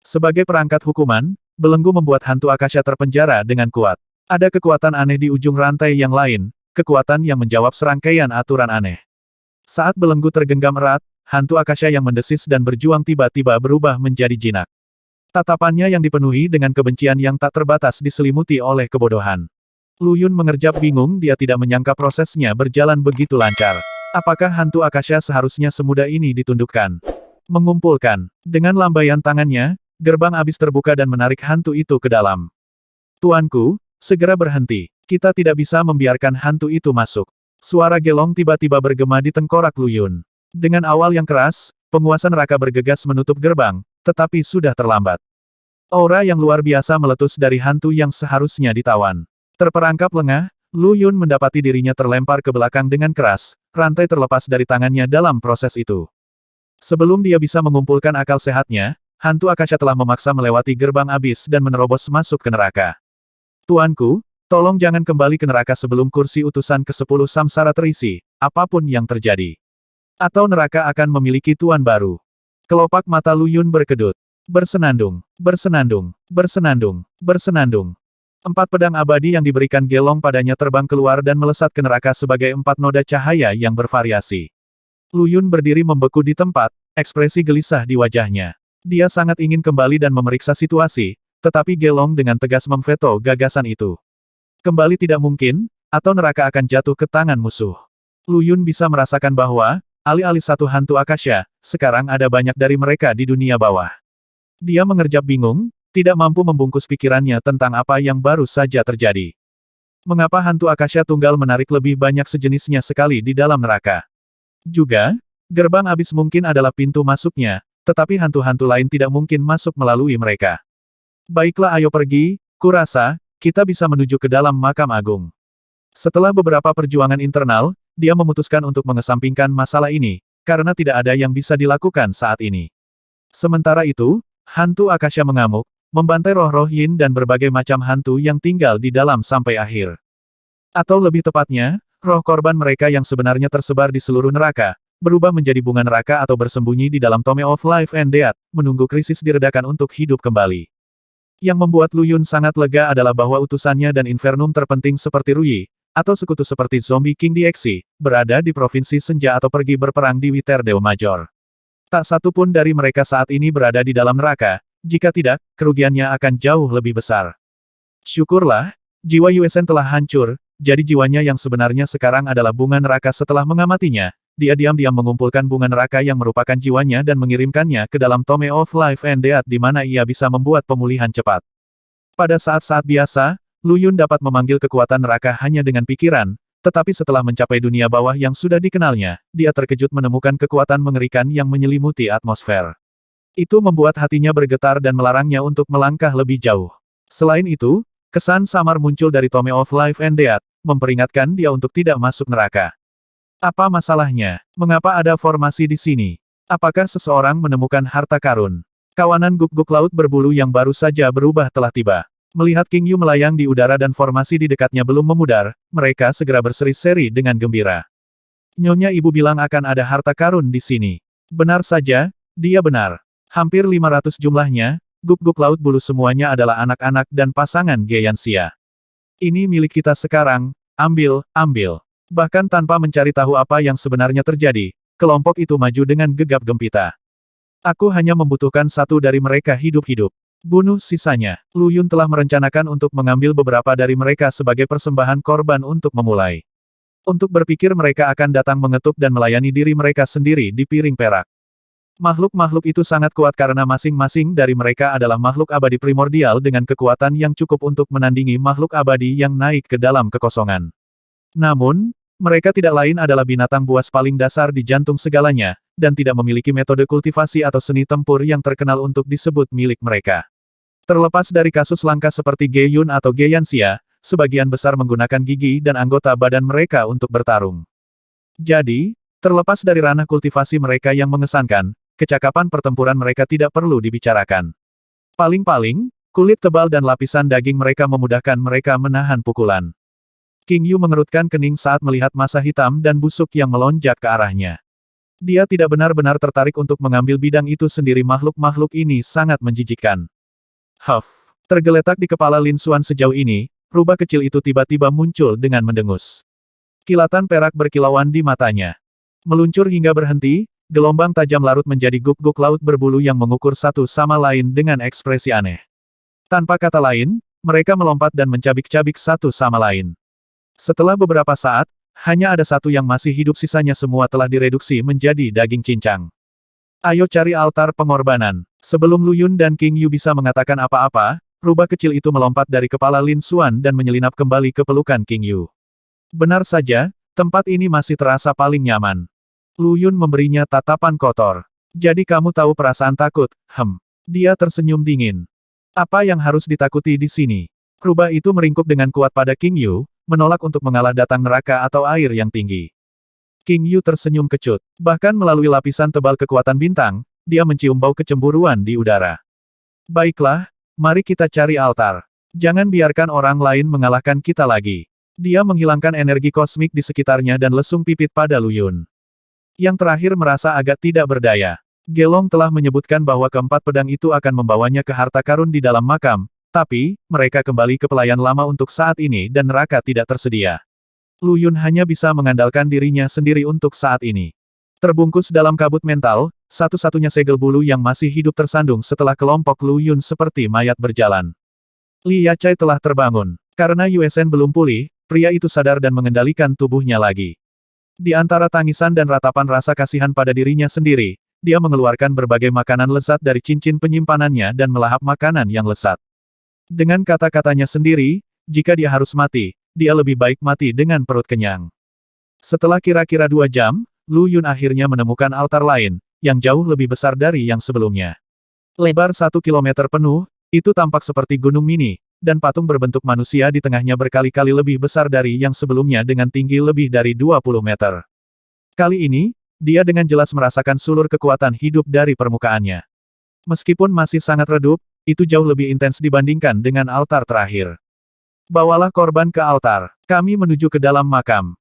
Sebagai perangkat hukuman, belenggu membuat hantu Akasha terpenjara dengan kuat. Ada kekuatan aneh di ujung rantai yang lain, kekuatan yang menjawab serangkaian aturan aneh. Saat belenggu tergenggam erat, hantu Akasha yang mendesis dan berjuang tiba-tiba berubah menjadi jinak. Tatapannya yang dipenuhi dengan kebencian yang tak terbatas diselimuti oleh kebodohan. Lu Yun mengerjap bingung, dia tidak menyangka prosesnya berjalan begitu lancar. Apakah hantu Akasha seharusnya semudah ini ditundukkan? Mengumpulkan. Dengan lambaian tangannya, gerbang abis terbuka dan menarik hantu itu ke dalam. Tuanku, segera berhenti. Kita tidak bisa membiarkan hantu itu masuk. Suara gelong tiba-tiba bergema di tengkorak Lu Yun. Dengan awal yang keras, penguasa neraka bergegas menutup gerbang, tetapi sudah terlambat. Aura yang luar biasa meletus dari hantu yang seharusnya ditawan. Terperangkap lengah, Lu Yun mendapati dirinya terlempar ke belakang dengan keras, rantai terlepas dari tangannya dalam proses itu. Sebelum dia bisa mengumpulkan akal sehatnya, hantu Akasha telah memaksa melewati gerbang abis dan menerobos masuk ke neraka. Tuanku, tolong jangan kembali ke neraka sebelum kursi utusan ke-10 samsara terisi, apapun yang terjadi. Atau neraka akan memiliki tuan baru. Kelopak mata Lu Yun berkedut. Bersenandung, bersenandung, bersenandung, bersenandung. 4 pedang abadi yang diberikan Gelong padanya terbang keluar dan melesat ke neraka sebagai 4 noda cahaya yang bervariasi. Lu Yun berdiri membeku di tempat, ekspresi gelisah di wajahnya. Dia sangat ingin kembali dan memeriksa situasi, tetapi Gelong dengan tegas memveto gagasan itu. Kembali tidak mungkin, atau neraka akan jatuh ke tangan musuh. Lu Yun bisa merasakan bahwa, alih-alih satu hantu Akasha, sekarang ada banyak dari mereka di dunia bawah. Dia mengerjap bingung, tidak mampu membungkus pikirannya tentang apa yang baru saja terjadi. Mengapa hantu Akasha tunggal menarik lebih banyak sejenisnya sekali di dalam neraka? Juga, gerbang abis mungkin adalah pintu masuknya, tetapi hantu-hantu lain tidak mungkin masuk melalui mereka. Baiklah, ayo pergi, kurasa, kita bisa menuju ke dalam makam agung. Setelah beberapa perjuangan internal, dia memutuskan untuk mengesampingkan masalah ini, karena tidak ada yang bisa dilakukan saat ini. Sementara itu, hantu Akasha mengamuk, membantai roh-roh Yin dan berbagai macam hantu yang tinggal di dalam sampai akhir. Atau lebih tepatnya, roh korban mereka yang sebenarnya tersebar di seluruh neraka, berubah menjadi bunga neraka atau bersembunyi di dalam Tome of Life and Death, menunggu krisis diredakan untuk hidup kembali. Yang membuat Lu Yun sangat lega adalah bahwa utusannya dan infernum terpenting seperti Ruyi, atau sekutu seperti Zombie King DXC, berada di Provinsi Senja atau pergi berperang di Witherdale Major. Tak satu pun dari mereka saat ini berada di dalam neraka, jika tidak, kerugiannya akan jauh lebih besar. Syukurlah, jiwa Yuesen telah hancur, jadi jiwanya yang sebenarnya sekarang adalah bunga neraka. Setelah mengamatinya, dia diam-diam mengumpulkan bunga neraka yang merupakan jiwanya dan mengirimkannya ke dalam Tome of Life and Death di mana ia bisa membuat pemulihan cepat. Pada saat-saat biasa, Lu Yun dapat memanggil kekuatan neraka hanya dengan pikiran, tetapi setelah mencapai dunia bawah yang sudah dikenalnya, dia terkejut menemukan kekuatan mengerikan yang menyelimuti atmosfer. Itu membuat hatinya bergetar dan melarangnya untuk melangkah lebih jauh. Selain itu, kesan samar muncul dari Tome of Life and Death, memperingatkan dia untuk tidak masuk neraka. Apa masalahnya? Mengapa ada formasi di sini? Apakah seseorang menemukan harta karun? Kawanan guk-guk laut berbulu yang baru saja berubah telah tiba. Melihat King Yu melayang di udara dan formasi di dekatnya belum memudar, mereka segera berseri-seri dengan gembira. Nyonya ibu bilang akan ada harta karun di sini. Benar saja, dia benar. Hampir 500 jumlahnya, guk-guk laut bulu semuanya adalah anak-anak dan pasangan Geyanxia. Ini milik kita sekarang, ambil, ambil. Bahkan tanpa mencari tahu apa yang sebenarnya terjadi, kelompok itu maju dengan gegap gempita. Aku hanya membutuhkan satu dari mereka hidup-hidup. Bunuh sisanya. Lu Yun telah merencanakan untuk mengambil beberapa dari mereka sebagai persembahan korban untuk memulai. Untuk berpikir mereka akan datang mengetuk dan melayani diri mereka sendiri di piring perak. Makhluk-makhluk itu sangat kuat karena masing-masing dari mereka adalah makhluk abadi primordial dengan kekuatan yang cukup untuk menandingi makhluk abadi yang naik ke dalam kekosongan. Namun, mereka tidak lain adalah binatang buas paling dasar di jantung segalanya, dan tidak memiliki metode kultivasi atau seni tempur yang terkenal untuk disebut milik mereka. Terlepas dari kasus langka seperti Ge Yun atau Geyanxia, sebagian besar menggunakan gigi dan anggota badan mereka untuk bertarung. Jadi, terlepas dari ranah kultivasi mereka yang mengesankan, kecakapan pertempuran mereka tidak perlu dibicarakan. Paling-paling, kulit tebal dan lapisan daging mereka memudahkan mereka menahan pukulan. King Yu mengerutkan kening saat melihat massa hitam dan busuk yang melonjak ke arahnya. Dia tidak benar-benar tertarik untuk mengambil bidang itu sendiri. Makhluk-makhluk ini sangat menjijikkan. Huff. Tergeletak di kepala Lin Xuan sejauh ini, rubah kecil itu tiba-tiba muncul dengan mendengus. Kilatan perak berkilauan di matanya. Meluncur hingga berhenti, gelombang tajam larut menjadi guk-guk laut berbulu yang mengukur satu sama lain dengan ekspresi aneh. Tanpa kata lain, mereka melompat dan mencabik-cabik satu sama lain. Setelah beberapa saat, hanya ada satu yang masih hidup, sisanya semua telah direduksi menjadi daging cincang. Ayo cari altar pengorbanan. Sebelum Lu Yun dan King Yu bisa mengatakan apa-apa, rubah kecil itu melompat dari kepala Lin Xuan dan menyelinap kembali ke pelukan King Yu. Benar saja, tempat ini masih terasa paling nyaman. Lu Yun memberinya tatapan kotor. Jadi kamu tahu perasaan takut, Dia tersenyum dingin. Apa yang harus ditakuti di sini? Rubah itu meringkuk dengan kuat pada King Yu, menolak untuk mengalah datang neraka atau air yang tinggi. King Yu tersenyum kecut. Bahkan melalui lapisan tebal kekuatan bintang, dia mencium bau kecemburuan di udara. Baiklah, mari kita cari altar. Jangan biarkan orang lain mengalahkan kita lagi. Dia menghilangkan energi kosmik di sekitarnya dan lesung pipit pada Lu Yun. Yang terakhir merasa agak tidak berdaya. Gelong telah menyebutkan bahwa keempat pedang itu akan membawanya ke harta karun di dalam makam, tapi, mereka kembali ke pelayan lama untuk saat ini dan neraka tidak tersedia. Lu Yun hanya bisa mengandalkan dirinya sendiri untuk saat ini. Terbungkus dalam kabut mental, satu-satunya segel bulu yang masih hidup tersandung setelah kelompok Lu Yun seperti mayat berjalan. Li Yachai telah terbangun. Karena Yuesen belum pulih, pria itu sadar dan mengendalikan tubuhnya lagi. Di antara tangisan dan ratapan rasa kasihan pada dirinya sendiri, dia mengeluarkan berbagai makanan lezat dari cincin penyimpanannya dan melahap makanan yang lezat. Dengan kata-katanya sendiri, jika dia harus mati, dia lebih baik mati dengan perut kenyang. Setelah kira-kira 2 jam, Lu Yun akhirnya menemukan altar lain, yang jauh lebih besar dari yang sebelumnya. Lebar 1 kilometer penuh, itu tampak seperti gunung mini, dan patung berbentuk manusia di tengahnya berkali-kali lebih besar dari yang sebelumnya dengan tinggi lebih dari 20 meter. Kali ini, dia dengan jelas merasakan sulur kekuatan hidup dari permukaannya. Meskipun masih sangat redup, itu jauh lebih intens dibandingkan dengan altar terakhir. Bawalah korban ke altar. Kami menuju ke dalam makam.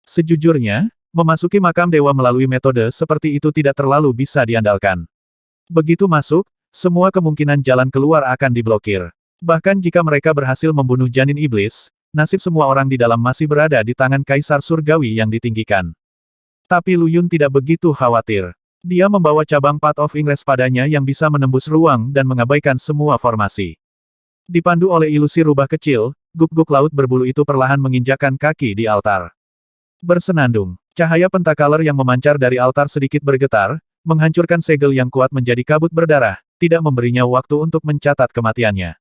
Sejujurnya, memasuki makam dewa melalui metode seperti itu tidak terlalu bisa diandalkan. Begitu masuk, semua kemungkinan jalan keluar akan diblokir. Bahkan jika mereka berhasil membunuh janin iblis, nasib semua orang di dalam masih berada di tangan Kaisar Surgawi yang ditinggikan. Tapi Lu Yun tidak begitu khawatir. Dia membawa cabang Path of Ingress padanya yang bisa menembus ruang dan mengabaikan semua formasi. Dipandu oleh ilusi rubah kecil, guk-guk laut berbulu itu perlahan menginjakkan kaki di altar. Bersenandung, cahaya pentakaler yang memancar dari altar sedikit bergetar, menghancurkan segel yang kuat menjadi kabut berdarah, tidak memberinya waktu untuk mencatat kematiannya.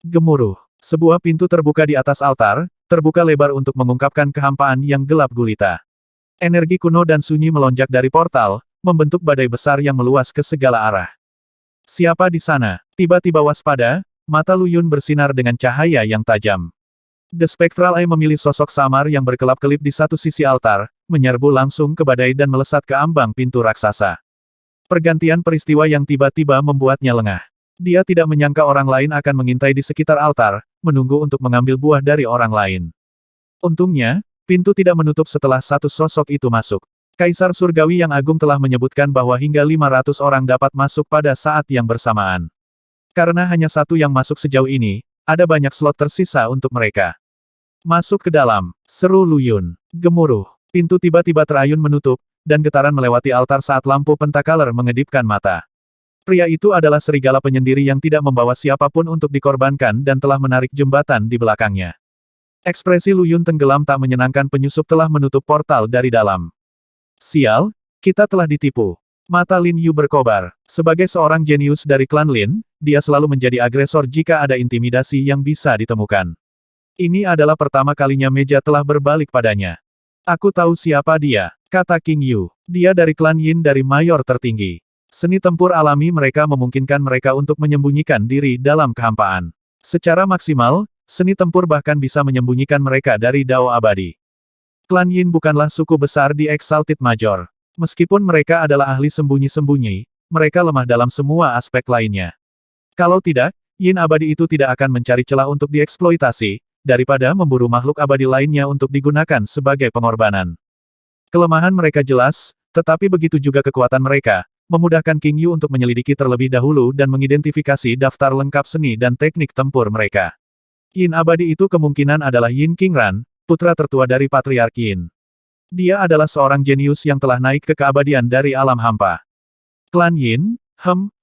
Gemuruh. Sebuah pintu terbuka di atas altar, terbuka lebar untuk mengungkapkan kehampaan yang gelap gulita. Energi kuno dan sunyi melonjak dari portal, membentuk badai besar yang meluas ke segala arah. Siapa di sana? Tiba-tiba waspada, mata Lu Yun bersinar dengan cahaya yang tajam. The Spectral Eye memilih sosok samar yang berkelap-kelip di satu sisi altar, menyerbu langsung ke badai dan melesat ke ambang pintu raksasa. Pergantian peristiwa yang tiba-tiba membuatnya lengah. Dia tidak menyangka orang lain akan mengintai di sekitar altar, menunggu untuk mengambil buah dari orang lain. Untungnya, pintu tidak menutup setelah satu sosok itu masuk. Kaisar Surgawi yang agung telah menyebutkan bahwa hingga 500 orang dapat masuk pada saat yang bersamaan. Karena hanya satu yang masuk sejauh ini, ada banyak slot tersisa untuk mereka. Masuk ke dalam, seru Lu Yun. Gemuruh. Pintu tiba-tiba terayun menutup, dan getaran melewati altar saat lampu pentakaler mengedipkan mata. Pria itu adalah serigala penyendiri yang tidak membawa siapapun untuk dikorbankan dan telah menarik jembatan di belakangnya. Ekspresi Lu Yun tenggelam tak menyenangkan. Penyusup telah menutup portal dari dalam. Sial, kita telah ditipu. Mata Lin Yu berkobar. Sebagai seorang jenius dari klan Lin, dia selalu menjadi agresor jika ada intimidasi yang bisa ditemukan. Ini adalah pertama kalinya meja telah berbalik padanya. Aku tahu siapa dia, kata King Yu. Dia dari klan Yin dari mayor tertinggi. Seni tempur alami mereka memungkinkan mereka untuk menyembunyikan diri dalam kehampaan. Secara maksimal, seni tempur bahkan bisa menyembunyikan mereka dari Dao abadi. Klan Yin bukanlah suku besar di Exalted Major. Meskipun mereka adalah ahli sembunyi-sembunyi, mereka lemah dalam semua aspek lainnya. Kalau tidak, Yin abadi itu tidak akan mencari celah untuk dieksploitasi, daripada memburu makhluk abadi lainnya untuk digunakan sebagai pengorbanan. Kelemahan mereka jelas, Tetapi begitu juga kekuatan mereka, memudahkan King Yu untuk menyelidiki terlebih dahulu dan mengidentifikasi daftar lengkap seni dan teknik tempur mereka. Yin abadi itu kemungkinan adalah Yin Qingran, putra tertua dari Patriark Yin. Dia adalah seorang jenius yang telah naik ke keabadian dari alam hampa. Klan Yin,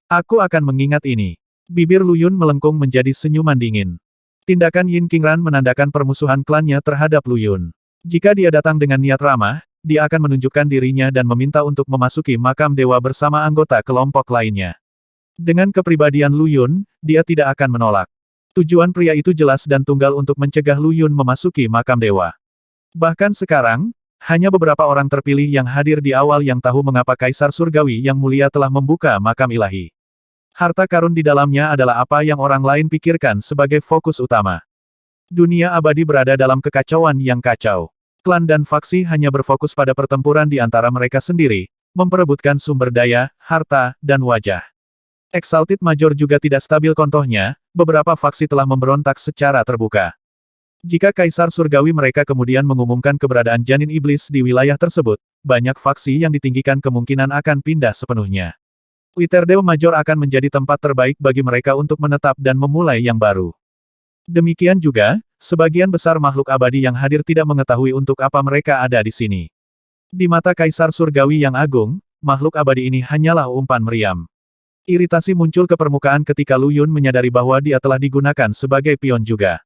aku akan mengingat ini. Bibir Lu Yun melengkung menjadi senyuman dingin. Tindakan Yin Qingran menandakan permusuhan klannya terhadap Lu Yun. Jika dia datang dengan niat ramah, dia akan menunjukkan dirinya dan meminta untuk memasuki makam dewa bersama anggota kelompok lainnya. Dengan kepribadian Lu Yun, dia tidak akan menolak. Tujuan pria itu jelas dan tunggal untuk mencegah Lu Yun memasuki makam dewa. Bahkan sekarang, hanya beberapa orang terpilih yang hadir di awal yang tahu mengapa Kaisar Surgawi yang mulia telah membuka makam ilahi. Harta karun di dalamnya adalah apa yang orang lain pikirkan sebagai fokus utama. Dunia abadi berada dalam kekacauan yang kacau. Klan dan faksi hanya berfokus pada pertempuran di antara mereka sendiri, memperebutkan sumber daya, harta, dan wajah. Exalted Major juga tidak stabil contohnya, beberapa faksi telah memberontak secara terbuka. Jika Kaisar Surgawi mereka kemudian mengumumkan keberadaan janin iblis di wilayah tersebut, banyak faksi yang ditinggikan kemungkinan akan pindah sepenuhnya. Witherdew Major akan menjadi tempat terbaik bagi mereka untuk menetap dan memulai yang baru. Demikian juga, sebagian besar makhluk abadi yang hadir tidak mengetahui untuk apa mereka ada di sini. Di mata Kaisar Surgawi yang agung, makhluk abadi ini hanyalah umpan meriam. Iritasi muncul ke permukaan ketika Lu Yun menyadari bahwa dia telah digunakan sebagai pion juga.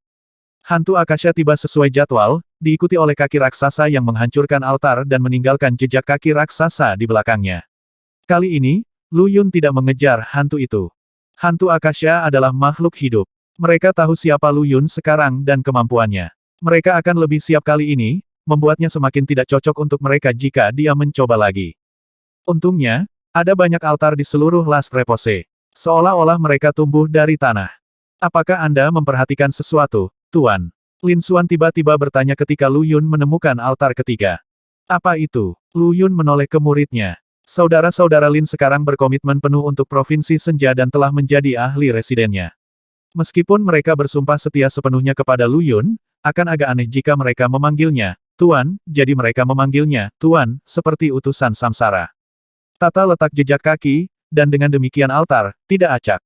Hantu Akasha tiba sesuai jadwal, diikuti oleh kaki raksasa yang menghancurkan altar dan meninggalkan jejak kaki raksasa di belakangnya. Kali ini, Lu Yun tidak mengejar hantu itu. Hantu Akasha adalah makhluk hidup. Mereka tahu siapa Lu Yun sekarang dan kemampuannya. Mereka akan lebih siap kali ini, membuatnya semakin tidak cocok untuk mereka jika dia mencoba lagi. Untungnya, ada banyak altar di seluruh Last Repose. Seolah-olah mereka tumbuh dari tanah. Apakah Anda memperhatikan sesuatu, Tuan? Lin Xuan tiba-tiba bertanya ketika Lu Yun menemukan altar ketiga. Apa itu? Lu Yun menoleh ke muridnya. Saudara-saudara Lin sekarang berkomitmen penuh untuk Provinsi Senja dan telah menjadi ahli residennya. Meskipun mereka bersumpah setia sepenuhnya kepada Lu Yun, akan agak aneh jika mereka memanggilnya Tuan, jadi mereka memanggilnya Tuan, seperti utusan samsara. Tata letak jejak kaki, dan dengan demikian altar, tidak acak.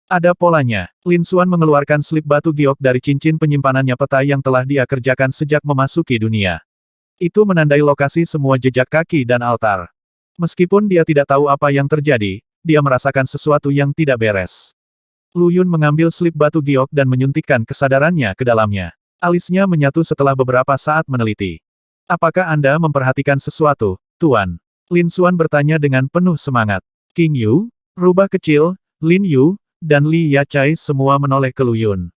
Ada polanya. Lin Xuan mengeluarkan slip batu giok dari cincin penyimpanannya peta yang telah dia kerjakan sejak memasuki dunia. Itu menandai lokasi semua jejak kaki dan altar. Meskipun dia tidak tahu apa yang terjadi, dia merasakan sesuatu yang tidak beres. Lu Yun mengambil slip batu giok dan menyuntikkan kesadarannya ke dalamnya. Alisnya menyatu setelah beberapa saat meneliti. Apakah Anda memperhatikan sesuatu, Tuan? Lin Xuan bertanya dengan penuh semangat. King Yu, Rubah Kecil, Lin Yu, dan Li Yachai semua menoleh ke Lu Yun.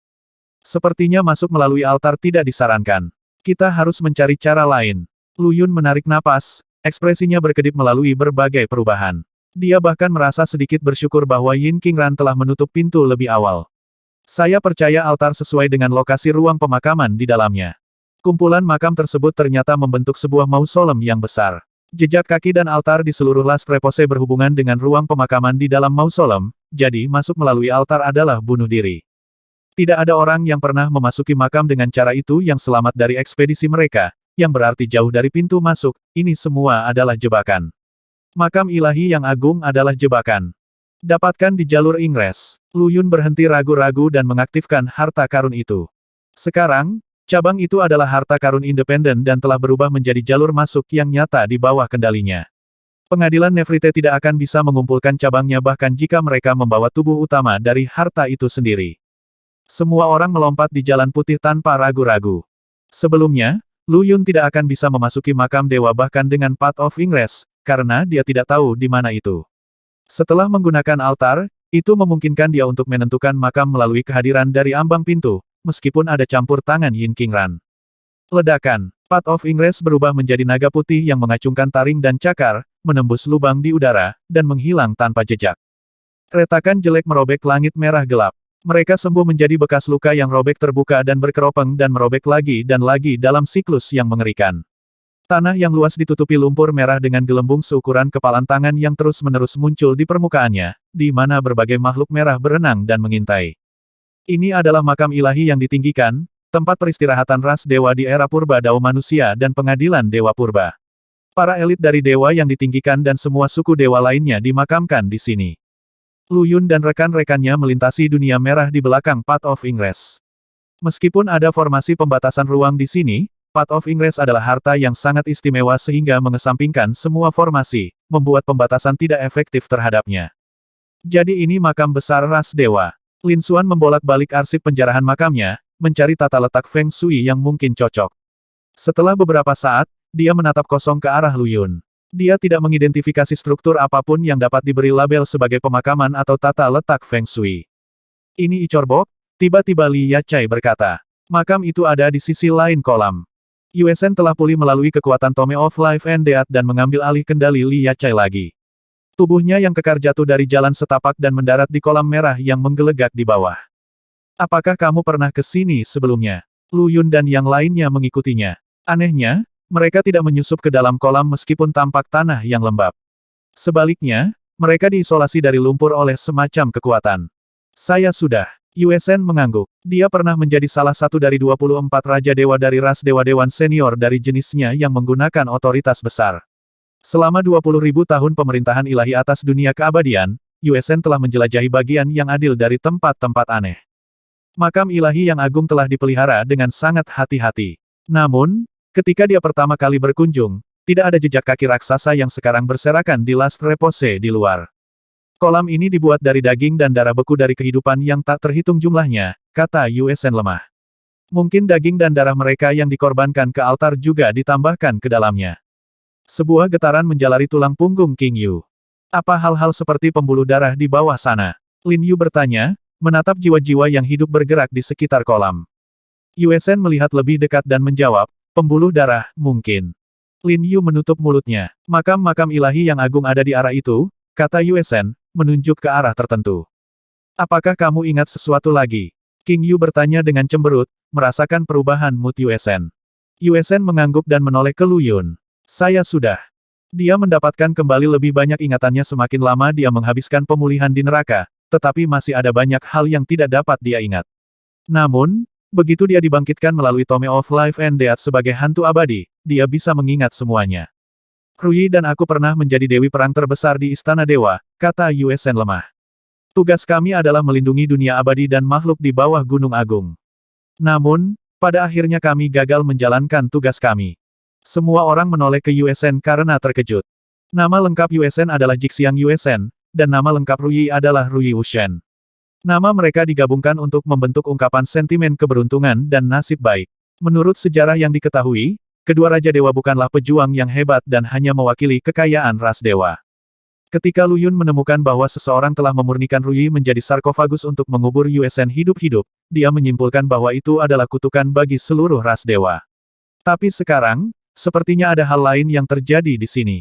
Sepertinya masuk melalui altar tidak disarankan. Kita harus mencari cara lain. Lu Yun menarik napas, ekspresinya berkedip melalui berbagai perubahan. Dia bahkan merasa sedikit bersyukur bahwa Yin Qingran telah menutup pintu lebih awal. Saya percaya altar sesuai dengan lokasi ruang pemakaman di dalamnya. Kumpulan makam tersebut ternyata membentuk sebuah mausolem yang besar. Jejak kaki dan altar di seluruh Last Repose berhubungan dengan ruang pemakaman di dalam mausolem, jadi masuk melalui altar adalah bunuh diri. Tidak ada orang yang pernah memasuki makam dengan cara itu yang selamat dari ekspedisi mereka, yang berarti jauh dari pintu masuk, ini semua adalah jebakan. Makam ilahi yang agung adalah jebakan. Dapatkan di jalur Ingres. Lu Yun berhenti ragu-ragu dan mengaktifkan harta karun itu. Sekarang, cabang itu adalah harta karun independen dan telah berubah menjadi jalur masuk yang nyata di bawah kendalinya. Pengadilan Nefrite tidak akan bisa mengumpulkan cabangnya bahkan jika mereka membawa tubuh utama dari harta itu sendiri. Semua orang melompat di jalan putih tanpa ragu-ragu. Sebelumnya, Lu Yun tidak akan bisa memasuki makam dewa bahkan dengan Path of Ingress, karena dia tidak tahu di mana itu. Setelah menggunakan altar, itu memungkinkan dia untuk menentukan makam melalui kehadiran dari ambang pintu, meskipun ada campur tangan Yin Qingran. Ledakan. Path of Ingress berubah menjadi naga putih yang mengacungkan taring dan cakar, menembus lubang di udara, dan menghilang tanpa jejak. Retakan jelek merobek langit merah gelap. Mereka sembuh menjadi bekas luka yang robek terbuka dan berkeropeng dan merobek lagi dan lagi dalam siklus yang mengerikan. Tanah yang luas ditutupi lumpur merah dengan gelembung seukuran kepalan tangan yang terus-menerus muncul di permukaannya, di mana berbagai makhluk merah berenang dan mengintai. Ini adalah makam ilahi yang ditinggikan, tempat peristirahatan ras dewa di era purba Dao manusia dan pengadilan dewa purba. Para elit dari dewa yang ditinggikan dan semua suku dewa lainnya dimakamkan di sini. Lu Yun dan rekan-rekannya melintasi dunia merah di belakang Path of Ingress. Meskipun ada formasi pembatasan ruang di sini, Path of Ingress adalah harta yang sangat istimewa sehingga mengesampingkan semua formasi, membuat pembatasan tidak efektif terhadapnya. Jadi ini makam besar ras dewa. Lin Xuan membolak-balik arsip penjarahan makamnya, mencari tata letak Feng Shui yang mungkin cocok. Setelah beberapa saat, dia menatap kosong ke arah Lu Yun. Dia tidak mengidentifikasi struktur apapun yang dapat diberi label sebagai pemakaman atau tata letak Feng Shui. Ini Icorbok? Tiba-tiba Li Yachai berkata. Makam itu ada di sisi lain kolam. Yuesen telah pulih melalui kekuatan Tome of Life and Death dan mengambil alih kendali Li Yachai lagi. Tubuhnya yang kekar jatuh dari jalan setapak dan mendarat di kolam merah yang menggelegak di bawah. Apakah kamu pernah ke sini sebelumnya? Lu Yun dan yang lainnya mengikutinya. Anehnya, mereka tidak menyusup ke dalam kolam meskipun tampak tanah yang lembab. Sebaliknya, mereka diisolasi dari lumpur oleh semacam kekuatan. Saya sudah. Yuesen mengangguk. Dia pernah menjadi salah satu dari 24 Raja Dewa dari ras Dewa-Dewan senior dari jenisnya yang menggunakan otoritas besar. Selama 20.000 tahun pemerintahan ilahi atas dunia keabadian, Yuesen telah menjelajahi bagian yang adil dari tempat-tempat aneh. Makam ilahi yang agung telah dipelihara dengan sangat hati-hati. Namun, ketika dia pertama kali berkunjung, tidak ada jejak kaki raksasa yang sekarang berserakan di Last Repose di luar. Kolam ini dibuat dari daging dan darah beku dari kehidupan yang tak terhitung jumlahnya, kata Yuesen lemah. Mungkin daging dan darah mereka yang dikorbankan ke altar juga ditambahkan ke dalamnya. Sebuah getaran menjalari tulang punggung King Yu. Apa hal-hal seperti pembuluh darah di bawah sana? Lin Yu bertanya, menatap jiwa-jiwa yang hidup bergerak di sekitar kolam. Yuesen melihat lebih dekat dan menjawab, pembuluh darah, mungkin. Lin Yu menutup mulutnya. Makam-makam ilahi yang agung ada di arah itu, kata Yuesen, menunjuk ke arah tertentu. Apakah kamu ingat sesuatu lagi? King Yu bertanya dengan cemberut, merasakan perubahan mood Yuesen. Yuesen mengangguk dan menoleh ke Lu Yun. Saya sudah. Dia mendapatkan kembali lebih banyak ingatannya semakin lama dia menghabiskan pemulihan di neraka, tetapi masih ada banyak hal yang tidak dapat dia ingat. Namun, begitu dia dibangkitkan melalui Tome of Life and Death sebagai hantu abadi, dia bisa mengingat semuanya. Ruyi dan aku pernah menjadi dewi perang terbesar di Istana Dewa, kata Yuesen lemah. Tugas kami adalah melindungi dunia abadi dan makhluk di bawah Gunung Agung. Namun, pada akhirnya kami gagal menjalankan tugas kami. Semua orang menoleh ke Yuesen karena terkejut. Nama lengkap Yuesen adalah Jixiang Yuesen, dan nama lengkap Ruyi adalah Ruyi Wushen. Nama mereka digabungkan untuk membentuk ungkapan sentimen keberuntungan dan nasib baik. Menurut sejarah yang diketahui, kedua Raja Dewa bukanlah pejuang yang hebat dan hanya mewakili kekayaan ras dewa. Ketika Lu Yun menemukan bahwa seseorang telah memurnikan Ruyi menjadi sarkofagus untuk mengubur Yuesen hidup-hidup, dia menyimpulkan bahwa itu adalah kutukan bagi seluruh ras dewa. Tapi sekarang, sepertinya ada hal lain yang terjadi di sini.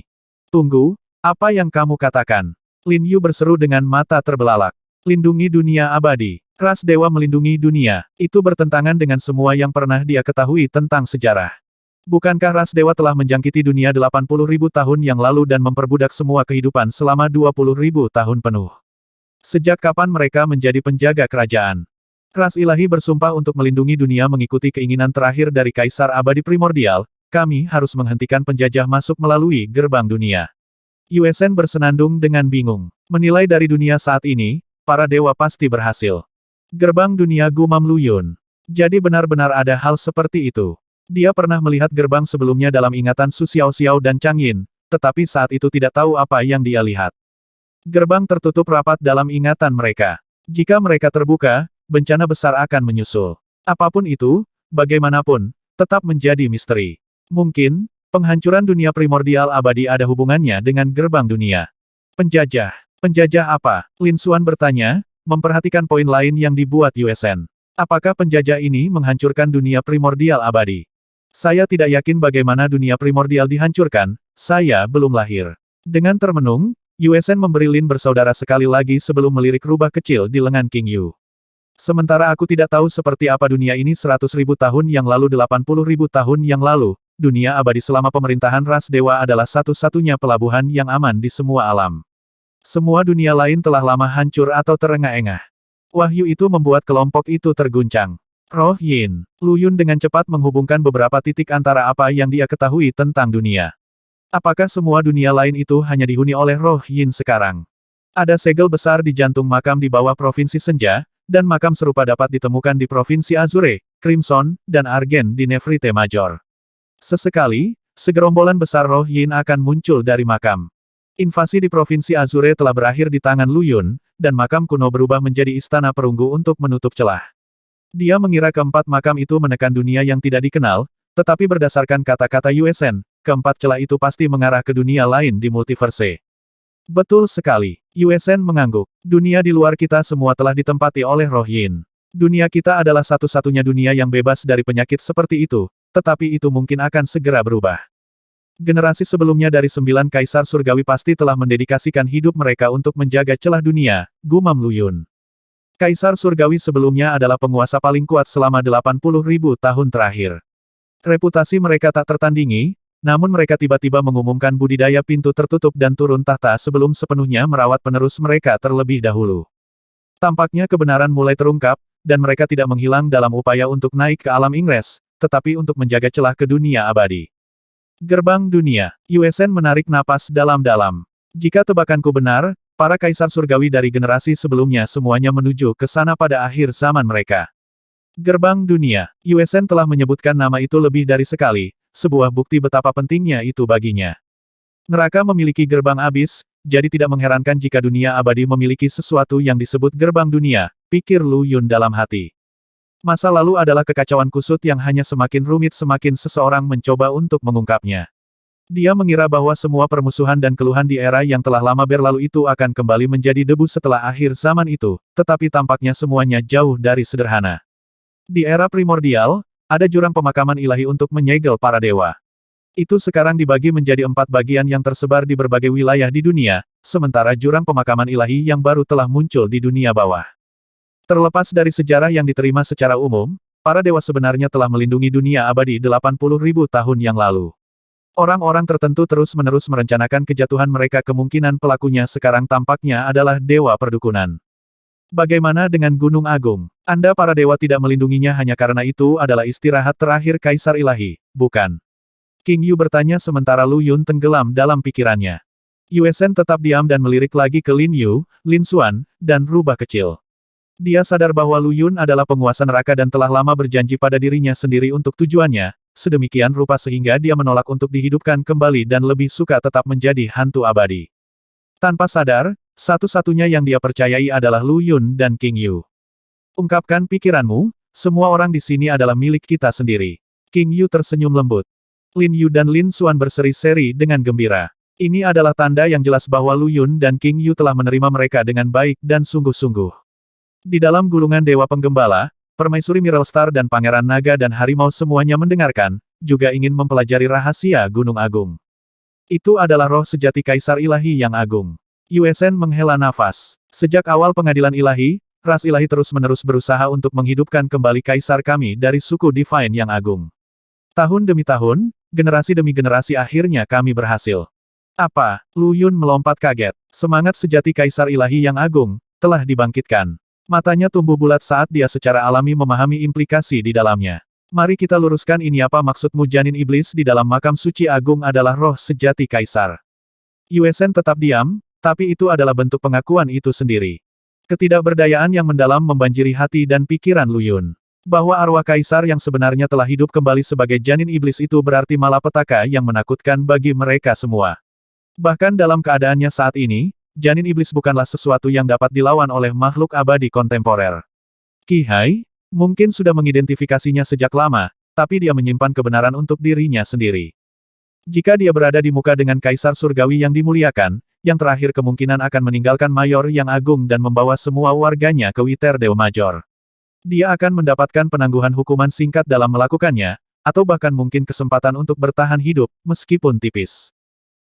Tunggu, apa yang kamu katakan? Lin Yu berseru dengan mata terbelalak. Lindungi dunia abadi. Ras dewa melindungi dunia, itu bertentangan dengan semua yang pernah dia ketahui tentang sejarah. Bukankah ras dewa telah menjangkiti dunia 80.000 tahun yang lalu dan memperbudak semua kehidupan selama 20.000 tahun penuh? Sejak kapan mereka menjadi penjaga kerajaan? Ras ilahi bersumpah untuk melindungi dunia mengikuti keinginan terakhir dari Kaisar Abadi Primordial, kami harus menghentikan penjajah masuk melalui gerbang dunia. Yuesen bersenandung dengan bingung. Menilai dari dunia saat ini, para dewa pasti berhasil. Gerbang dunia, gumam Lu Yun. Jadi benar-benar ada hal seperti itu. Dia pernah melihat gerbang sebelumnya dalam ingatan Su Xiaoxiao dan Chang Yin, tetapi saat itu tidak tahu apa yang dia lihat. Gerbang tertutup rapat dalam ingatan mereka. Jika mereka terbuka, bencana besar akan menyusul. Apapun itu, bagaimanapun, tetap menjadi misteri. Mungkin, penghancuran dunia primordial abadi ada hubungannya dengan gerbang dunia. Penjajah. Penjajah apa? Lin Xuan bertanya, memperhatikan poin lain yang dibuat Yuesen. Apakah penjajah ini menghancurkan dunia primordial abadi? Saya tidak yakin bagaimana dunia primordial dihancurkan, saya belum lahir. Dengan termenung, Yuesen memberi Lin bersaudara sekali lagi sebelum melirik rubah kecil di lengan King Yu. Sementara aku tidak tahu seperti apa dunia ini 100.000 tahun yang lalu 80.000 tahun yang lalu, dunia abadi selama pemerintahan ras dewa adalah satu-satunya pelabuhan yang aman di semua alam. Semua dunia lain telah lama hancur atau terengah-engah. Wahyu itu membuat kelompok itu terguncang. Roh Yin, Lu Yun dengan cepat menghubungkan beberapa titik antara apa yang dia ketahui tentang dunia. Apakah semua dunia lain itu hanya dihuni oleh roh yin sekarang? Ada segel besar di jantung makam di bawah Provinsi Senja, dan makam serupa dapat ditemukan di Provinsi Azure, Crimson, dan Argen di Nevrite Major. Sesekali, segerombolan besar roh yin akan muncul dari makam. Invasi di Provinsi Azure telah berakhir di tangan Lu Yun, dan makam kuno berubah menjadi istana perunggu untuk menutup celah. Dia mengira keempat makam itu menekan dunia yang tidak dikenal, tetapi berdasarkan kata-kata Yuesen, keempat celah itu pasti mengarah ke dunia lain di multiverse. Betul sekali. Yuesen mengangguk. Dunia di luar kita semua telah ditempati oleh roh yin. Dunia kita adalah satu-satunya dunia yang bebas dari penyakit seperti itu, tetapi itu mungkin akan segera berubah. Generasi sebelumnya dari 9 kaisar surgawi pasti telah mendedikasikan hidup mereka untuk menjaga celah dunia, gumam Lu Yun. Kaisar surgawi sebelumnya adalah penguasa paling kuat selama 80.000 tahun terakhir. Reputasi mereka tak tertandingi, namun mereka tiba-tiba mengumumkan budidaya pintu tertutup dan turun tahta sebelum sepenuhnya merawat penerus mereka terlebih dahulu. Tampaknya kebenaran mulai terungkap, dan mereka tidak menghilang dalam upaya untuk naik ke alam Ingres, tetapi untuk menjaga celah ke dunia abadi. Gerbang dunia. Yuesen menarik napas dalam-dalam. Jika tebakanku benar, para kaisar surgawi dari generasi sebelumnya semuanya menuju ke sana pada akhir zaman mereka. Gerbang dunia. Yuesen telah menyebutkan nama itu lebih dari sekali, sebuah bukti betapa pentingnya itu baginya. Neraka memiliki gerbang abis, jadi tidak mengherankan jika dunia abadi memiliki sesuatu yang disebut gerbang dunia, pikir Lu Yun dalam hati. Masa lalu adalah kekacauan kusut yang hanya semakin rumit semakin seseorang mencoba untuk mengungkapnya. Dia mengira bahwa semua permusuhan dan keluhan di era yang telah lama berlalu itu akan kembali menjadi debu setelah akhir zaman itu, tetapi tampaknya semuanya jauh dari sederhana. Di era primordial, ada jurang pemakaman ilahi untuk menyegel para dewa. Itu sekarang dibagi menjadi 4 bagian yang tersebar di berbagai wilayah di dunia, sementara jurang pemakaman ilahi yang baru telah muncul di dunia bawah. Terlepas dari sejarah yang diterima secara umum, para dewa sebenarnya telah melindungi dunia abadi 80.000 tahun yang lalu. Orang-orang tertentu terus-menerus merencanakan kejatuhan mereka, kemungkinan pelakunya sekarang tampaknya adalah dewa perdukunan. Bagaimana dengan Gunung Agung? Anda para dewa tidak melindunginya hanya karena itu adalah istirahat terakhir Kaisar Ilahi, bukan? King Yu bertanya sementara Lu Yun tenggelam dalam pikirannya. Yuesen tetap diam dan melirik lagi ke Lin Yu, Lin Xuan, dan rubah kecil. Dia sadar bahwa Lu Yun adalah penguasa neraka dan telah lama berjanji pada dirinya sendiri untuk tujuannya, sedemikian rupa sehingga dia menolak untuk dihidupkan kembali dan lebih suka tetap menjadi hantu abadi. Tanpa sadar, satu-satunya yang dia percayai adalah Lu Yun dan King Yu. Ungkapkan pikiranmu, semua orang di sini adalah milik kita sendiri. King Yu tersenyum lembut. Lin Yu dan Lin Xuan berseri-seri dengan gembira. Ini adalah tanda yang jelas bahwa Lu Yun dan King Yu telah menerima mereka dengan baik dan sungguh-sungguh. Di dalam gulungan Dewa Penggembala, Permaisuri Mirelstar dan Pangeran Naga dan Harimau semuanya mendengarkan, juga ingin mempelajari rahasia Gunung Agung. Itu adalah roh sejati Kaisar Ilahi yang agung. Yuesen menghela nafas. Sejak awal pengadilan ilahi, ras ilahi terus-menerus berusaha untuk menghidupkan kembali Kaisar kami dari suku Divine yang agung. Tahun demi tahun, generasi demi generasi akhirnya kami berhasil. Apa? Lu Yun melompat kaget. Semangat sejati Kaisar Ilahi yang agung, telah dibangkitkan. Matanya tumbuh bulat saat dia secara alami memahami implikasi di dalamnya. Mari kita luruskan ini, apa maksudmu? Janin iblis di dalam makam suci agung adalah roh sejati Kaisar. Yuesen tetap diam, tapi itu adalah bentuk pengakuan itu sendiri. Ketidakberdayaan yang mendalam membanjiri hati dan pikiran Lu Yun. Bahwa arwah Kaisar yang sebenarnya telah hidup kembali sebagai janin iblis itu berarti malapetaka yang menakutkan bagi mereka semua. Bahkan dalam keadaannya saat ini, janin iblis bukanlah sesuatu yang dapat dilawan oleh makhluk abadi kontemporer. Qi Hai, mungkin sudah mengidentifikasinya sejak lama, tapi dia menyimpan kebenaran untuk dirinya sendiri. Jika dia berada di muka dengan Kaisar Surgawi yang dimuliakan, yang terakhir kemungkinan akan meninggalkan Mayor yang agung dan membawa semua warganya ke Witerdeo Major. Dia akan mendapatkan penangguhan hukuman singkat dalam melakukannya, atau bahkan mungkin kesempatan untuk bertahan hidup, meskipun tipis.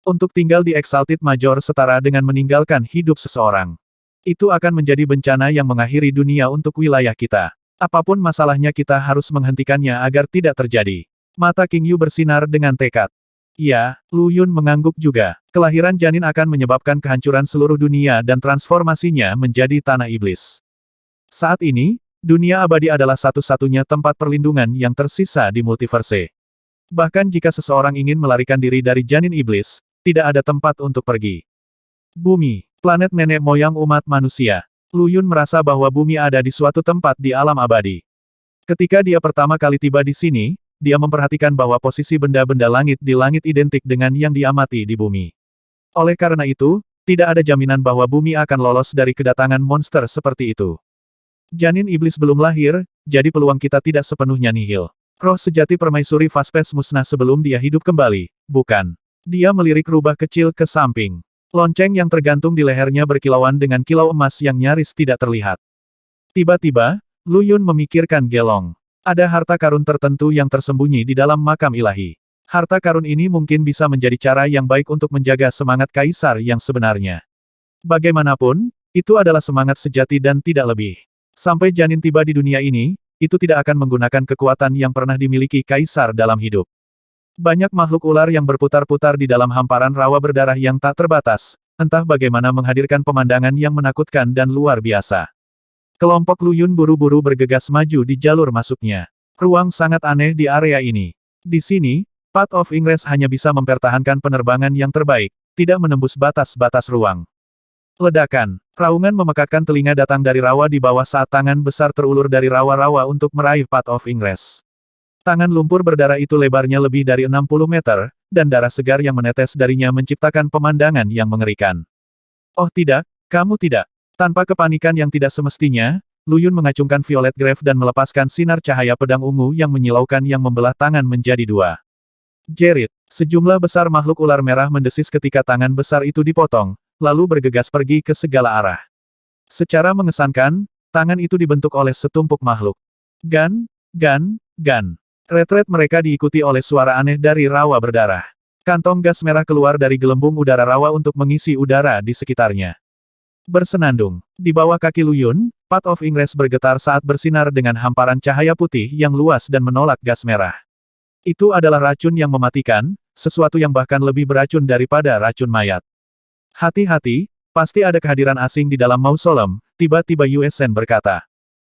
Untuk tinggal di Exalted Major setara dengan meninggalkan hidup seseorang. Itu akan menjadi bencana yang mengakhiri dunia untuk wilayah kita. Apapun masalahnya kita harus menghentikannya agar tidak terjadi. Mata King Yu bersinar dengan tekad. Ya, Lu Yun mengangguk juga. Kelahiran janin akan menyebabkan kehancuran seluruh dunia dan transformasinya menjadi tanah iblis. Saat ini, dunia abadi adalah satu-satunya tempat perlindungan yang tersisa di multiverse. Bahkan jika seseorang ingin melarikan diri dari janin iblis, tidak ada tempat untuk pergi. Bumi, planet nenek moyang umat manusia. Lu Yun merasa bahwa bumi ada di suatu tempat di alam abadi. Ketika dia pertama kali tiba di sini, dia memperhatikan bahwa posisi benda-benda langit di langit identik dengan yang diamati di bumi. Oleh karena itu, tidak ada jaminan bahwa bumi akan lolos dari kedatangan monster seperti itu. Janin iblis belum lahir, jadi peluang kita tidak sepenuhnya nihil. Roh sejati permaisuri Vaspes musnah sebelum dia hidup kembali, bukan? Dia melirik rubah kecil ke samping. Lonceng yang tergantung di lehernya berkilauan dengan kilau emas yang nyaris tidak terlihat. Tiba-tiba, Lu Yun memikirkan gelong. Ada harta karun tertentu yang tersembunyi di dalam makam ilahi. Harta karun ini mungkin bisa menjadi cara yang baik untuk menjaga semangat kaisar yang sebenarnya. Bagaimanapun, itu adalah semangat sejati dan tidak lebih. Sampai janin tiba di dunia ini, itu tidak akan menggunakan kekuatan yang pernah dimiliki kaisar dalam hidup. Banyak makhluk ular yang berputar-putar di dalam hamparan rawa berdarah yang tak terbatas, entah bagaimana menghadirkan pemandangan yang menakutkan dan luar biasa. Kelompok Lu Yun buru-buru bergegas maju di jalur masuknya. Ruang sangat aneh di area ini. Di sini, Path of Ingress hanya bisa mempertahankan penerbangan yang terbaik, tidak menembus batas-batas ruang. Ledakan. Raungan memekakkan telinga datang dari rawa di bawah saat tangan besar terulur dari rawa-rawa untuk meraih Path of Ingress. Tangan lumpur berdarah itu lebarnya lebih dari 60 meter, dan darah segar yang menetes darinya menciptakan pemandangan yang mengerikan. Oh tidak, kamu tidak. Tanpa kepanikan yang tidak semestinya, Lu Yun mengacungkan Violet Grave dan melepaskan sinar cahaya pedang ungu yang menyilaukan yang membelah tangan menjadi dua. Jerit, sejumlah besar makhluk ular merah mendesis ketika tangan besar itu dipotong, lalu bergegas pergi ke segala arah. Secara mengesankan, tangan itu dibentuk oleh setumpuk makhluk. Gan, gan, gan. Retret mereka diikuti oleh suara aneh dari rawa berdarah. Kantong gas merah keluar dari gelembung udara rawa untuk mengisi udara di sekitarnya. Bersenandung. Di bawah kaki Lu Yun, Path of Ingress bergetar saat bersinar dengan hamparan cahaya putih yang luas dan menolak gas merah. Itu adalah racun yang mematikan, sesuatu yang bahkan lebih beracun daripada racun mayat. Hati-hati, pasti ada kehadiran asing di dalam mausolem, tiba-tiba Yue Shen berkata.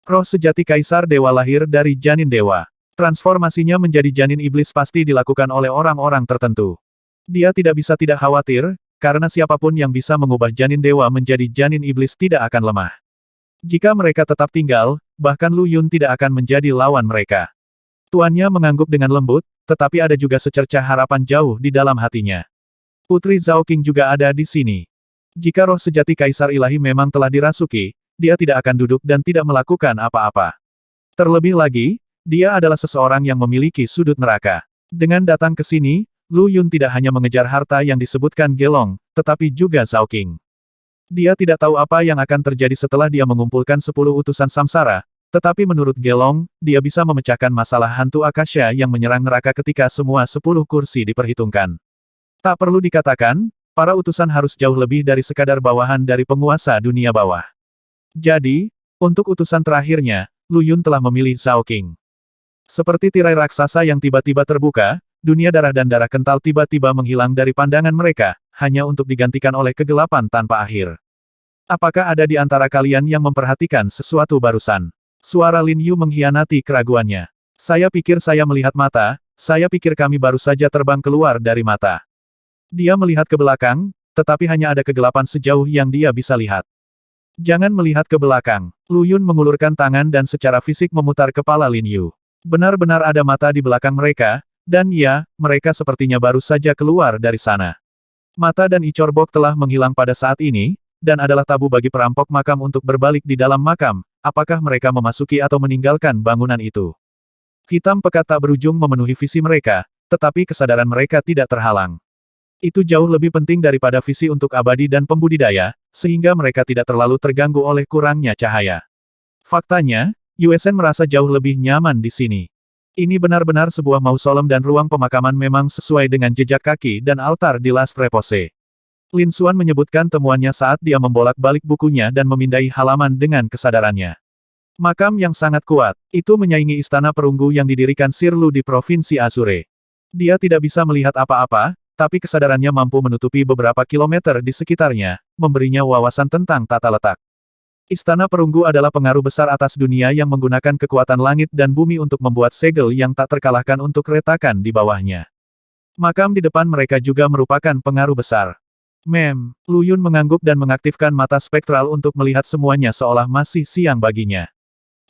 Roh sejati kaisar dewa lahir dari janin dewa. Transformasinya menjadi janin iblis pasti dilakukan oleh orang-orang tertentu. Dia tidak bisa tidak khawatir, karena siapapun yang bisa mengubah janin dewa menjadi janin iblis tidak akan lemah. Jika mereka tetap tinggal, bahkan Lu Yun tidak akan menjadi lawan mereka. Tuannya mengangguk dengan lembut, tetapi ada juga secercah harapan jauh di dalam hatinya. Putri Zhao Qing juga ada di sini. Jika roh sejati kaisar ilahi memang telah dirasuki, dia tidak akan duduk dan tidak melakukan apa-apa. Terlebih lagi, dia adalah seseorang yang memiliki sudut neraka. Dengan datang ke sini, Lu Yun tidak hanya mengejar harta yang disebutkan Gelong, tetapi juga Zhao Qing. Dia tidak tahu apa yang akan terjadi setelah dia mengumpulkan 10 utusan samsara, tetapi menurut Gelong, dia bisa memecahkan masalah hantu Akasha yang menyerang neraka ketika semua 10 kursi diperhitungkan. Tak perlu dikatakan, para utusan harus jauh lebih dari sekadar bawahan dari penguasa dunia bawah. Jadi, untuk utusan terakhirnya, Lu Yun telah memilih Zhao Qing. Seperti tirai raksasa yang tiba-tiba terbuka, dunia darah dan darah kental tiba-tiba menghilang dari pandangan mereka, hanya untuk digantikan oleh kegelapan tanpa akhir. Apakah ada di antara kalian yang memperhatikan sesuatu barusan? Suara Lin Yu mengkhianati keraguannya. Saya pikir saya melihat mata, saya pikir kami baru saja terbang keluar dari mata. Dia melihat ke belakang, tetapi hanya ada kegelapan sejauh yang dia bisa lihat. Jangan melihat ke belakang. Lu Yun mengulurkan tangan dan secara fisik memutar kepala Lin Yu. Benar-benar ada mata di belakang mereka, dan ya, mereka sepertinya baru saja keluar dari sana. Mata dan icor bok telah menghilang pada saat ini, dan adalah tabu bagi perampok makam untuk berbalik di dalam makam, apakah mereka memasuki atau meninggalkan bangunan itu. Hitam pekat tak berujung memenuhi visi mereka, tetapi kesadaran mereka tidak terhalang. Itu jauh lebih penting daripada visi untuk abadi dan pembudidaya, sehingga mereka tidak terlalu terganggu oleh kurangnya cahaya. Faktanya, Yue Shen merasa jauh lebih nyaman di sini. Ini benar-benar sebuah mausolem dan ruang pemakaman memang sesuai dengan jejak kaki dan altar di Last Repose. Lin Xuan menyebutkan temuannya saat dia membolak-balik bukunya dan memindai halaman dengan kesadarannya. Makam yang sangat kuat, itu menyaingi istana perunggu yang didirikan Sir Lu di Provinsi Azure. Dia tidak bisa melihat apa-apa, tapi kesadarannya mampu menutupi beberapa kilometer di sekitarnya, memberinya wawasan tentang tata letak. Istana perunggu adalah pengaruh besar atas dunia yang menggunakan kekuatan langit dan bumi untuk membuat segel yang tak terkalahkan untuk retakan di bawahnya. Makam di depan mereka juga merupakan pengaruh besar. Lu Yun mengangguk dan mengaktifkan mata spektral untuk melihat semuanya seolah masih siang baginya.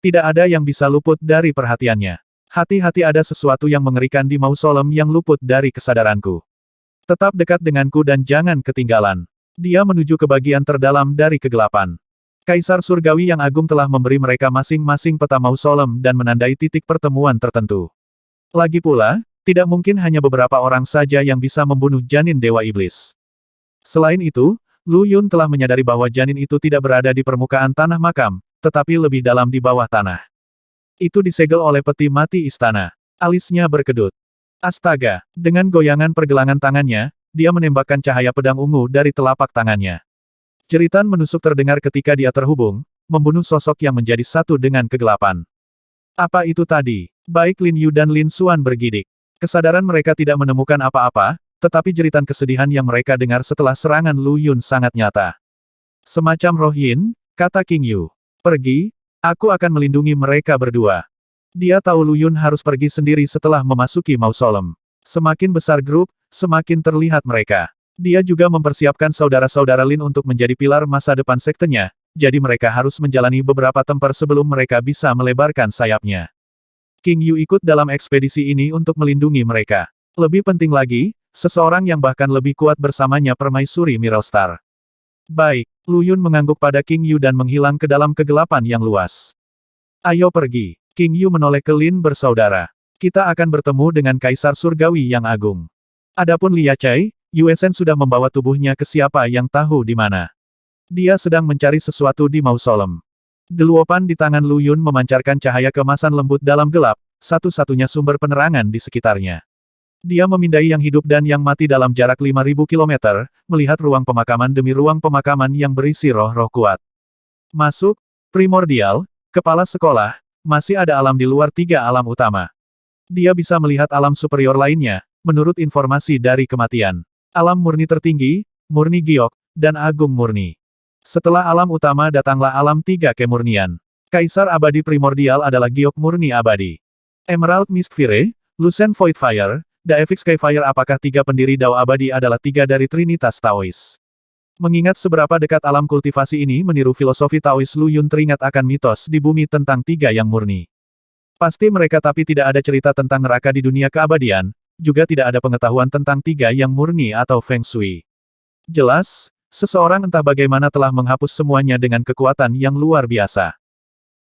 Tidak ada yang bisa luput dari perhatiannya. Hati-hati, ada sesuatu yang mengerikan di mausolem yang luput dari kesadaranku. Tetap dekat denganku dan jangan ketinggalan. Dia menuju ke bagian terdalam dari kegelapan. Kaisar Surgawi yang agung telah memberi mereka masing-masing peta mausolem dan menandai titik pertemuan tertentu. Lagi pula, tidak mungkin hanya beberapa orang saja yang bisa membunuh janin Dewa Iblis. Selain itu, Lu Yun telah menyadari bahwa janin itu tidak berada di permukaan tanah makam, tetapi lebih dalam di bawah tanah. Itu disegel oleh peti mati istana. Alisnya berkedut. Astaga, dengan goyangan pergelangan tangannya, dia menembakkan cahaya pedang ungu dari telapak tangannya. Jeritan menusuk terdengar ketika dia terhubung, membunuh sosok yang menjadi satu dengan kegelapan. Apa itu tadi? Baik Lin Yu dan Lin Xuan bergidik. Kesadaran mereka tidak menemukan apa-apa, tetapi jeritan kesedihan yang mereka dengar setelah serangan Lu Yun sangat nyata. Semacam roh yin, kata King Yu. Pergi, aku akan melindungi mereka berdua. Dia tahu Lu Yun harus pergi sendiri setelah memasuki mausolem. Semakin besar grup, semakin terlihat mereka. Dia juga mempersiapkan saudara-saudara Lin untuk menjadi pilar masa depan sektenya, jadi mereka harus menjalani beberapa tempur sebelum mereka bisa melebarkan sayapnya. King Yu ikut dalam ekspedisi ini untuk melindungi mereka. Lebih penting lagi, seseorang yang bahkan lebih kuat bersamanya permaisuri Mirelstar. Baik, Lu Yun mengangguk pada King Yu dan menghilang ke dalam kegelapan yang luas. Ayo pergi. King Yu menoleh ke Lin bersaudara. Kita akan bertemu dengan Kaisar Surgawi yang agung. Adapun Lia Chai, Yuesen sudah membawa tubuhnya ke siapa yang tahu di mana. Dia sedang mencari sesuatu di mausolem. Deluopan di tangan Lu Yun memancarkan cahaya keemasan lembut dalam gelap, satu-satunya sumber penerangan di sekitarnya. Dia memindai yang hidup dan yang mati dalam jarak 5.000 km, melihat ruang pemakaman demi ruang pemakaman yang berisi roh-roh kuat. Masuk, primordial, kepala sekolah, masih ada alam di luar 3 alam utama. Dia bisa melihat alam superior lainnya, menurut informasi dari kematian. Alam murni tertinggi, murni giok, dan agung murni. Setelah alam utama datanglah alam 3 kemurnian. Kaisar abadi primordial adalah giok murni abadi. Emerald Mistfire, Lucent Void Fire, Daefix Skyfire. Apakah 3 pendiri Dao abadi adalah 3 dari Trinitas Taois? Mengingat seberapa dekat alam kultivasi ini meniru filosofi Taois, Lu Yun teringat akan mitos di bumi tentang 3 yang murni. Pasti mereka, tapi tidak ada cerita tentang neraka di dunia keabadian, juga tidak ada pengetahuan tentang 3 yang murni atau Feng Shui. Jelas, seseorang entah bagaimana telah menghapus semuanya dengan kekuatan yang luar biasa.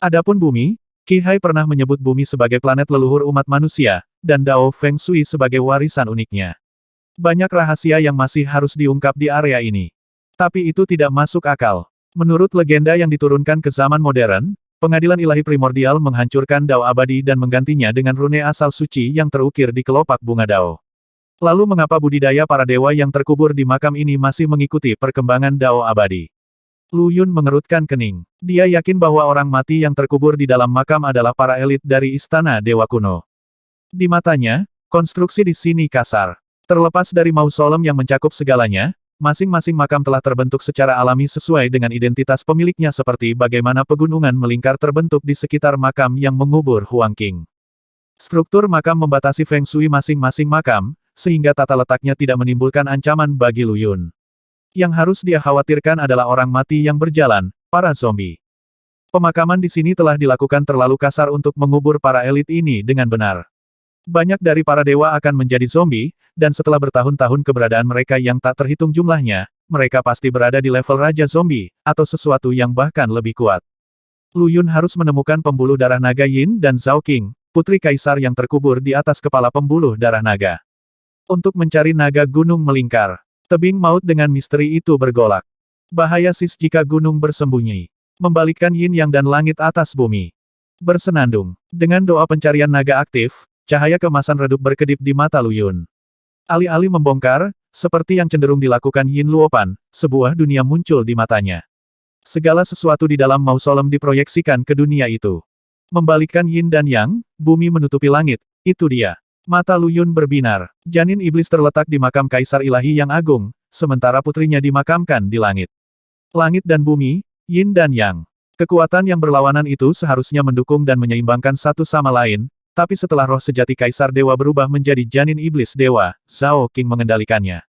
Adapun bumi, Qi Hai pernah menyebut bumi sebagai planet leluhur umat manusia, dan Dao Feng Shui sebagai warisan uniknya. Banyak rahasia yang masih harus diungkap di area ini. Tapi itu tidak masuk akal. Menurut legenda yang diturunkan ke zaman modern, pengadilan ilahi primordial menghancurkan Dao abadi dan menggantinya dengan rune asal suci yang terukir di kelopak bunga Dao. Lalu mengapa budidaya para dewa yang terkubur di makam ini masih mengikuti perkembangan Dao abadi? Lu Yun mengerutkan kening. Dia yakin bahwa orang mati yang terkubur di dalam makam adalah para elit dari istana dewa kuno. Di matanya, konstruksi di sini kasar. Terlepas dari mausolem yang mencakup segalanya, masing-masing makam telah terbentuk secara alami sesuai dengan identitas pemiliknya, seperti bagaimana pegunungan melingkar terbentuk di sekitar makam yang mengubur Huang Qing. Struktur makam membatasi Feng Shui masing-masing makam, sehingga tata letaknya tidak menimbulkan ancaman bagi Lu Yun. Yang harus dia khawatirkan adalah orang mati yang berjalan, para zombie. Pemakaman di sini telah dilakukan terlalu kasar untuk mengubur para elit ini dengan benar. Banyak dari para dewa akan menjadi zombie, dan setelah bertahun-tahun keberadaan mereka yang tak terhitung jumlahnya, mereka pasti berada di level Raja Zombie, atau sesuatu yang bahkan lebih kuat. Lu Yun harus menemukan pembuluh darah naga Yin dan Zhao Qing, putri kaisar yang terkubur di atas kepala pembuluh darah naga. Untuk mencari naga gunung melingkar, tebing maut dengan misteri itu bergolak. Bahaya sis jika gunung bersembunyi. Membalikkan Yin Yang dan langit atas bumi. Bersenandung. Dengan doa pencarian naga aktif, cahaya kemasan redup berkedip di mata Lu Yun. Alih-alih membongkar, seperti yang cenderung dilakukan Yin Luopan, sebuah dunia muncul di matanya. Segala sesuatu di dalam mausolem diproyeksikan ke dunia itu. Membalikkan Yin dan Yang, bumi menutupi langit, itu dia. Mata Lu Yun berbinar. Janin iblis terletak di makam Kaisar Ilahi yang agung, sementara putrinya dimakamkan di langit. Langit dan bumi, Yin dan Yang. Kekuatan yang berlawanan itu seharusnya mendukung dan menyeimbangkan satu sama lain, tapi setelah roh sejati Kaisar Dewa berubah menjadi janin iblis dewa, Zhao King mengendalikannya.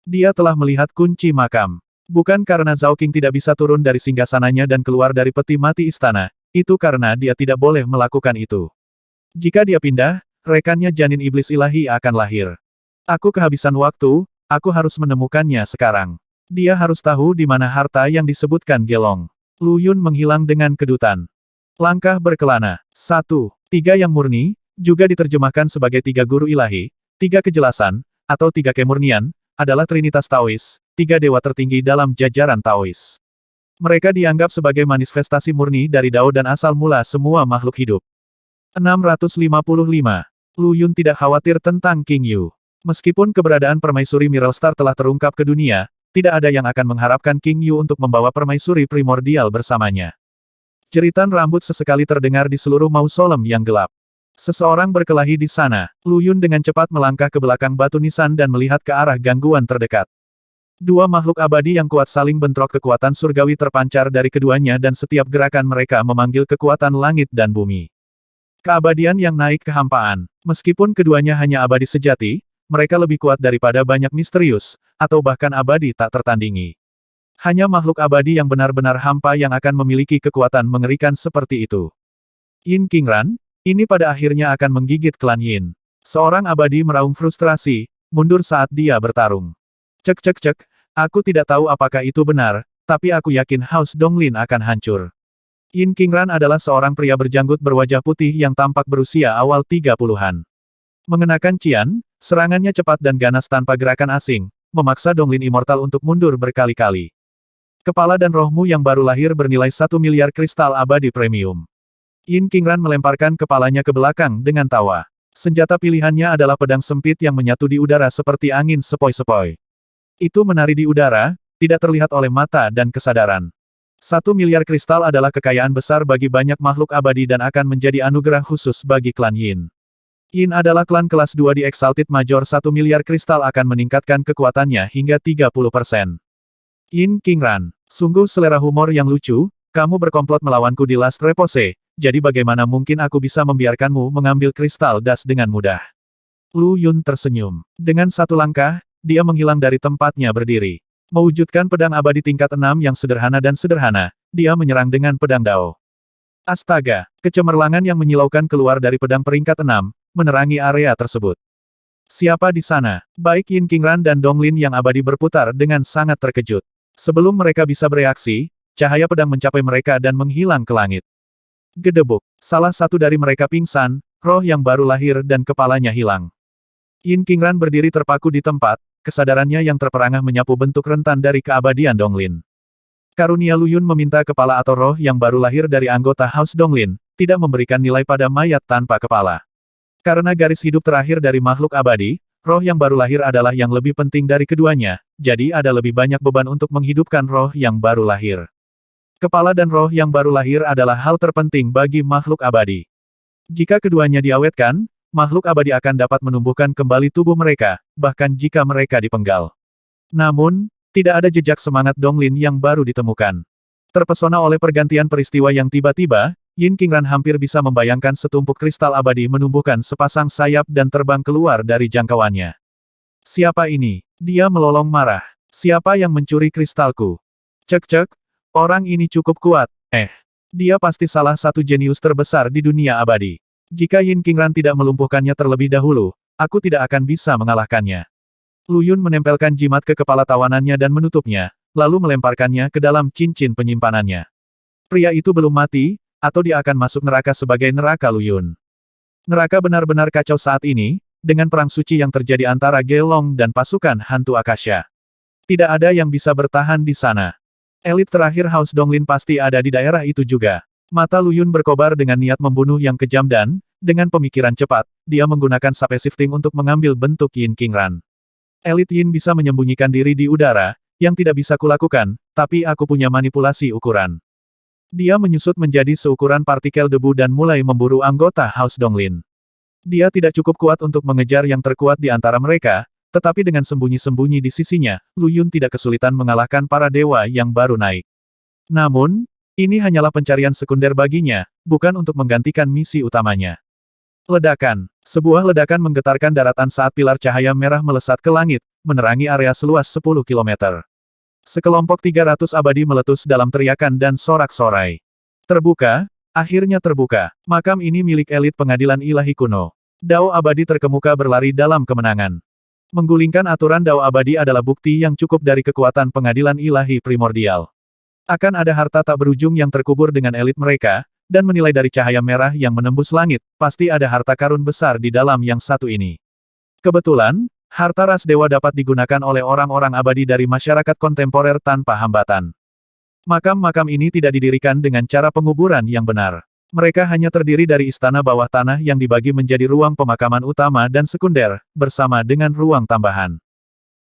Dia telah melihat kunci makam. Bukan karena Zhao King tidak bisa turun dari singgasananya dan keluar dari peti mati istana, itu karena dia tidak boleh melakukan itu. Jika dia pindah, rekannya janin iblis ilahi akan lahir. Aku kehabisan waktu, aku harus menemukannya sekarang. Dia harus tahu di mana harta yang disebutkan Gelong. Lu Yun menghilang dengan kedutan. Langkah berkelana. 1. 3 yang murni, juga diterjemahkan sebagai 3 guru ilahi, 3 kejelasan, atau 3 kemurnian, adalah Trinitas Taois, 3 dewa tertinggi dalam jajaran Taois. Mereka dianggap sebagai manifestasi murni dari Dao dan asal mula semua makhluk hidup. 655. Lu Yun tidak khawatir tentang King Yu. Meskipun keberadaan permaisuri Miral Star telah terungkap ke dunia, tidak ada yang akan mengharapkan King Yu untuk membawa permaisuri primordial bersamanya. Jeritan rambut sesekali terdengar di seluruh mausolem yang gelap. Seseorang berkelahi di sana. Lu Yun dengan cepat melangkah ke belakang batu nisan dan melihat ke arah gangguan terdekat. 2 makhluk abadi yang kuat saling bentrok, kekuatan surgawi terpancar dari keduanya dan setiap gerakan mereka memanggil kekuatan langit dan bumi. Keabadian yang naik kehampaan. Meskipun keduanya hanya abadi sejati, mereka lebih kuat daripada banyak misterius, atau bahkan abadi tak tertandingi. Hanya makhluk abadi yang benar-benar hampa yang akan memiliki kekuatan mengerikan seperti itu. Yin Qingran, ini pada akhirnya akan menggigit klan Yin. Seorang abadi meraung frustrasi, mundur saat dia bertarung. Cek cek cek, aku tidak tahu apakah itu benar, tapi aku yakin House Donglin akan hancur. Yin Qingran adalah seorang pria berjanggut berwajah putih yang tampak berusia awal 30-an. Mengenakan cian, serangannya cepat dan ganas tanpa gerakan asing, memaksa Donglin Immortal untuk mundur berkali-kali. Kepala dan rohmu yang baru lahir bernilai 1 miliar kristal abadi premium. Yin Qingran melemparkan kepalanya ke belakang dengan tawa. Senjata pilihannya adalah pedang sempit yang menyatu di udara seperti angin sepoi-sepoi. Itu menari di udara, tidak terlihat oleh mata dan kesadaran. 1 miliar kristal adalah kekayaan besar bagi banyak makhluk abadi dan akan menjadi anugerah khusus bagi klan Yin. Yin adalah klan kelas 2 di Exalted Major. 1 miliar kristal akan meningkatkan kekuatannya hingga 30%. Yin Qingran, sungguh selera humor yang lucu, kamu berkomplot melawanku di Last Repose, jadi bagaimana mungkin aku bisa membiarkanmu mengambil kristal das dengan mudah? Lu Yun tersenyum. Dengan satu langkah, dia menghilang dari tempatnya berdiri. Mewujudkan pedang abadi tingkat 6 yang sederhana dan sederhana, dia menyerang dengan pedang Dao. Astaga, kecemerlangan yang menyilaukan keluar dari pedang peringkat 6, menerangi area tersebut. Siapa di sana? Baik Yin Qingran dan Donglin yang abadi berputar dengan sangat terkejut. Sebelum mereka bisa bereaksi, cahaya pedang mencapai mereka dan menghilang ke langit. Gedebuk. Salah satu dari mereka pingsan, roh yang baru lahir dan kepalanya hilang. Yin Qingran berdiri terpaku di tempat, kesadarannya yang terperangah menyapu bentuk rentan dari keabadian Donglin. Karunia Lu Yun meminta kepala atau roh yang baru lahir dari anggota House Donglin, tidak memberikan nilai pada mayat tanpa kepala. Karena garis hidup terakhir dari makhluk abadi, roh yang baru lahir adalah yang lebih penting dari keduanya, jadi ada lebih banyak beban untuk menghidupkan roh yang baru lahir. Kepala dan roh yang baru lahir adalah hal terpenting bagi makhluk abadi. Jika keduanya diawetkan, makhluk abadi akan dapat menumbuhkan kembali tubuh mereka, bahkan jika mereka dipenggal. Namun, tidak ada jejak semangat Donglin yang baru ditemukan. Terpesona oleh pergantian peristiwa yang tiba-tiba, Yin Qingran hampir bisa membayangkan setumpuk kristal abadi menumbuhkan sepasang sayap dan terbang keluar dari jangkauannya. Siapa ini? Dia melolong marah. Siapa yang mencuri kristalku? Cek-cek, orang ini cukup kuat. Dia pasti salah satu jenius terbesar di dunia abadi. Jika Yin Qingran tidak melumpuhkannya terlebih dahulu, aku tidak akan bisa mengalahkannya. Lu Yun menempelkan jimat ke kepala tawanannya dan menutupnya, lalu melemparkannya ke dalam cincin penyimpanannya. Pria itu belum mati, atau dia akan masuk neraka sebagai neraka Lu Yun. Neraka benar-benar kacau saat ini, dengan perang suci yang terjadi antara Gelong dan pasukan hantu Akasha. Tidak ada yang bisa bertahan di sana. Elit terakhir House Donglin pasti ada di daerah itu juga. Mata Lu Yun berkobar dengan niat membunuh yang kejam dan, dengan pemikiran cepat, dia menggunakan sape shifting untuk mengambil bentuk Yin Qingran. Elit Yin bisa menyembunyikan diri di udara, yang tidak bisa kulakukan, tapi aku punya manipulasi ukuran. Dia menyusut menjadi seukuran partikel debu dan mulai memburu anggota House Donglin. Dia tidak cukup kuat untuk mengejar yang terkuat di antara mereka, tetapi dengan sembunyi-sembunyi di sisinya, Lu Yun tidak kesulitan mengalahkan para dewa yang baru naik. Namun, Ini hanyalah pencarian sekunder baginya, bukan untuk menggantikan misi utamanya. Ledakan. Sebuah ledakan menggetarkan daratan saat pilar cahaya merah melesat ke langit, menerangi area seluas 10 kilometer. Sekelompok 300 abadi meletus dalam teriakan dan sorak-sorai. Terbuka, akhirnya terbuka. Makam ini milik elit pengadilan ilahi kuno. Dao abadi terkemuka berlari dalam kemenangan. Menggulingkan aturan Dao abadi adalah bukti yang cukup dari kekuatan pengadilan ilahi primordial. Akan ada harta tak berujung yang terkubur dengan elit mereka, dan menilai dari cahaya merah yang menembus langit, pasti ada harta karun besar di dalam yang satu ini. Kebetulan, harta ras dewa dapat digunakan oleh orang-orang abadi dari masyarakat kontemporer tanpa hambatan. Makam-makam ini tidak didirikan dengan cara penguburan yang benar. Mereka hanya terdiri dari istana bawah tanah yang dibagi menjadi ruang pemakaman utama dan sekunder, bersama dengan ruang tambahan.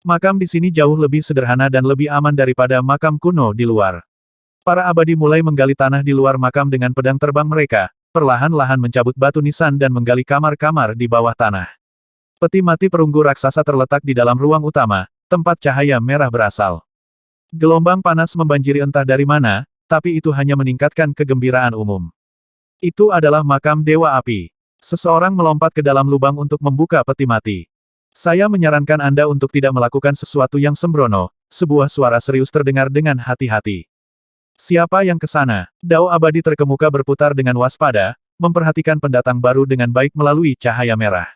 Makam di sini jauh lebih sederhana dan lebih aman daripada makam kuno di luar. Para abadi mulai menggali tanah di luar makam dengan pedang terbang mereka, perlahan-lahan mencabut batu nisan dan menggali kamar-kamar di bawah tanah. Peti mati perunggu raksasa terletak di dalam ruang utama, tempat cahaya merah berasal. Gelombang panas membanjiri entah dari mana, tapi itu hanya meningkatkan kegembiraan umum. Itu adalah makam Dewa Api. Seseorang melompat ke dalam lubang untuk membuka peti mati. Saya menyarankan Anda untuk tidak melakukan sesuatu yang sembrono, sebuah suara serius terdengar dengan hati-hati. Siapa yang ke sana? Dao abadi terkemuka berputar dengan waspada, memperhatikan pendatang baru dengan baik melalui cahaya merah.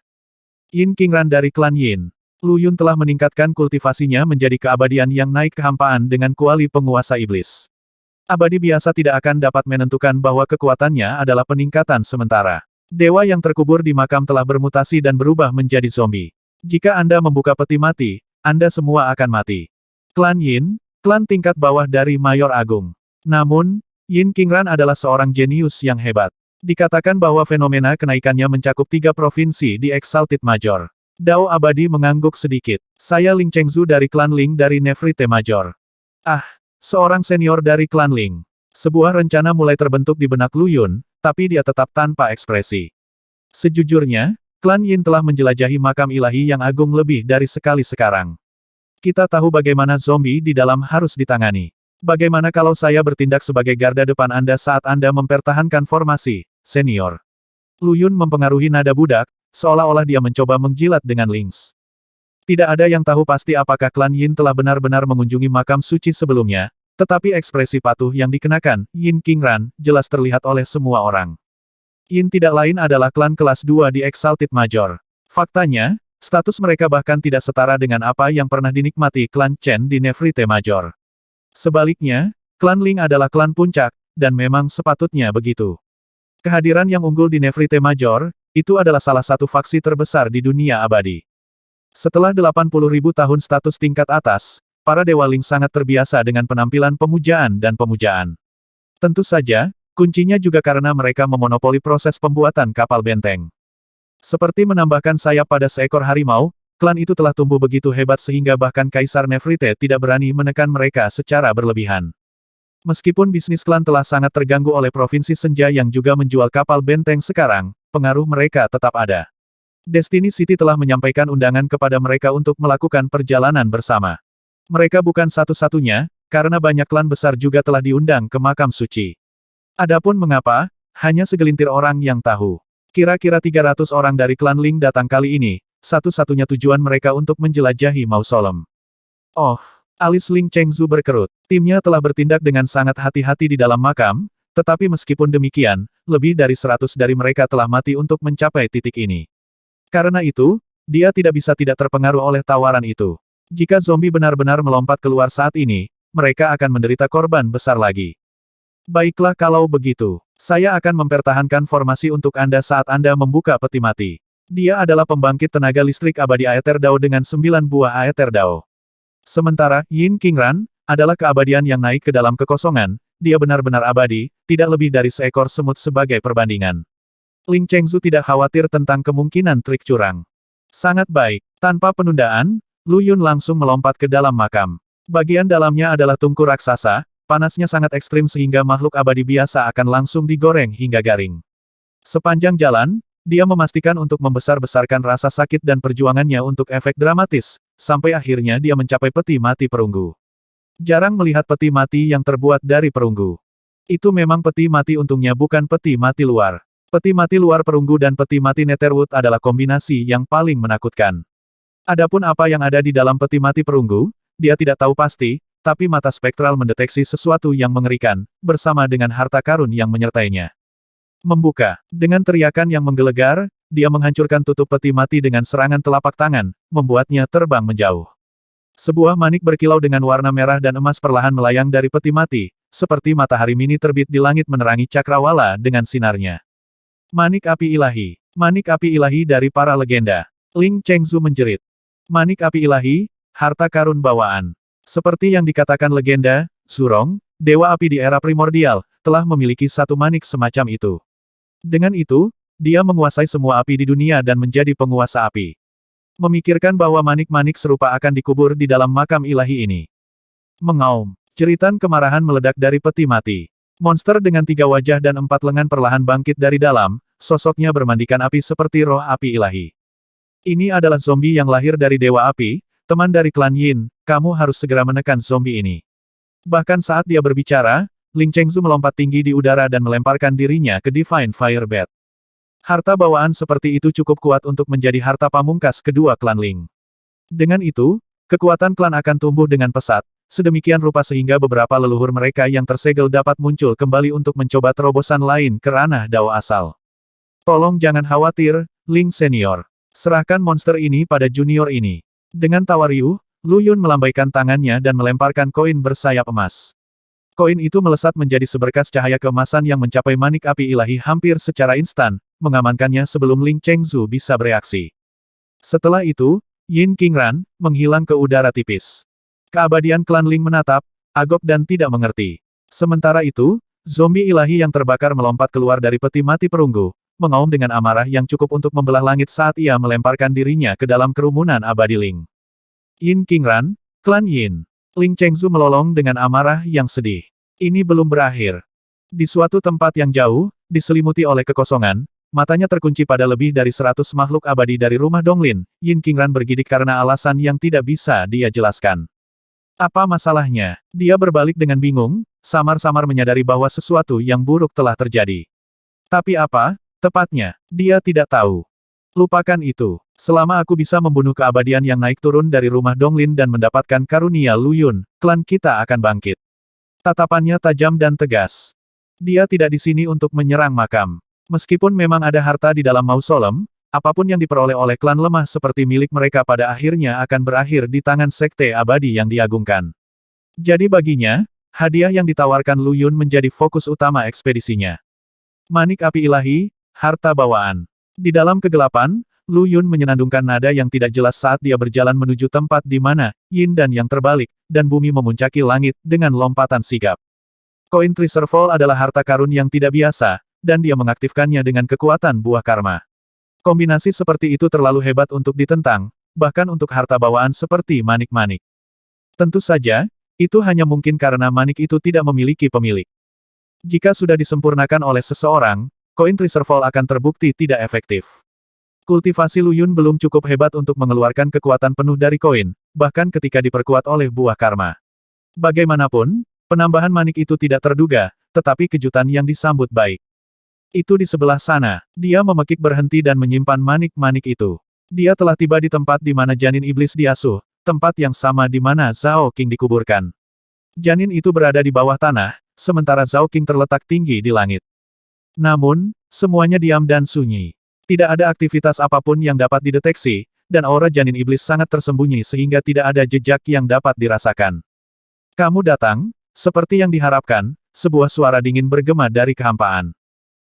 Yin Qingran dari klan Yin. Lu Yun telah meningkatkan kultivasinya menjadi keabadian yang naik kehampaan dengan kuali penguasa iblis. Abadi biasa tidak akan dapat menentukan bahwa kekuatannya adalah peningkatan sementara. Dewa yang terkubur di makam telah bermutasi dan berubah menjadi zombie. Jika Anda membuka peti mati, Anda semua akan mati. Klan Yin, klan tingkat bawah dari Mayor Agung. Namun, Yin Qingran adalah seorang jenius yang hebat. Dikatakan bahwa fenomena kenaikannya mencakup 3 provinsi di Exalted Major. Dao abadi mengangguk sedikit. Saya Ling Chengzu dari klan Ling dari Nephite Major. Ah, seorang senior dari klan Ling. Sebuah rencana mulai terbentuk di benak Lu Yun, tapi dia tetap tanpa ekspresi. Sejujurnya, klan Yin telah menjelajahi makam ilahi yang agung lebih dari sekali sekarang. Kita tahu bagaimana zombie di dalam harus ditangani. Bagaimana kalau saya bertindak sebagai garda depan Anda saat Anda mempertahankan formasi, senior? Lu Yun mempengaruhi nada budak, seolah-olah dia mencoba menjilat dengan links. Tidak ada yang tahu pasti apakah klan Yin telah benar-benar mengunjungi makam suci sebelumnya, tetapi ekspresi patuh yang dikenakan, Yin Qingran, jelas terlihat oleh semua orang. Yin tidak lain adalah klan kelas 2 di Exalted Major. Faktanya, status mereka bahkan tidak setara dengan apa yang pernah dinikmati klan Chen di Nephite Major. Sebaliknya, klan Ling adalah klan puncak, dan memang sepatutnya begitu. Kehadiran yang unggul di Nephite Major, itu adalah salah satu faksi terbesar di dunia abadi. Setelah 80.000 tahun status tingkat atas, para Dewa Ling sangat terbiasa dengan penampilan pemujaan dan pemujaan. Tentu saja, kuncinya juga karena mereka memonopoli proses pembuatan kapal benteng. Seperti menambahkan sayap pada seekor harimau, klan itu telah tumbuh begitu hebat sehingga bahkan Kaisar Nephite tidak berani menekan mereka secara berlebihan. Meskipun bisnis klan telah sangat terganggu oleh provinsi senja yang juga menjual kapal benteng sekarang, pengaruh mereka tetap ada. Destiny City telah menyampaikan undangan kepada mereka untuk melakukan perjalanan bersama. Mereka bukan satu-satunya, karena banyak klan besar juga telah diundang ke makam suci. Adapun mengapa, hanya segelintir orang yang tahu. Kira-kira 300 orang dari klan Ling datang kali ini, satu-satunya tujuan mereka untuk menjelajahi mausolem. Oh, alis Ling Chengzu berkerut. Timnya telah bertindak dengan sangat hati-hati di dalam makam, tetapi meskipun demikian, lebih dari 100 dari mereka telah mati untuk mencapai titik ini. Karena itu, dia tidak bisa tidak terpengaruh oleh tawaran itu. Jika zombie benar-benar melompat keluar saat ini, mereka akan menderita korban besar lagi. Baiklah kalau begitu, saya akan mempertahankan formasi untuk Anda saat Anda membuka peti mati. Dia adalah pembangkit tenaga listrik abadi Aether Dao dengan 9 buah Aether Dao. Sementara, Yin Qingran, adalah keabadian yang naik ke dalam kekosongan, dia benar-benar abadi, tidak lebih dari seekor semut sebagai perbandingan. Ling Chengzu tidak khawatir tentang kemungkinan trik curang. Sangat baik. Tanpa penundaan, Lu Yun langsung melompat ke dalam makam. Bagian dalamnya adalah tungku raksasa, panasnya sangat ekstrim sehingga makhluk abadi biasa akan langsung digoreng hingga garing. Sepanjang jalan, dia memastikan untuk membesar-besarkan rasa sakit dan perjuangannya untuk efek dramatis, sampai akhirnya dia mencapai peti mati perunggu. Jarang melihat peti mati yang terbuat dari perunggu. Itu memang peti mati, untungnya bukan peti mati luar. Peti mati luar perunggu dan peti mati Netherwood adalah kombinasi yang paling menakutkan. Adapun apa yang ada di dalam peti mati perunggu, dia tidak tahu pasti, tapi mata spektral mendeteksi sesuatu yang mengerikan, bersama dengan harta karun yang menyertainya. Membuka. Dengan teriakan yang menggelegar, dia menghancurkan tutup peti mati dengan serangan telapak tangan, membuatnya terbang menjauh. Sebuah manik berkilau dengan warna merah dan emas perlahan melayang dari peti mati, seperti matahari mini terbit di langit menerangi cakrawala dengan sinarnya. Manik api ilahi. Manik api ilahi dari para legenda. Ling Chengzu menjerit. Manik api ilahi, harta karun bawaan. Seperti yang dikatakan legenda, Zhurong, dewa api di era primordial, telah memiliki satu manik semacam itu. Dengan itu, dia menguasai semua api di dunia dan menjadi penguasa api. Memikirkan bahwa manik-manik serupa akan dikubur di dalam makam ilahi ini. Mengaum. Jeritan kemarahan meledak dari peti mati. Monster dengan 3 wajah dan 4 lengan perlahan bangkit dari dalam, sosoknya bermandikan api seperti roh api ilahi. Ini adalah zombie yang lahir dari Dewa Api, teman dari klan Yin, kamu harus segera menekan zombie ini. Bahkan saat dia berbicara, Ling Chengzu melompat tinggi di udara dan melemparkan dirinya ke Divine Fire Bat. Harta bawaan seperti itu cukup kuat untuk menjadi harta pamungkas kedua klan Ling. Dengan itu, kekuatan klan akan tumbuh dengan pesat, sedemikian rupa sehingga beberapa leluhur mereka yang tersegel dapat muncul kembali untuk mencoba terobosan lain ke ranah Dao asal. Tolong jangan khawatir, Ling Senior. Serahkan monster ini pada junior ini. Dengan tawa riuh, Lu Yun melambaikan tangannya dan melemparkan koin bersayap emas. Koin itu melesat menjadi seberkas cahaya keemasan yang mencapai manik api ilahi hampir secara instan, mengamankannya sebelum Ling Chengzu bisa bereaksi. Setelah itu, Yin Qingran menghilang ke udara tipis. Keabadian klan Ling menatap, agok dan tidak mengerti. Sementara itu, zombie ilahi yang terbakar melompat keluar dari peti mati perunggu, mengaum dengan amarah yang cukup untuk membelah langit saat ia melemparkan dirinya ke dalam kerumunan abadi Ling. Yin Qingran, klan Yin. Ling Chengzu melolong dengan amarah yang sedih. Ini belum berakhir. Di suatu tempat yang jauh, diselimuti oleh kekosongan, matanya terkunci pada lebih dari 100 makhluk abadi dari rumah Donglin, Yin Qingran bergidik karena alasan yang tidak bisa dia jelaskan. Apa masalahnya? Dia berbalik dengan bingung, samar-samar menyadari bahwa sesuatu yang buruk telah terjadi. Tapi apa? Tepatnya, dia tidak tahu. Lupakan itu. Selama aku bisa membunuh keabadian yang naik turun dari rumah Donglin dan mendapatkan karunia Lu Yun, klan kita akan bangkit. Tatapannya tajam dan tegas. Dia tidak di sini untuk menyerang makam. Meskipun memang ada harta di dalam mausolem, apapun yang diperoleh oleh klan lemah seperti milik mereka pada akhirnya akan berakhir di tangan sekte abadi yang diagungkan. Jadi baginya, hadiah yang ditawarkan Lu Yun menjadi fokus utama ekspedisinya. Manik api ilahi, harta bawaan. Di dalam kegelapan, Lu Yun menyenandungkan nada yang tidak jelas saat dia berjalan menuju tempat di mana Yin dan yang terbalik, dan bumi memuncaki langit dengan lompatan sigap. Koin Treasure Fall adalah harta karun yang tidak biasa, dan dia mengaktifkannya dengan kekuatan buah karma. Kombinasi seperti itu terlalu hebat untuk ditentang, bahkan untuk harta bawaan seperti manik-manik. Tentu saja, itu hanya mungkin karena manik itu tidak memiliki pemilik. Jika sudah disempurnakan oleh seseorang, koin Treasure Fall akan terbukti tidak efektif. Kultivasi Lu Yun belum cukup hebat untuk mengeluarkan kekuatan penuh dari koin, bahkan ketika diperkuat oleh buah karma. Bagaimanapun, penambahan manik itu tidak terduga, tetapi kejutan yang disambut baik. Itu di sebelah sana. Dia memekik berhenti dan menyimpan manik-manik itu. Dia telah tiba di tempat di mana janin iblis diasuh, tempat yang sama di mana Zhao King dikuburkan. Janin itu berada di bawah tanah, sementara Zhao King terletak tinggi di langit. Namun, semuanya diam dan sunyi. Tidak ada aktivitas apapun yang dapat dideteksi, dan aura janin iblis sangat tersembunyi sehingga tidak ada jejak yang dapat dirasakan. Kamu datang, seperti yang diharapkan, sebuah suara dingin bergema dari kehampaan.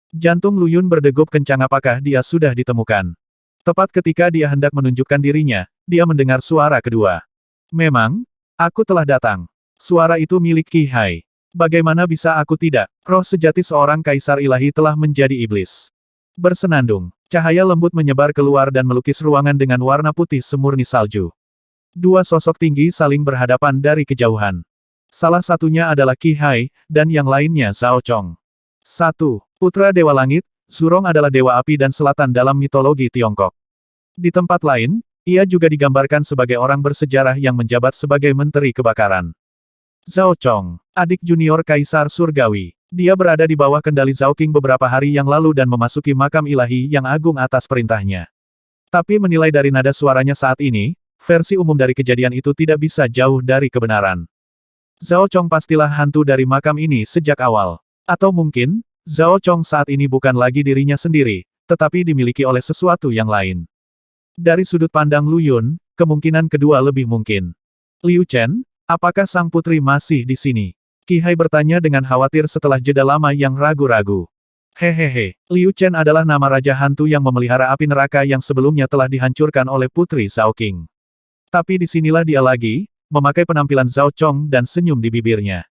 Jantung Lu Yun berdegup kencang. Apakah dia sudah ditemukan? Tepat ketika dia hendak menunjukkan dirinya, dia mendengar suara kedua. Memang, aku telah datang. Suara itu milik Qi Hai. Bagaimana bisa aku tidak? Roh sejati seorang kaisar ilahi telah menjadi iblis. Bersenandung. Cahaya lembut menyebar keluar dan melukis ruangan dengan warna putih semurni salju. Dua sosok tinggi saling berhadapan dari kejauhan. Salah satunya adalah Qi Hai, dan yang lainnya Zhao Chong. 1. Putra Dewa Langit, Zhurong adalah dewa api dan selatan dalam mitologi Tiongkok. Di tempat lain, ia juga digambarkan sebagai orang bersejarah yang menjabat sebagai menteri kebakaran. Zhao Chong, adik junior Kaisar Surgawi. Dia berada di bawah kendali Zhao King beberapa hari yang lalu dan memasuki makam ilahi yang agung atas perintahnya. Tapi menilai dari nada suaranya saat ini, versi umum dari kejadian itu tidak bisa jauh dari kebenaran. Zhao Chong pastilah hantu dari makam ini sejak awal. Atau mungkin, Zhao Chong saat ini bukan lagi dirinya sendiri, tetapi dimiliki oleh sesuatu yang lain. Dari sudut pandang Lu Yun, kemungkinan kedua lebih mungkin. Liu Chen, apakah sang putri masih di sini? Qi Hai bertanya dengan khawatir setelah jeda lama yang ragu-ragu. Hehehe, Liu Chen adalah nama raja hantu yang memelihara api neraka yang sebelumnya telah dihancurkan oleh putri Zhao King. Tapi disinilah dia lagi, memakai penampilan Zhao Chong dan senyum di bibirnya.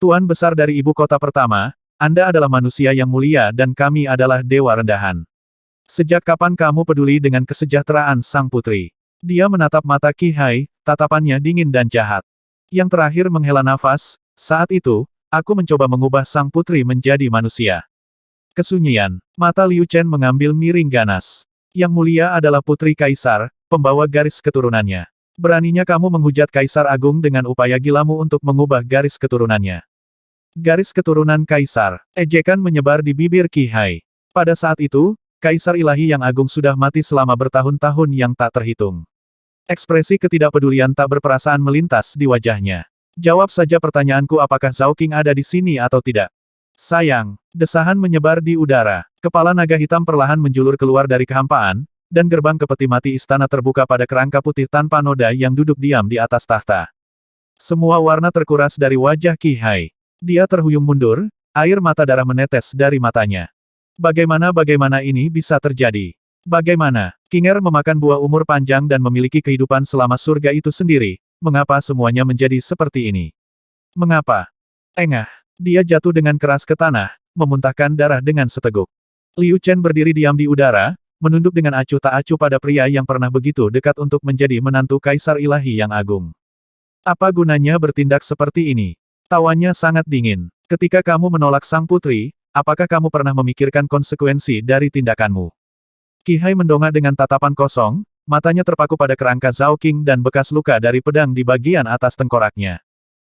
Tuan besar dari ibu kota pertama, Anda adalah manusia yang mulia dan kami adalah dewa rendahan. Sejak kapan kamu peduli dengan kesejahteraan sang putri? Dia menatap mata Qi Hai, tatapannya dingin dan jahat. Yang terakhir menghela nafas, saat itu, aku mencoba mengubah sang putri menjadi manusia. Kesunyian, mata Liu Chen mengambil miring ganas. Yang mulia adalah putri kaisar, pembawa garis keturunannya. Beraninya kamu menghujat Kaisar Agung dengan upaya gilamu untuk mengubah garis keturunannya. Garis keturunan Kaisar, ejekan menyebar di bibir Qi Hai. Pada saat itu, Kaisar Ilahi yang Agung sudah mati selama bertahun-tahun yang tak terhitung. Ekspresi ketidakpedulian tak berperasaan melintas di wajahnya. Jawab saja pertanyaanku, apakah Zhao King ada di sini atau tidak? Sayang, desahan menyebar di udara. Kepala naga hitam perlahan menjulur keluar dari kehampaan, dan gerbang ke peti mati istana terbuka pada kerangka putih tanpa noda yang duduk diam di atas tahta. Semua warna terkuras dari wajah Qi Hai. Dia terhuyung mundur, air mata darah menetes dari matanya. Bagaimana ini bisa terjadi? Bagaimana? Kinger memakan buah umur panjang dan memiliki kehidupan selama surga itu sendiri, mengapa semuanya menjadi seperti ini? Mengapa? Engah. Dia jatuh dengan keras ke tanah, memuntahkan darah dengan seteguk. Liu Chen berdiri diam di udara, menunduk dengan acuh tak acuh pada pria yang pernah begitu dekat untuk menjadi menantu Kaisar Ilahi yang Agung. Apa gunanya bertindak seperti ini? Tawanya sangat dingin. Ketika kamu menolak sang putri, apakah kamu pernah memikirkan konsekuensi dari tindakanmu? Qi Hai mendongak dengan tatapan kosong, matanya terpaku pada kerangka Zhao King dan bekas luka dari pedang di bagian atas tengkoraknya.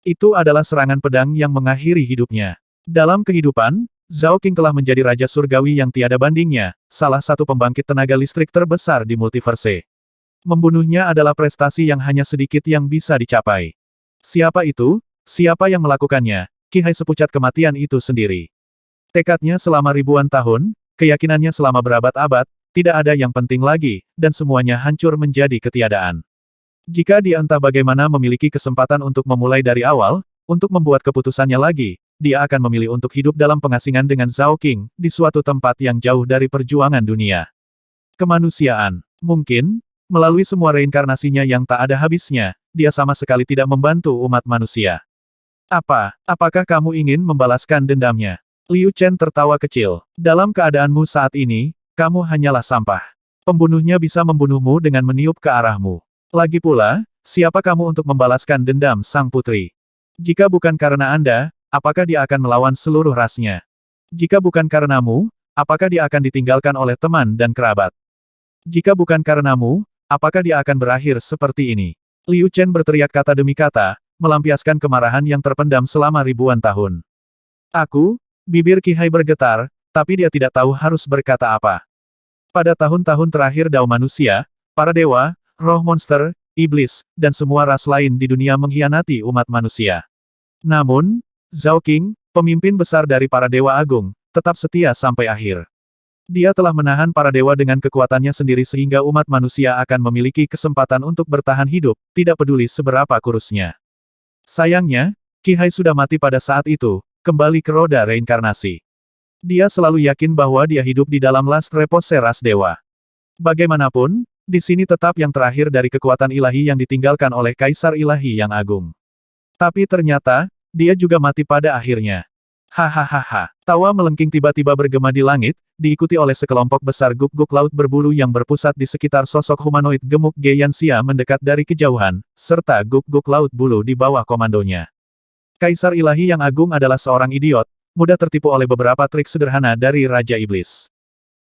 Itu adalah serangan pedang yang mengakhiri hidupnya. Dalam kehidupan, Zhao King telah menjadi raja surgawi yang tiada bandingnya, salah satu pembangkit tenaga listrik terbesar di multiverse. Membunuhnya adalah prestasi yang hanya sedikit yang bisa dicapai. Siapa itu? Siapa yang melakukannya? Qi Hai sepucat kematian itu sendiri. Tekadnya selama ribuan tahun, keyakinannya selama berabad-abad, tidak ada yang penting lagi, dan semuanya hancur menjadi ketiadaan. Jika dia entah bagaimana memiliki kesempatan untuk memulai dari awal, untuk membuat keputusannya lagi, dia akan memilih untuk hidup dalam pengasingan dengan Zhao King, di suatu tempat yang jauh dari perjuangan dunia. Kemanusiaan. Mungkin, melalui semua reinkarnasinya yang tak ada habisnya, dia sama sekali tidak membantu umat manusia. Apakah kamu ingin membalaskan dendamnya? Liu Chen tertawa kecil. Dalam keadaanmu saat ini, kamu hanyalah sampah. Pembunuhnya bisa membunuhmu dengan meniup ke arahmu. Lagi pula, siapa kamu untuk membalaskan dendam sang putri? Jika bukan karena Anda, apakah dia akan melawan seluruh rasnya? Jika bukan karenamu, apakah dia akan ditinggalkan oleh teman dan kerabat? Jika bukan karenamu, apakah dia akan berakhir seperti ini? Liu Chen berteriak kata demi kata, melampiaskan kemarahan yang terpendam selama ribuan tahun. Bibir Qi Hai bergetar, tapi dia tidak tahu harus berkata apa. Pada tahun-tahun terakhir Dao manusia, para dewa, roh monster, iblis, dan semua ras lain di dunia mengkhianati umat manusia. Namun, Zhao King, pemimpin besar dari para dewa agung, tetap setia sampai akhir. Dia telah menahan para dewa dengan kekuatannya sendiri sehingga umat manusia akan memiliki kesempatan untuk bertahan hidup, tidak peduli seberapa kurusnya. Sayangnya, Qi Hai sudah mati pada saat itu, kembali ke roda reinkarnasi. Dia selalu yakin bahwa dia hidup di dalam last repose ras dewa. Bagaimanapun, di sini tetap yang terakhir dari kekuatan ilahi yang ditinggalkan oleh Kaisar Ilahi yang Agung. Tapi ternyata, dia juga mati pada akhirnya. Hahaha. Tawa melengking tiba-tiba bergema di langit, diikuti oleh sekelompok besar guk-guk laut berbulu yang berpusat di sekitar sosok humanoid gemuk Ge Yanxia mendekat dari kejauhan, serta guk-guk laut bulu di bawah komandonya. Kaisar Ilahi yang Agung adalah seorang idiot, mudah tertipu oleh beberapa trik sederhana dari Raja Iblis.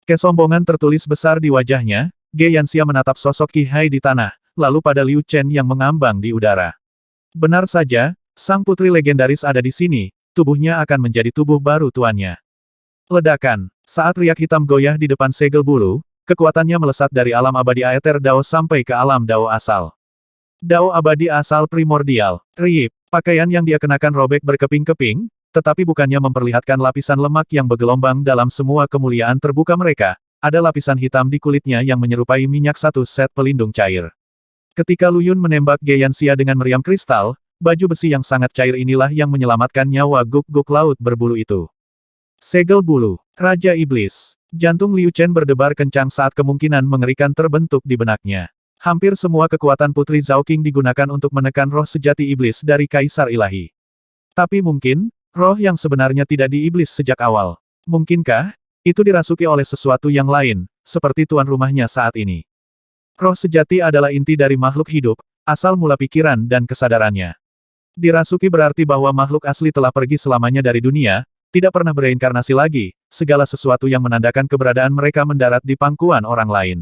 Kesombongan tertulis besar di wajahnya. Ge Yanxia menatap sosok Qi Hai di tanah, lalu pada Liu Chen yang mengambang di udara. Benar saja, Sang putri legendaris ada di sini, tubuhnya akan menjadi tubuh baru tuannya. Ledakan. Saat riak hitam goyah di depan segel bulu, kekuatannya melesat dari alam abadi Aether Dao sampai ke alam Dao asal. Dao abadi asal primordial. Riip. Pakaian yang dia kenakan robek berkeping-keping, tetapi bukannya memperlihatkan lapisan lemak yang bergelombang dalam semua kemuliaan terbuka mereka, ada lapisan hitam di kulitnya yang menyerupai minyak satu set pelindung cair. Ketika Lu Yun menembak Geyanxia dengan meriam kristal, baju besi yang sangat cair inilah yang menyelamatkan nyawa guk-guk laut berbulu itu. Segel bulu. Raja Iblis. Jantung Liu Chen berdebar kencang saat kemungkinan mengerikan terbentuk di benaknya. Hampir semua kekuatan Putri Zhao Qing digunakan untuk menekan roh sejati iblis dari Kaisar Ilahi. Tapi mungkin, roh yang sebenarnya tidak di iblis sejak awal. Mungkinkah, itu dirasuki oleh sesuatu yang lain, seperti tuan rumahnya saat ini. Roh sejati adalah inti dari makhluk hidup, asal mula pikiran dan kesadarannya. Dirasuki berarti bahwa makhluk asli telah pergi selamanya dari dunia, tidak pernah bereinkarnasi lagi, segala sesuatu yang menandakan keberadaan mereka mendarat di pangkuan orang lain.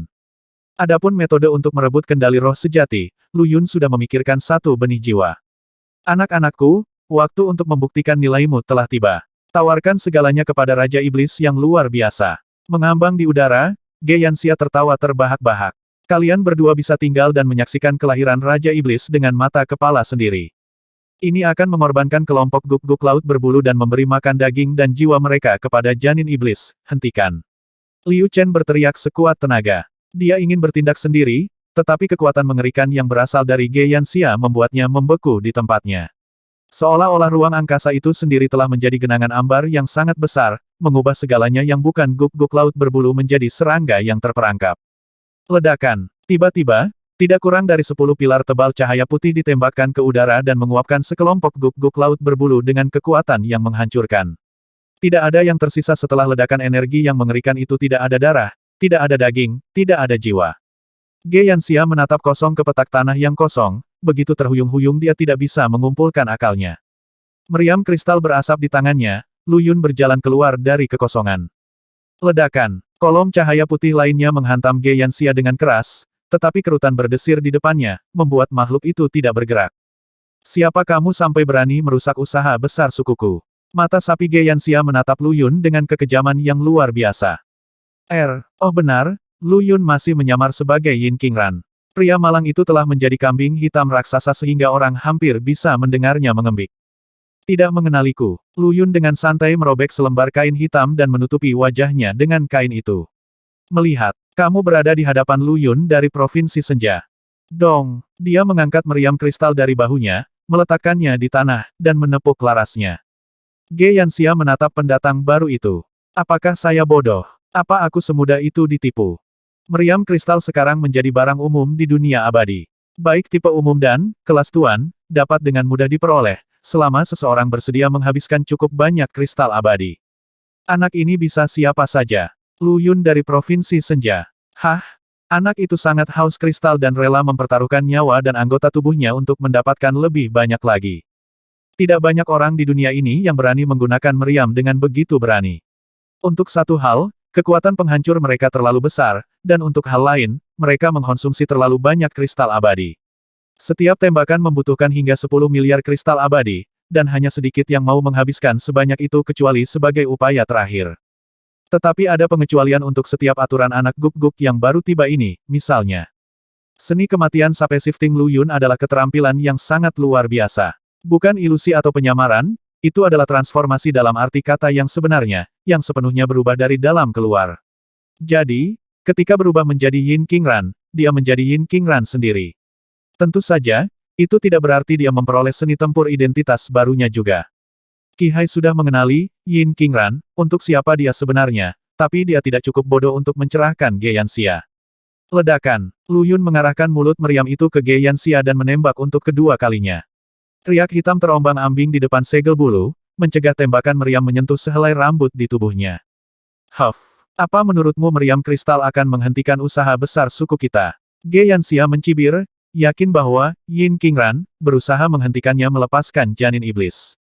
Adapun metode untuk merebut kendali roh sejati, Lu Yun sudah memikirkan satu benih jiwa. Anak-anakku, waktu untuk membuktikan nilaimu telah tiba. Tawarkan segalanya kepada Raja Iblis yang luar biasa. Mengambang di udara, Geyanxia tertawa terbahak-bahak. Kalian berdua bisa tinggal dan menyaksikan kelahiran Raja Iblis dengan mata kepala sendiri. Ini akan mengorbankan kelompok guk-guk laut berbulu dan memberi makan daging dan jiwa mereka kepada janin iblis. Hentikan. Liu Chen berteriak sekuat tenaga. Dia ingin bertindak sendiri, tetapi kekuatan mengerikan yang berasal dari Geyanxia membuatnya membeku di tempatnya. Seolah-olah ruang angkasa itu sendiri telah menjadi genangan ambar yang sangat besar, mengubah segalanya yang bukan guk-guk laut berbulu menjadi serangga yang terperangkap. Ledakan. Tiba-tiba, tidak kurang dari 10 pilar tebal cahaya putih ditembakkan ke udara dan menguapkan sekelompok guk-guk laut berbulu dengan kekuatan yang menghancurkan. Tidak ada yang tersisa setelah ledakan energi yang mengerikan itu. Tidak ada darah, tidak ada daging, tidak ada jiwa. Geyanxia menatap kosong ke petak tanah yang kosong, begitu terhuyung-huyung dia tidak bisa mengumpulkan akalnya. Meriam kristal berasap di tangannya, Lu Yun berjalan keluar dari kekosongan. Ledakan. Kolom cahaya putih lainnya menghantam Geyanxia dengan keras, tetapi kerutan berdesir di depannya, membuat makhluk itu tidak bergerak. Siapa kamu sampai berani merusak usaha besar sukuku? Mata sapi Geyanxia menatap Lu Yun dengan kekejaman yang luar biasa. Oh benar, Lu Yun masih menyamar sebagai Yin Qingran. Pria malang itu telah menjadi kambing hitam raksasa sehingga orang hampir bisa mendengarnya mengembik. Tidak mengenaliku. Lu Yun dengan santai merobek selembar kain hitam dan menutupi wajahnya dengan kain itu. Melihat, kamu berada di hadapan Lu Yun dari Provinsi Senja. Dong, dia mengangkat meriam kristal dari bahunya, meletakkannya di tanah, dan menepuk larasnya. Geyanxia menatap pendatang baru itu. Apakah saya bodoh? Apa aku semudah itu ditipu? Meriam kristal sekarang menjadi barang umum di dunia abadi. Baik tipe umum dan kelas tuan, dapat dengan mudah diperoleh, selama seseorang bersedia menghabiskan cukup banyak kristal abadi. Anak ini bisa siapa saja. Lu Yun dari Provinsi Senja. Hah? Anak itu sangat haus kristal dan rela mempertaruhkan nyawa dan anggota tubuhnya untuk mendapatkan lebih banyak lagi. Tidak banyak orang di dunia ini yang berani menggunakan meriam dengan begitu berani. Untuk satu hal, kekuatan penghancur mereka terlalu besar, dan untuk hal lain, mereka mengkonsumsi terlalu banyak kristal abadi. Setiap tembakan membutuhkan hingga 10 miliar kristal abadi, dan hanya sedikit yang mau menghabiskan sebanyak itu kecuali sebagai upaya terakhir. Tetapi ada pengecualian untuk setiap aturan anak guk-guk yang baru tiba ini, misalnya. Seni kematian Sape Shifting Lu Yun adalah keterampilan yang sangat luar biasa. Bukan ilusi atau penyamaran, itu adalah transformasi dalam arti kata yang sebenarnya, yang sepenuhnya berubah dari dalam keluar. Jadi, ketika berubah menjadi Yin Qingran, dia menjadi Yin Qingran sendiri. Tentu saja, itu tidak berarti dia memperoleh seni tempur identitas barunya juga. Qi Hai sudah mengenali Yin Qingran, untuk siapa dia sebenarnya, tapi dia tidak cukup bodoh untuk mencerahkan Geyanxia. Ledakan. Lu Yun mengarahkan mulut meriam itu ke Geyanxia dan menembak untuk kedua kalinya. Riak hitam terombang-ambing di depan segel bulu, mencegah tembakan meriam menyentuh sehelai rambut di tubuhnya. Huff, apa menurutmu meriam kristal akan menghentikan usaha besar suku kita? Geyanxia mencibir, yakin bahwa Yin Qingran berusaha menghentikannya melepaskan janin iblis.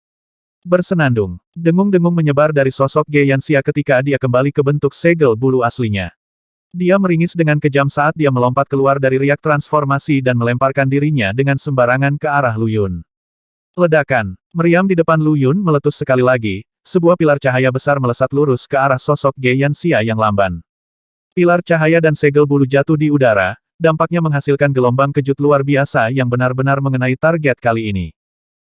Bersenandung, dengung-dengung menyebar dari sosok Geyanxia ketika dia kembali ke bentuk segel bulu aslinya. Dia meringis dengan kejam saat dia melompat keluar dari riak transformasi dan melemparkan dirinya dengan sembarangan ke arah Lu Yun. Ledakan. Meriam di depan Lu Yun meletus sekali lagi, sebuah pilar cahaya besar melesat lurus ke arah sosok Ge Yanxia yang lamban. Pilar cahaya dan segel bulu jatuh di udara, dampaknya menghasilkan gelombang kejut luar biasa yang benar-benar mengenai target kali ini.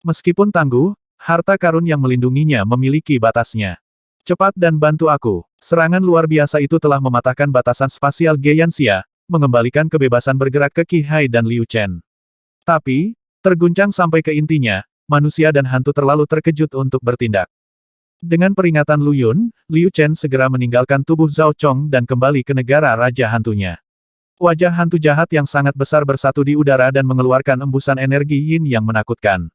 Meskipun tangguh, harta karun yang melindunginya memiliki batasnya. Cepat dan bantu aku. Serangan luar biasa itu telah mematahkan batasan spasial Ge Yanxia, mengembalikan kebebasan bergerak ke Qi Hai dan Liu Chen. Tapi, terguncang sampai ke intinya, manusia dan hantu terlalu terkejut untuk bertindak. Dengan peringatan Lu Yun, Liu Chen segera meninggalkan tubuh Zhao Chong dan kembali ke negara raja hantunya. Wajah hantu jahat yang sangat besar bersatu di udara dan mengeluarkan embusan energi yin yang menakutkan.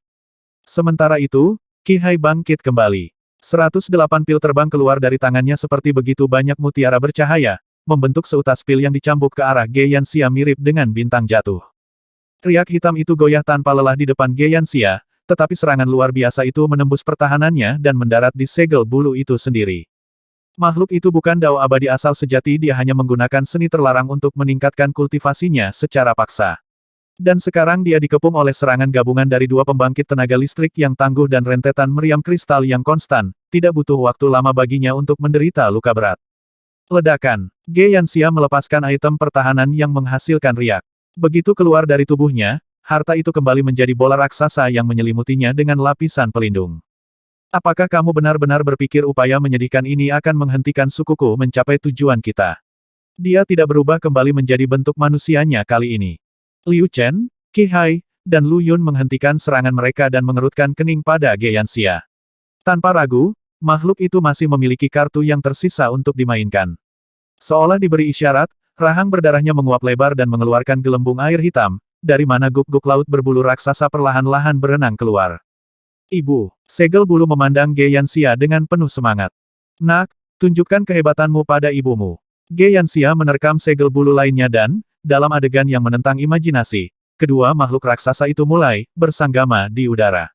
Sementara itu, Qi Hai bangkit kembali. 108 pil terbang keluar dari tangannya seperti begitu banyak mutiara bercahaya, membentuk seutas pil yang dicambuk ke arah Ge Yanxia mirip dengan bintang jatuh. Riak hitam itu goyah tanpa lelah di depan Ge Yanxia, tetapi serangan luar biasa itu menembus pertahanannya dan mendarat di segel bulu itu sendiri. Makhluk itu bukan dao abadi asal sejati, dia hanya menggunakan seni terlarang untuk meningkatkan kultivasinya secara paksa. Dan sekarang dia dikepung oleh serangan gabungan dari dua pembangkit tenaga listrik yang tangguh dan rentetan meriam kristal yang konstan, tidak butuh waktu lama baginya untuk menderita luka berat. Ledakan. Ge Yanxia melepaskan item pertahanan yang menghasilkan riak. Begitu keluar dari tubuhnya, harta itu kembali menjadi bola raksasa yang menyelimutinya dengan lapisan pelindung. Apakah kamu benar-benar berpikir upaya menyedihkan ini akan menghentikan sukuku mencapai tujuan kita? Dia tidak berubah kembali menjadi bentuk manusianya kali ini. Liu Chen, Qi Hai, dan Lu Yun menghentikan serangan mereka dan mengerutkan kening pada Ge Yanxia. Tanpa ragu, makhluk itu masih memiliki kartu yang tersisa untuk dimainkan. Seolah diberi isyarat, rahang berdarahnya menguap lebar dan mengeluarkan gelembung air hitam, dari mana guk-guk laut berbulu raksasa perlahan-lahan berenang keluar. Ibu, segel bulu memandang Ge Yanxia dengan penuh semangat. Nak, tunjukkan kehebatanmu pada ibumu. Ge Yanxia menerkam segel bulu lainnya dan, dalam adegan yang menentang imajinasi, kedua makhluk raksasa itu mulai bersanggama di udara.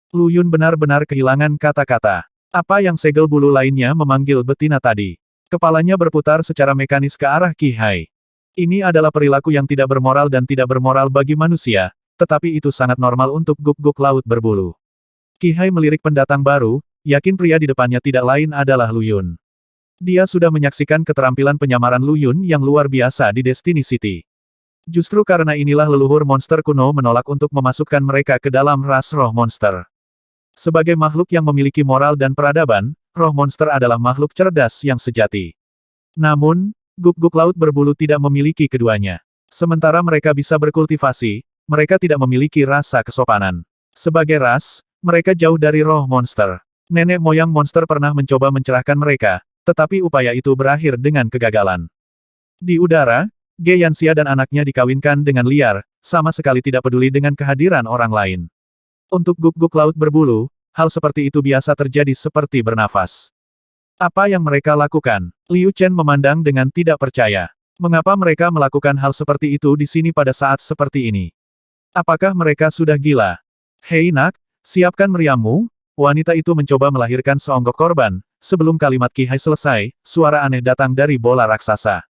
Lu Yun benar-benar kehilangan kata-kata. Apa yang segel bulu lainnya memanggil betina tadi? Kepalanya berputar secara mekanis ke arah Qi Hai. Ini adalah perilaku yang tidak bermoral dan tidak bermoral bagi manusia, tetapi itu sangat normal untuk guk-guk laut berbulu. Qi Hai melirik pendatang baru, yakin pria di depannya tidak lain adalah Lu Yun. Dia sudah menyaksikan keterampilan penyamaran Lu Yun yang luar biasa di Destiny City. Justru karena inilah leluhur monster kuno menolak untuk memasukkan mereka ke dalam ras roh monster. Sebagai makhluk yang memiliki moral dan peradaban, roh monster adalah makhluk cerdas yang sejati. Namun, guk-guk laut berbulu tidak memiliki keduanya. Sementara mereka bisa berkultivasi, mereka tidak memiliki rasa kesopanan. Sebagai ras, mereka jauh dari roh monster. Nenek moyang monster pernah mencoba mencerahkan mereka, tetapi upaya itu berakhir dengan kegagalan. Di udara, Ge Yanxia dan anaknya dikawinkan dengan liar, sama sekali tidak peduli dengan kehadiran orang lain. Untuk guk-guk laut berbulu, hal seperti itu biasa terjadi seperti bernafas. Apa yang mereka lakukan? Liu Chen memandang dengan tidak percaya. Mengapa mereka melakukan hal seperti itu di sini pada saat seperti ini? Apakah mereka sudah gila? Hei nak, siapkan meriammu. Wanita itu mencoba melahirkan seonggok korban. Sebelum kalimat Qi Hai selesai, suara aneh datang dari bola raksasa.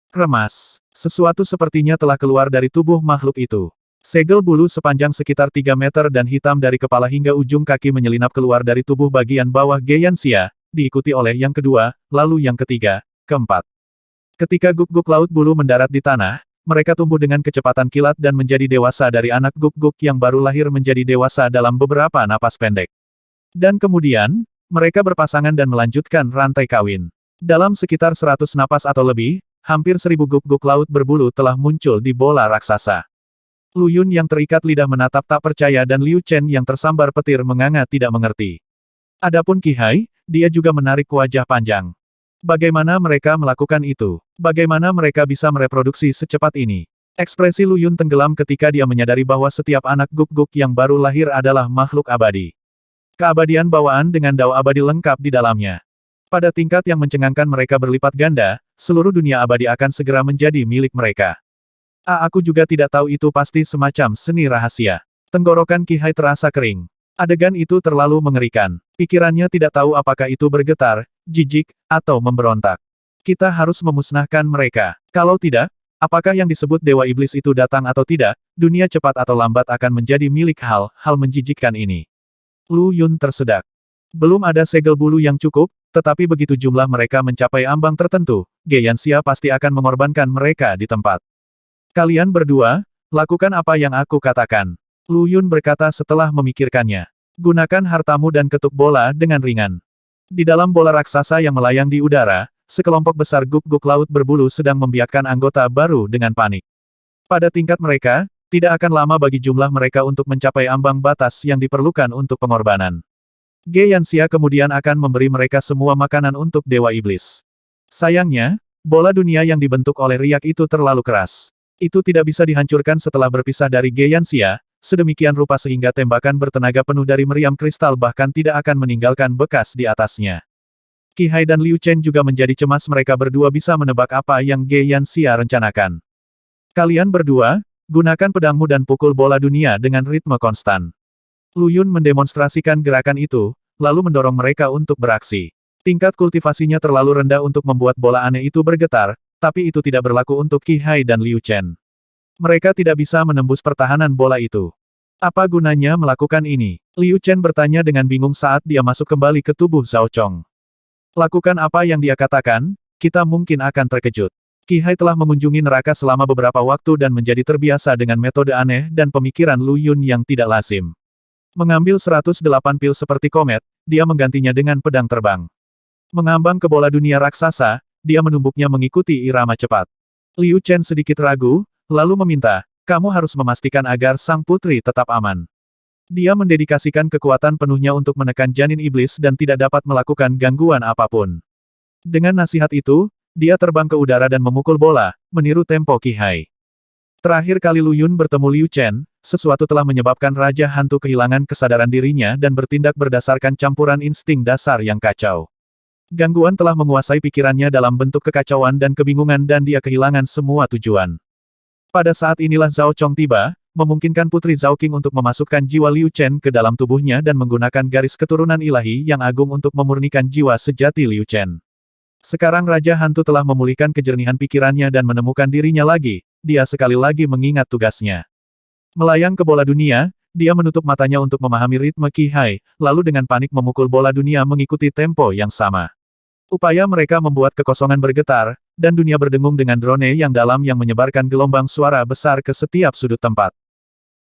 Remas. Sesuatu sepertinya telah keluar dari tubuh makhluk itu. Segel bulu sepanjang sekitar 3 meter dan hitam dari kepala hingga ujung kaki menyelinap keluar dari tubuh bagian bawah Ge Yanxia, diikuti oleh yang kedua, lalu yang ketiga, keempat. Ketika guk-guk laut bulu mendarat di tanah, mereka tumbuh dengan kecepatan kilat dan menjadi dewasa dari anak guk-guk yang baru lahir menjadi dewasa dalam beberapa napas pendek. Dan kemudian, mereka berpasangan dan melanjutkan rantai kawin. Dalam sekitar 100 napas atau lebih, hampir 1000 guk-guk laut berbulu telah muncul di bola raksasa. Lu Yun yang terikat lidah menatap tak percaya dan Liu Chen yang tersambar petir menganga tidak mengerti. Adapun Qi Hai, dia juga menarik wajah panjang. Bagaimana mereka melakukan itu? Bagaimana mereka bisa mereproduksi secepat ini? Ekspresi Lu Yun tenggelam ketika dia menyadari bahwa setiap anak guk-guk yang baru lahir adalah makhluk abadi. Keabadian bawaan dengan dao abadi lengkap di dalamnya. Pada tingkat yang mencengangkan mereka berlipat ganda, seluruh dunia abadi akan segera menjadi milik mereka. Aku juga tidak tahu, itu pasti semacam seni rahasia. Tenggorokan Qi Hai terasa kering. Adegan itu terlalu mengerikan. Pikirannya tidak tahu apakah itu bergetar, jijik, atau memberontak. Kita harus memusnahkan mereka. Kalau tidak, Apakah yang disebut Dewa Iblis itu datang atau tidak, dunia cepat atau lambat akan menjadi milik hal menjijikkan ini. Lu Yun tersedak. Belum ada segel bulu yang cukup, tetapi begitu jumlah mereka mencapai ambang tertentu, Ge Yanxia pasti akan mengorbankan mereka di tempat. Kalian berdua, lakukan apa yang aku katakan. Lu Yun berkata setelah memikirkannya. Gunakan hartamu dan ketuk bola dengan ringan. Di dalam bola raksasa yang melayang di udara, sekelompok besar guk-guk laut berbulu sedang membiakkan anggota baru dengan panik. Pada tingkat mereka, tidak akan lama bagi jumlah mereka untuk mencapai ambang batas yang diperlukan untuk pengorbanan. Ge Yanxia kemudian akan memberi mereka semua makanan untuk Dewa Iblis. Sayangnya, bola dunia yang dibentuk oleh riak itu terlalu keras. Itu tidak bisa dihancurkan setelah berpisah dari Ge Yanxia, sedemikian rupa sehingga tembakan bertenaga penuh dari meriam kristal bahkan tidak akan meninggalkan bekas di atasnya. Qi Hai dan Liu Chen juga menjadi cemas mereka berdua bisa menebak apa yang Ge Yanxia rencanakan. Kalian berdua, gunakan pedangmu dan pukul bola dunia dengan ritme konstan. Lu Yun mendemonstrasikan gerakan itu, lalu mendorong mereka untuk beraksi. Tingkat kultivasinya terlalu rendah untuk membuat bola aneh itu bergetar, tapi itu tidak berlaku untuk Qi Hai dan Liu Chen. Mereka tidak bisa menembus pertahanan bola itu. Apa gunanya melakukan ini? Liu Chen bertanya dengan bingung saat dia masuk kembali ke tubuh Zhao Chong. Lakukan apa yang dia katakan, kita mungkin akan terkejut. Qi Hai telah mengunjungi neraka selama beberapa waktu dan menjadi terbiasa dengan metode aneh dan pemikiran Lu Yun yang tidak lazim. Mengambil 108 pil seperti komet, dia menggantinya dengan pedang terbang. Mengambang ke bola dunia raksasa, dia menumbuknya mengikuti irama cepat. Liu Chen sedikit ragu, lalu meminta, kamu harus memastikan agar sang putri tetap aman. Dia mendedikasikan kekuatan penuhnya untuk menekan janin iblis dan tidak dapat melakukan gangguan apapun. Dengan nasihat itu, dia terbang ke udara dan memukul bola, meniru tempo Qi Hai. Terakhir kali Lu Yun bertemu Liu Chen, sesuatu telah menyebabkan Raja Hantu kehilangan kesadaran dirinya dan bertindak berdasarkan campuran insting dasar yang kacau. Gangguan telah menguasai pikirannya dalam bentuk kekacauan dan kebingungan dan dia kehilangan semua tujuan. Pada saat inilah Zhao Chong tiba, memungkinkan Putri Zhao Qing untuk memasukkan jiwa Liu Chen ke dalam tubuhnya dan menggunakan garis keturunan ilahi yang agung untuk memurnikan jiwa sejati Liu Chen. Sekarang Raja Hantu telah memulihkan kejernihan pikirannya dan menemukan dirinya lagi, dia sekali lagi mengingat tugasnya. Melayang ke bola dunia, dia menutup matanya untuk memahami ritme Qi Hai, lalu dengan panik memukul bola dunia mengikuti tempo yang sama. Upaya mereka membuat kekosongan bergetar, dan dunia berdengung dengan drone yang dalam yang menyebarkan gelombang suara besar ke setiap sudut tempat.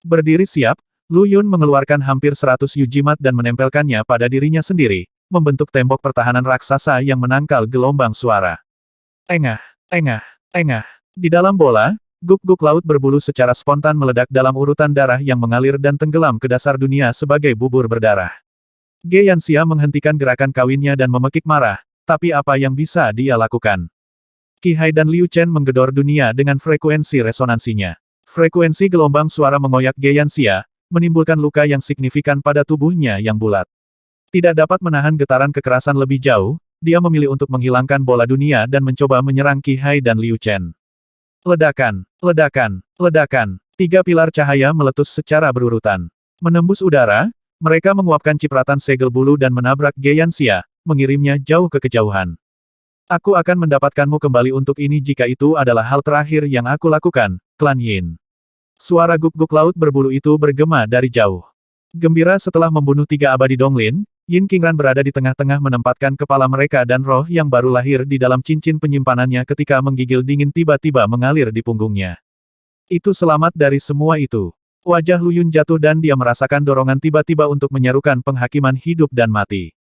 Berdiri siap, Lu Yun mengeluarkan hampir 100 yujimat dan menempelkannya pada dirinya sendiri, membentuk tembok pertahanan raksasa yang menangkal gelombang suara. Engah, engah, engah. Di dalam bola, guk-guk laut berbulu secara spontan meledak dalam urutan darah yang mengalir dan tenggelam ke dasar dunia sebagai bubur berdarah. Ge Yanxia menghentikan gerakan kawinnya dan memekik marah, tapi apa yang bisa dia lakukan? Qi Hai dan Liu Chen menggedor dunia dengan frekuensi resonansinya. Frekuensi gelombang suara mengoyak Ge Yanxia, menimbulkan luka yang signifikan pada tubuhnya yang bulat. Tidak dapat menahan getaran kekerasan lebih jauh, dia memilih untuk menghilangkan bola dunia dan mencoba menyerang Qi Hai dan Liu Chen. Ledakan, ledakan, ledakan. 3 pilar cahaya meletus secara berurutan. Menembus udara, mereka menguapkan cipratan segel bulu dan menabrak Ge Yanxia, mengirimnya jauh ke kejauhan. Aku akan mendapatkanmu kembali untuk ini jika itu adalah hal terakhir yang aku lakukan, Klan Yin. Suara guk-guk laut berbulu itu bergema dari jauh. Gembira setelah membunuh 3 abadi Donglin, Yin Qingran berada di tengah-tengah menempatkan kepala mereka dan roh yang baru lahir di dalam cincin penyimpanannya ketika menggigil dingin tiba-tiba mengalir di punggungnya. Itu selamat dari semua itu. Wajah Lu Yun jatuh dan dia merasakan dorongan tiba-tiba untuk menyerukan penghakiman hidup dan mati.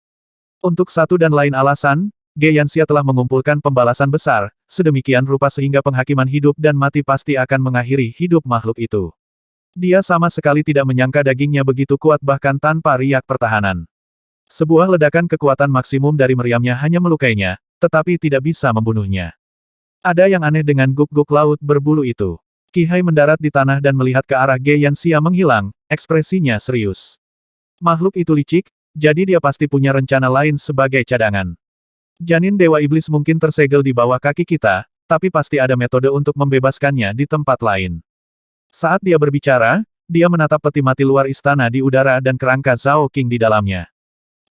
Untuk satu dan lain alasan, Ge Yanxia telah mengumpulkan pembalasan besar, sedemikian rupa sehingga penghakiman hidup dan mati pasti akan mengakhiri hidup makhluk itu. Dia sama sekali tidak menyangka dagingnya begitu kuat bahkan tanpa riak pertahanan. Sebuah ledakan kekuatan maksimum dari meriamnya hanya melukainya, tetapi tidak bisa membunuhnya. Ada yang aneh dengan guk-guk laut berbulu itu. Qi Hai mendarat di tanah dan melihat ke arah Ge Yanxia menghilang, ekspresinya serius. Makhluk itu licik, jadi dia pasti punya rencana lain sebagai cadangan. Janin Dewa Iblis mungkin tersegel di bawah kaki kita, tapi pasti ada metode untuk membebaskannya di tempat lain. Saat dia berbicara, dia menatap peti mati luar istana di udara dan kerangka Zhao Qing di dalamnya.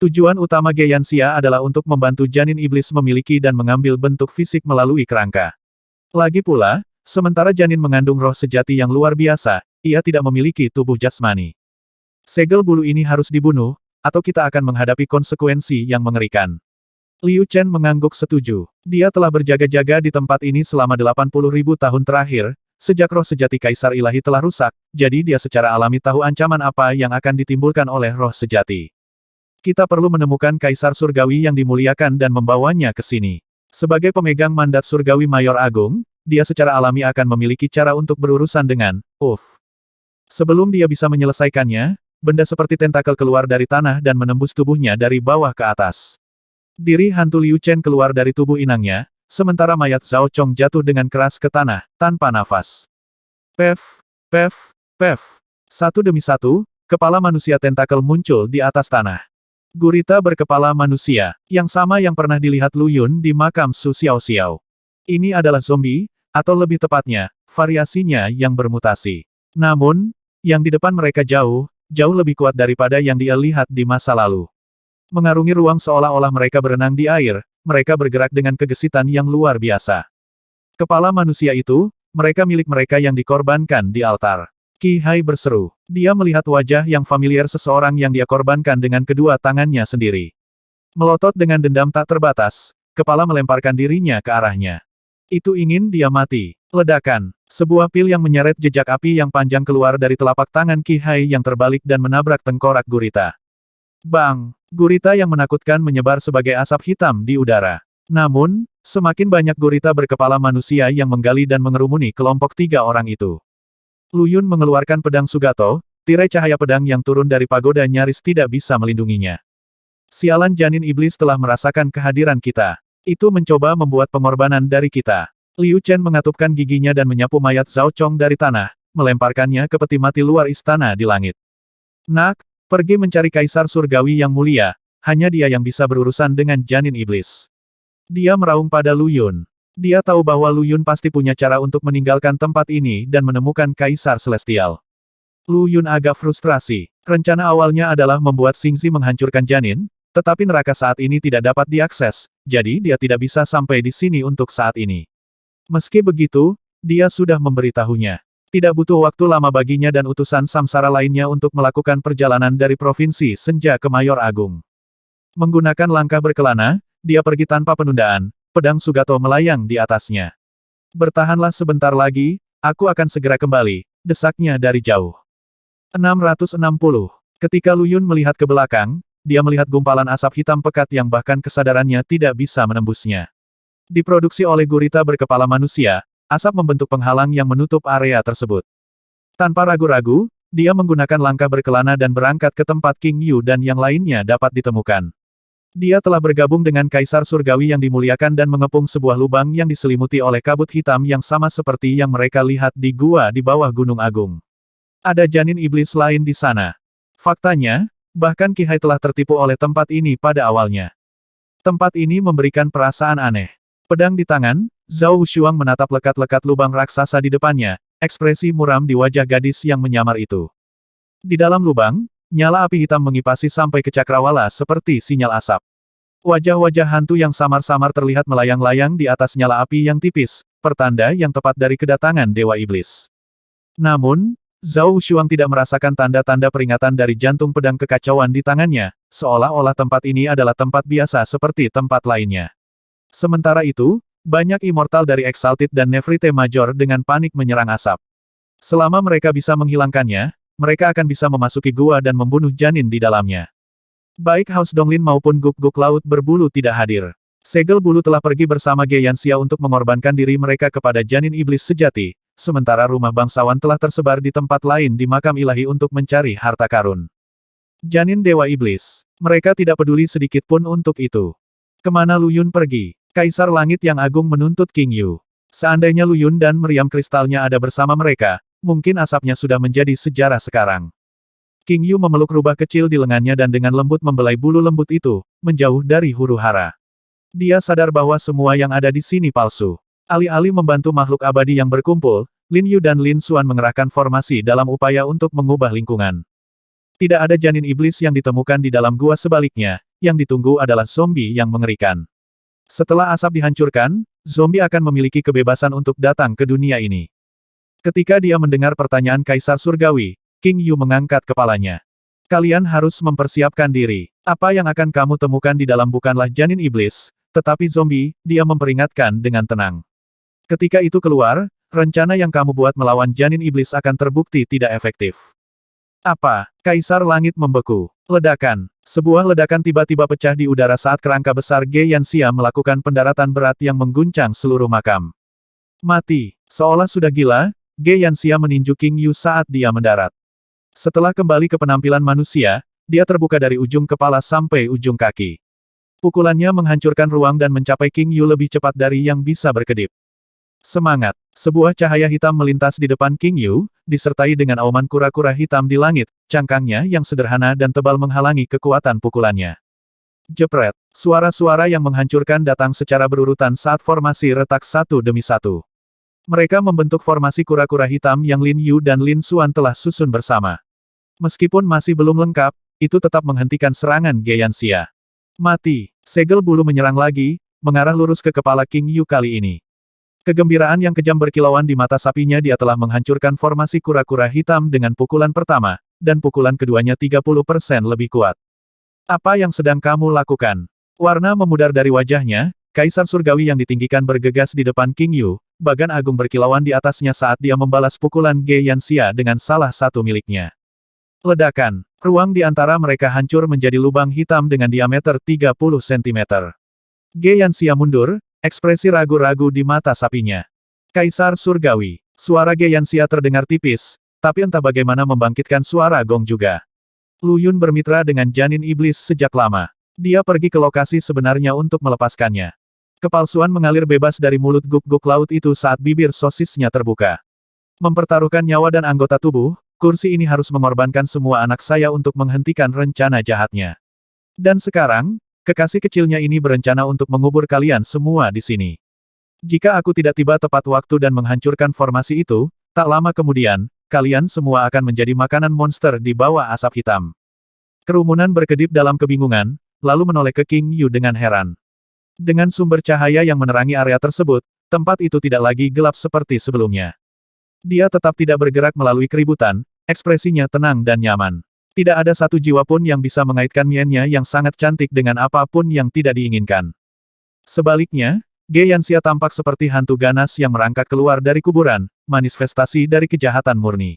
Tujuan utama Ge Yanxia adalah untuk membantu janin iblis memiliki dan mengambil bentuk fisik melalui kerangka. Lagi pula, Sementara janin mengandung roh sejati yang luar biasa, ia tidak memiliki tubuh jasmani. Segel bulu ini harus dibunuh, atau kita akan menghadapi konsekuensi yang mengerikan. Liu Chen mengangguk setuju. Dia telah berjaga-jaga di tempat ini selama 80.000 tahun terakhir, sejak roh sejati Kaisar Ilahi telah rusak, jadi dia secara alami tahu ancaman apa yang akan ditimbulkan oleh roh sejati. Kita perlu menemukan Kaisar Surgawi yang dimuliakan dan membawanya ke sini. Sebagai pemegang mandat Surgawi Mayor Agung, dia secara alami akan memiliki cara untuk berurusan dengan Sebelum dia bisa menyelesaikannya, benda seperti tentakel keluar dari tanah dan menembus tubuhnya dari bawah ke atas. Diri hantu Liu Chen keluar dari tubuh inangnya, sementara mayat Zhao Chong jatuh dengan keras ke tanah, tanpa nafas. Pef, pef, pef. Satu demi satu, kepala manusia tentakel muncul di atas tanah. Gurita berkepala manusia, yang sama yang pernah dilihat Lu Yun di makam Su Xiaoxiao. Ini adalah zombie, atau lebih tepatnya, variasinya yang bermutasi. Namun, yang di depan mereka jauh lebih kuat daripada yang dia lihat di masa lalu. Mengarungi ruang seolah-olah mereka berenang di air, mereka bergerak dengan kegesitan yang luar biasa. Kepala manusia itu, mereka milik mereka yang dikorbankan di altar. Qi Hai berseru. Dia melihat wajah yang familiar seseorang yang dia korbankan dengan kedua tangannya sendiri. Melotot dengan dendam tak terbatas, kepala melemparkan dirinya ke arahnya. Itu ingin dia mati. Ledakan. Sebuah pil yang menyeret jejak api yang panjang keluar dari telapak tangan Qi Hai yang terbalik dan menabrak tengkorak gurita. Bang! Gurita yang menakutkan menyebar sebagai asap hitam di udara. Namun, semakin banyak gurita berkepala manusia yang menggali dan mengerumuni kelompok 3 orang itu. Lu Yun mengeluarkan pedang Sugato, tirai cahaya pedang yang turun dari pagoda nyaris tidak bisa melindunginya. Sialan janin iblis telah merasakan kehadiran kita. Itu mencoba membuat pengorbanan dari kita. Liu Chen mengatupkan giginya dan menyapu mayat Zhao Chong dari tanah, melemparkannya ke peti mati luar istana di langit. Nak! Pergi mencari Kaisar Surgawi yang mulia, hanya dia yang bisa berurusan dengan janin iblis. Dia meraung pada Lu Yun. Dia tahu bahwa Lu Yun pasti punya cara untuk meninggalkan tempat ini dan menemukan Kaisar Celestial. Lu Yun agak frustrasi. Rencana awalnya adalah membuat Xingzi menghancurkan janin, tetapi neraka saat ini tidak dapat diakses, jadi dia tidak bisa sampai di sini untuk saat ini. Meski begitu, dia sudah memberitahunya. Tidak butuh waktu lama baginya dan utusan samsara lainnya untuk melakukan perjalanan dari Provinsi Senja ke Mayor Agung. Menggunakan langkah berkelana, dia pergi tanpa penundaan, pedang Sugato melayang di atasnya. Bertahanlah sebentar lagi, aku akan segera kembali, desaknya dari jauh. 660. Ketika Lu Yun melihat ke belakang, dia melihat gumpalan asap hitam pekat yang bahkan kesadarannya tidak bisa menembusnya. Diproduksi oleh gurita berkepala manusia, asap membentuk penghalang yang menutup area tersebut. Tanpa ragu-ragu, dia menggunakan langkah berkelana dan berangkat ke tempat King Yu dan yang lainnya dapat ditemukan. Dia telah bergabung dengan Kaisar Surgawi yang dimuliakan dan mengepung sebuah lubang yang diselimuti oleh kabut hitam yang sama seperti yang mereka lihat di gua di bawah Gunung Agung. Ada janin iblis lain di sana. Faktanya, bahkan Qi Hai telah tertipu oleh tempat ini pada awalnya. Tempat ini memberikan perasaan aneh. Pedang di tangan, Zhao Wushuang menatap lekat-lekat lubang raksasa di depannya, ekspresi muram di wajah gadis yang menyamar itu. Di dalam lubang, nyala api hitam mengipasi sampai ke cakrawala seperti sinyal asap. Wajah-wajah hantu yang samar-samar terlihat melayang-layang di atas nyala api yang tipis, pertanda yang tepat dari kedatangan Dewa Iblis. Namun, Zhao Wushuang tidak merasakan tanda-tanda peringatan dari jantung pedang kekacauan di tangannya, seolah-olah tempat ini adalah tempat biasa seperti tempat lainnya. Sementara itu, banyak immortal dari Exalted dan Nefrite Major dengan panik menyerang asap. Selama mereka bisa menghilangkannya, mereka akan bisa memasuki gua dan membunuh janin di dalamnya. Baik Haus Donglin maupun guk-guk laut berbulu tidak hadir. Segel bulu telah pergi bersama Ge Yanxia untuk mengorbankan diri mereka kepada janin iblis sejati, sementara rumah bangsawan telah tersebar di tempat lain di makam ilahi untuk mencari harta karun. Janin Dewa Iblis. Mereka tidak peduli sedikit pun untuk itu. Kemana Lu Yun pergi? Kaisar Langit yang Agung menuntut King Yu. Seandainya Lu Yun dan meriam kristalnya ada bersama mereka, mungkin asapnya sudah menjadi sejarah sekarang. King Yu memeluk rubah kecil di lengannya dan dengan lembut membelai bulu lembut itu, menjauh dari huru-hara. Dia sadar bahwa semua yang ada di sini palsu. Alih-alih membantu makhluk abadi yang berkumpul, Lin Yu dan Lin Xuan mengerahkan formasi dalam upaya untuk mengubah lingkungan. Tidak ada janin iblis yang ditemukan di dalam gua, sebaliknya, yang ditunggu adalah zombie yang mengerikan. Setelah asap dihancurkan, zombie akan memiliki kebebasan untuk datang ke dunia ini. Ketika dia mendengar pertanyaan Kaisar Surgawi, King Yu mengangkat kepalanya. Kalian harus mempersiapkan diri. Apa yang akan kamu temukan di dalam bukanlah janin iblis, tetapi zombie, dia memperingatkan dengan tenang. Ketika itu keluar, rencana yang kamu buat melawan janin iblis akan terbukti tidak efektif. Apa? Kaisar Langit membeku. Ledakan. Sebuah ledakan tiba-tiba pecah di udara saat kerangka besar Ge Yanxia melakukan pendaratan berat yang mengguncang seluruh makam. Mati. Seolah sudah gila, Ge Yanxia meninju King Yu saat dia mendarat. Setelah kembali ke penampilan manusia, dia terbuka dari ujung kepala sampai ujung kaki. Pukulannya menghancurkan ruang dan mencapai King Yu lebih cepat dari yang bisa berkedip. Semangat! Sebuah cahaya hitam melintas di depan King Yu, disertai dengan auman kura-kura hitam di langit, cangkangnya yang sederhana dan tebal menghalangi kekuatan pukulannya. Jepret! Suara-suara yang menghancurkan datang secara berurutan saat formasi retak satu demi satu. Mereka membentuk formasi kura-kura hitam yang Lin Yu dan Lin Xuan telah susun bersama. Meskipun masih belum lengkap, itu tetap menghentikan serangan Ge Yanxia. Mati! Segel bulu menyerang lagi, mengarah lurus ke kepala King Yu kali ini. Kegembiraan yang kejam berkilauan di mata sapinya, dia telah menghancurkan formasi kura-kura hitam dengan pukulan pertama, dan pukulan keduanya 30% lebih kuat. Apa yang sedang kamu lakukan? Warna memudar dari wajahnya, Kaisar Surgawi yang ditinggikan bergegas di depan King Yu, bagan agung berkilauan di atasnya saat dia membalas pukulan Ge Yanxia dengan salah satu miliknya. Ledakan. Ruang di antara mereka hancur menjadi lubang hitam dengan diameter 30 cm. Ge Yanxia mundur, ekspresi ragu-ragu di mata sapinya. Kaisar Surgawi. Suara Ge Yanxia terdengar tipis, tapi entah bagaimana membangkitkan suara gong juga. Lu Yun bermitra dengan janin iblis sejak lama. Dia pergi ke lokasi sebenarnya untuk melepaskannya. Kepalsuan mengalir bebas dari mulut guk-guk laut itu saat bibir sosisnya terbuka. Mempertaruhkan nyawa dan anggota tubuh, kursi ini harus mengorbankan semua anak saya untuk menghentikan rencana jahatnya. Dan sekarang, kekasih kecilnya ini berencana untuk mengubur kalian semua di sini. Jika aku tidak tiba tepat waktu dan menghancurkan formasi itu, tak lama kemudian, kalian semua akan menjadi makanan monster di bawah asap hitam. Kerumunan berkedip dalam kebingungan, lalu menoleh ke King Yu dengan heran. Dengan sumber cahaya yang menerangi area tersebut, tempat itu tidak lagi gelap seperti sebelumnya. Dia tetap tidak bergerak melalui keributan, ekspresinya tenang dan nyaman. Tidak ada satu jiwa pun yang bisa mengaitkan miennya yang sangat cantik dengan apapun yang tidak diinginkan. Sebaliknya, Ge Yanxia tampak seperti hantu ganas yang merangkak keluar dari kuburan, manifestasi dari kejahatan murni.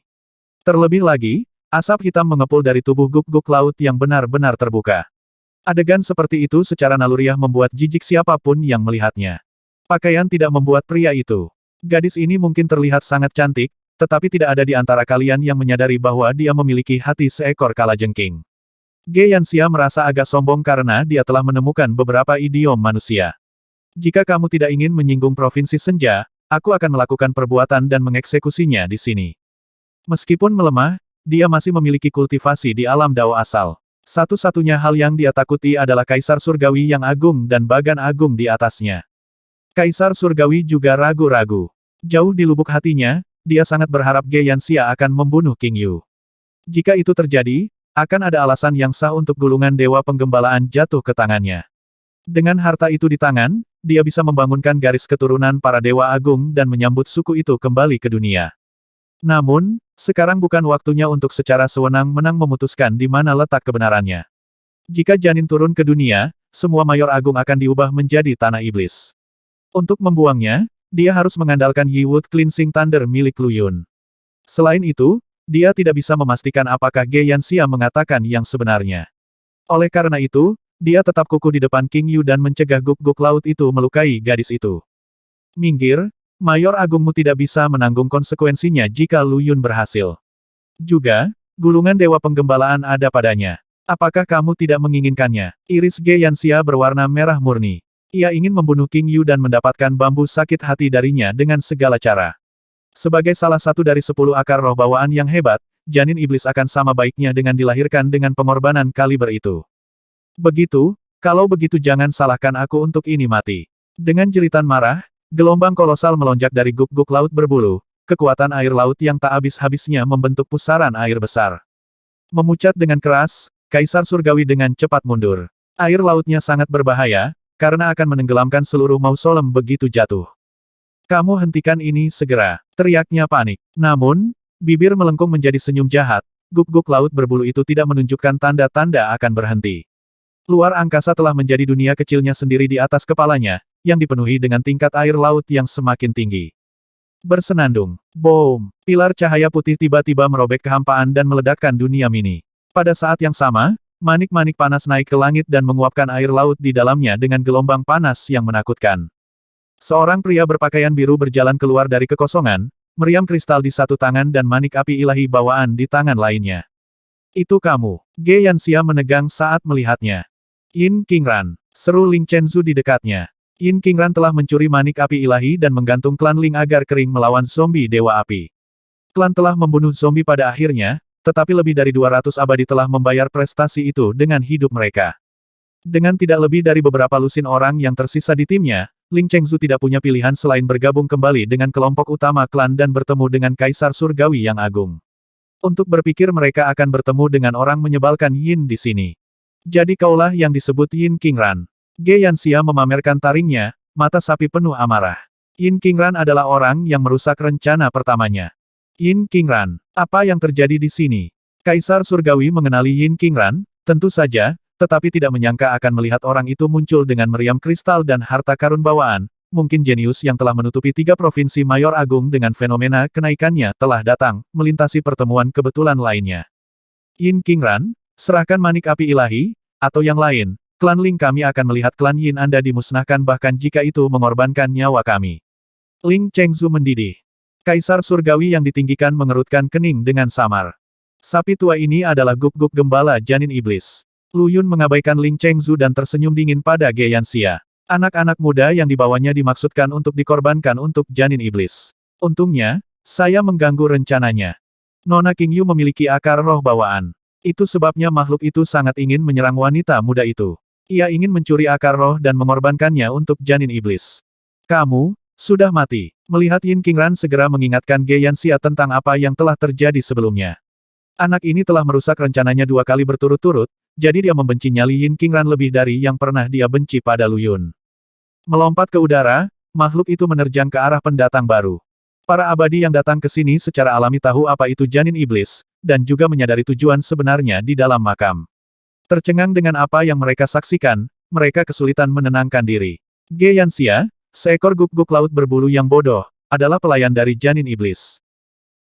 Terlebih lagi, asap hitam mengepul dari tubuh guk-guk laut yang benar-benar terbuka. Adegan seperti itu secara naluriah membuat jijik siapapun yang melihatnya. Pakaian tidak membuat pria itu. Gadis ini mungkin terlihat sangat cantik, tetapi tidak ada di antara kalian yang menyadari bahwa dia memiliki hati seekor kalajengking. Ge Yanxia merasa agak sombong karena dia telah menemukan beberapa idiom manusia. Jika kamu tidak ingin menyinggung Provinsi Senja, aku akan melakukan perbuatan dan mengeksekusinya di sini. Meskipun melemah, dia masih memiliki kultivasi di alam Dao asal. Satu-satunya hal yang dia takuti adalah Kaisar Surgawi yang agung dan bagan agung di atasnya. Kaisar Surgawi juga ragu-ragu. Jauh di lubuk hatinya, dia sangat berharap Ge Yanxia akan membunuh King Yu. Jika itu terjadi, akan ada alasan yang sah untuk gulungan Dewa Penggembalaan jatuh ke tangannya. Dengan harta itu di tangan, dia bisa membangunkan garis keturunan para Dewa Agung dan menyambut suku itu kembali ke dunia. Namun, sekarang bukan waktunya untuk secara sewenang-wenang memutuskan di mana letak kebenarannya. Jika janin turun ke dunia, semua mayor agung akan diubah menjadi tanah iblis. Untuk membuangnya, dia harus mengandalkan Yi Wood Cleansing Thunder milik Lu Yun. Selain itu, dia tidak bisa memastikan apakah Ge Yanxia mengatakan yang sebenarnya. Oleh karena itu, dia tetap kukuh di depan King Yu dan mencegah guk-guk laut itu melukai gadis itu. Minggir, Mayor Agungmu tidak bisa menanggung konsekuensinya jika Lu Yun berhasil. Juga, gulungan Dewa Penggembalaan ada padanya. Apakah kamu tidak menginginkannya? Iris Ge Yanxia berwarna merah murni. Ia ingin membunuh King Yu dan mendapatkan bambu sakit hati darinya dengan segala cara. Sebagai salah satu dari 10 akar roh bawaan yang hebat, janin iblis akan sama baiknya dengan dilahirkan dengan pengorbanan kaliber itu. Begitu, kalau begitu jangan salahkan aku untuk ini mati. Dengan jeritan marah, gelombang kolosal melonjak dari guk-guk laut berbulu, kekuatan air laut yang tak habis-habisnya membentuk pusaran air besar. Memucat dengan keras, Kaisar Surgawi dengan cepat mundur. Air lautnya sangat berbahaya, karena akan menenggelamkan seluruh mausolem begitu jatuh. Kamu hentikan ini segera, teriaknya panik. Namun, bibir melengkung menjadi senyum jahat, guk-guk laut berbulu itu tidak menunjukkan tanda-tanda akan berhenti. Luar angkasa telah menjadi dunia kecilnya sendiri di atas kepalanya, yang dipenuhi dengan tingkat air laut yang semakin tinggi. Bersenandung. Boom! Pilar cahaya putih tiba-tiba merobek kehampaan dan meledakkan dunia mini. Pada saat yang sama, manik-manik panas naik ke langit dan menguapkan air laut di dalamnya dengan gelombang panas yang menakutkan. Seorang pria berpakaian biru berjalan keluar dari kekosongan, meriam kristal di satu tangan dan manik api ilahi bawaan di tangan lainnya. Itu kamu. Ge Yanxia menegang saat melihatnya. Yin Qingran, seru Ling Chenzu di dekatnya. Yin Qingran telah mencuri manik api ilahi dan menggantung klan Ling agar kering melawan zombie Dewa Api. Klan telah membunuh zombie pada akhirnya, tetapi lebih dari 200 abadi telah membayar prestasi itu dengan hidup mereka. Dengan tidak lebih dari beberapa lusin orang yang tersisa di timnya, Ling Chengzu tidak punya pilihan selain bergabung kembali dengan kelompok utama klan dan bertemu dengan Kaisar Surgawi yang agung. Untuk berpikir mereka akan bertemu dengan orang menyebalkan Yin di sini. Jadi kaulah yang disebut Yin Qingran. Ge Yanxia memamerkan taringnya, mata sapi penuh amarah. Yin Qingran adalah orang yang merusak rencana pertamanya. Yin Qingran, apa yang terjadi di sini? Kaisar Surgawi mengenali Yin Qingran, tentu saja, tetapi tidak menyangka akan melihat orang itu muncul dengan meriam kristal dan harta karun bawaan. Mungkin jenius yang telah menutupi 3 provinsi Mayor Agung dengan fenomena kenaikannya telah datang, melintasi pertemuan kebetulan lainnya. Yin Qingran, serahkan manik api ilahi, atau yang lain, klan Ling kami akan melihat klan Yin Anda dimusnahkan bahkan jika itu mengorbankan nyawa kami. Ling Chengzu mendidih. Kaisar Surgawi yang ditinggikan mengerutkan kening dengan samar. Sapi tua ini adalah guk-guk gembala janin iblis. Lu Yun mengabaikan Ling Chengzu dan tersenyum dingin pada Ge Yanxia. Anak-anak muda yang dibawanya dimaksudkan untuk dikorbankan untuk janin iblis. Untungnya, saya mengganggu rencananya. Nona King Yu memiliki akar roh bawaan. Itu sebabnya makhluk itu sangat ingin menyerang wanita muda itu. Ia ingin mencuri akar roh dan mengorbankannya untuk janin iblis. Kamu, sudah mati. Melihat Yin Qingran segera mengingatkan Ge Yanxia tentang apa yang telah terjadi sebelumnya. Anak ini telah merusak rencananya 2 kali berturut-turut, jadi dia membenci nyali Yin Qingran lebih dari yang pernah dia benci pada Lu Yun. Melompat ke udara, makhluk itu menerjang ke arah pendatang baru. Para abadi yang datang ke sini secara alami tahu apa itu janin iblis, dan juga menyadari tujuan sebenarnya di dalam makam. Tercengang dengan apa yang mereka saksikan, mereka kesulitan menenangkan diri. Ge Yanxia, seekor guk-guk laut berbulu yang bodoh, adalah pelayan dari janin iblis.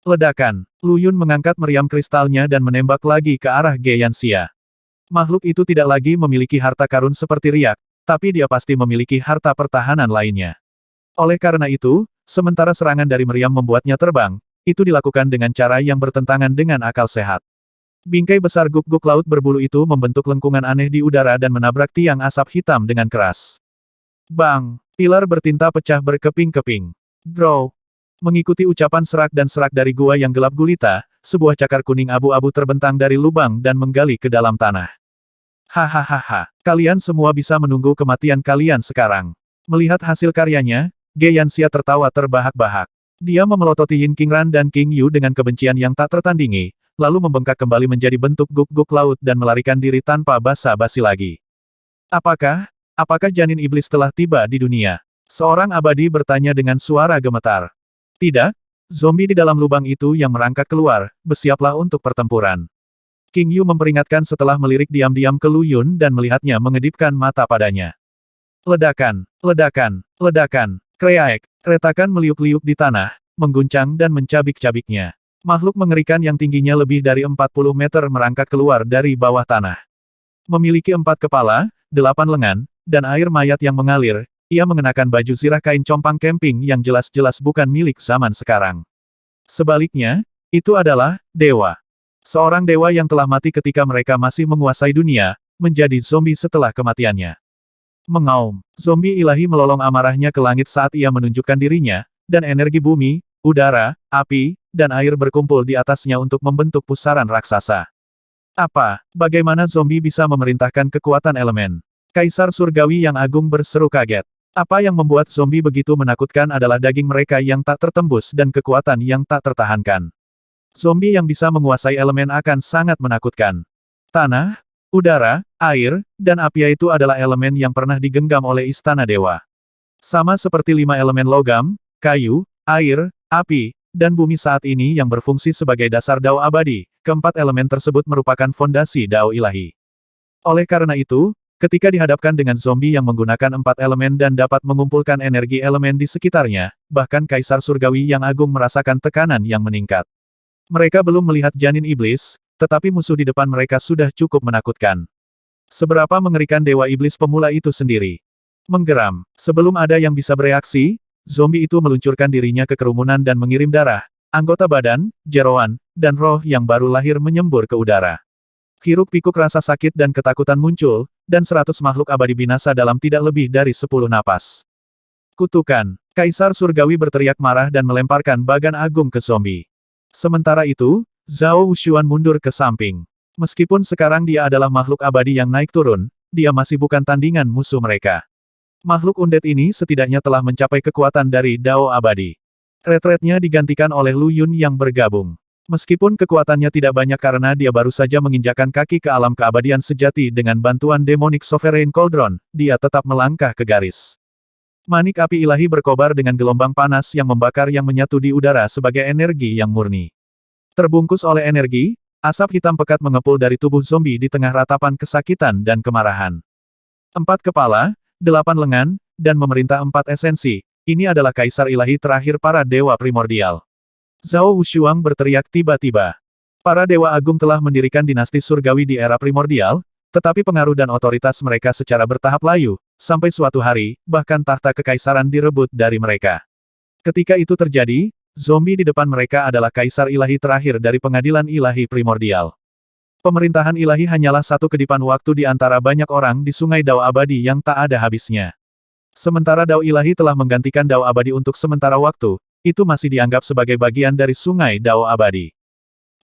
Ledakan, Lu Yun mengangkat meriam kristalnya dan menembak lagi ke arah Ge Yanxia. Makhluk itu tidak lagi memiliki harta karun seperti riak, tapi dia pasti memiliki harta pertahanan lainnya. Oleh karena itu, sementara serangan dari meriam membuatnya terbang, itu dilakukan dengan cara yang bertentangan dengan akal sehat. Bingkai besar guk-guk laut berbulu itu membentuk lengkungan aneh di udara dan menabrak tiang asap hitam dengan keras. Bang! Pilar bertinta pecah berkeping-keping. Grow! Mengikuti ucapan serak dan serak dari gua yang gelap gulita, sebuah cakar kuning abu-abu terbentang dari lubang dan menggali ke dalam tanah. Hahaha, kalian semua bisa menunggu kematian kalian sekarang. Melihat hasil karyanya, Ge Yanxia tertawa terbahak-bahak. Dia memelototi Yin Qingran dan King Yu dengan kebencian yang tak tertandingi, lalu membengkak kembali menjadi bentuk guk-guk laut dan melarikan diri tanpa basa-basi lagi. Apakah janin iblis telah tiba di dunia? Seorang abadi bertanya dengan suara gemetar. Tidak, zombie di dalam lubang itu yang merangkak keluar, bersiaplah untuk pertempuran. King Yu memperingatkan setelah melirik diam-diam ke Lu Yun dan melihatnya mengedipkan mata padanya. Ledakan, ledakan, ledakan, kreaek, retakan meliuk-liuk di tanah, mengguncang dan mencabik-cabiknya. Makhluk mengerikan yang tingginya lebih dari 40 meter merangkak keluar dari bawah tanah. Memiliki 4 kepala, 8 lengan, dan air mayat yang mengalir, ia mengenakan baju zirah kain compang camping yang jelas-jelas bukan milik zaman sekarang. Sebaliknya, itu adalah dewa. Seorang dewa yang telah mati ketika mereka masih menguasai dunia, menjadi zombie setelah kematiannya. Mengaum, zombie ilahi melolong amarahnya ke langit saat ia menunjukkan dirinya, dan energi bumi, udara, api, dan air berkumpul di atasnya untuk membentuk pusaran raksasa. Bagaimana zombie bisa memerintahkan kekuatan elemen? Kaisar Surgawi yang agung berseru kaget. Apa yang membuat zombie begitu menakutkan adalah daging mereka yang tak tertembus dan kekuatan yang tak tertahankan. Zombie yang bisa menguasai elemen akan sangat menakutkan. Tanah, Udara, air, dan api itu adalah elemen yang pernah digenggam oleh Istana Dewa. Sama seperti 5 elemen logam, kayu, air, api, dan bumi saat ini yang berfungsi sebagai dasar Dao abadi, keempat elemen tersebut merupakan fondasi Dao ilahi. Oleh karena itu, ketika dihadapkan dengan zombie yang menggunakan 4 elemen dan dapat mengumpulkan energi elemen di sekitarnya, bahkan Kaisar Surgawi yang agung merasakan tekanan yang meningkat. Mereka belum melihat janin iblis, tetapi musuh di depan mereka sudah cukup menakutkan. Seberapa mengerikan Dewa Iblis pemula itu sendiri. Menggeram. Sebelum ada yang bisa bereaksi, zombie itu meluncurkan dirinya ke kerumunan dan mengirim darah, anggota badan, jeroan, dan roh yang baru lahir menyembur ke udara. Hiruk-pikuk rasa sakit dan ketakutan muncul, dan 100 makhluk abadi binasa dalam tidak lebih dari 10 napas. Kutukan. Kaisar Surgawi berteriak marah dan melemparkan bagan agung ke zombie. Sementara itu, Zhao Wushuan mundur ke samping. Meskipun sekarang dia adalah makhluk abadi yang naik turun, dia masih bukan tandingan musuh mereka. Makhluk undead ini setidaknya telah mencapai kekuatan dari Dao abadi. Retretnya digantikan oleh Lu Yun yang bergabung. Meskipun kekuatannya tidak banyak karena dia baru saja menginjakan kaki ke alam keabadian sejati dengan bantuan Demonic Sovereign Cauldron, dia tetap melangkah ke garis. Manik api ilahi berkobar dengan gelombang panas yang membakar yang menyatu di udara sebagai energi yang murni. Terbungkus oleh energi, asap hitam pekat mengepul dari tubuh zombie di tengah ratapan kesakitan dan kemarahan. 4 kepala, 8 lengan, dan memerintah 4 esensi, ini adalah kaisar ilahi terakhir para dewa primordial. Zhao Wushuang berteriak tiba-tiba. Para dewa agung telah mendirikan dinasti surgawi di era primordial, tetapi pengaruh dan otoritas mereka secara bertahap layu, sampai suatu hari, bahkan tahta kekaisaran direbut dari mereka. Ketika itu terjadi, zombie di depan mereka adalah kaisar ilahi terakhir dari pengadilan ilahi primordial. Pemerintahan ilahi hanyalah satu kedipan waktu di antara banyak orang di sungai Dao abadi yang tak ada habisnya. Sementara Dao ilahi telah menggantikan Dao abadi untuk sementara waktu, itu masih dianggap sebagai bagian dari sungai Dao abadi.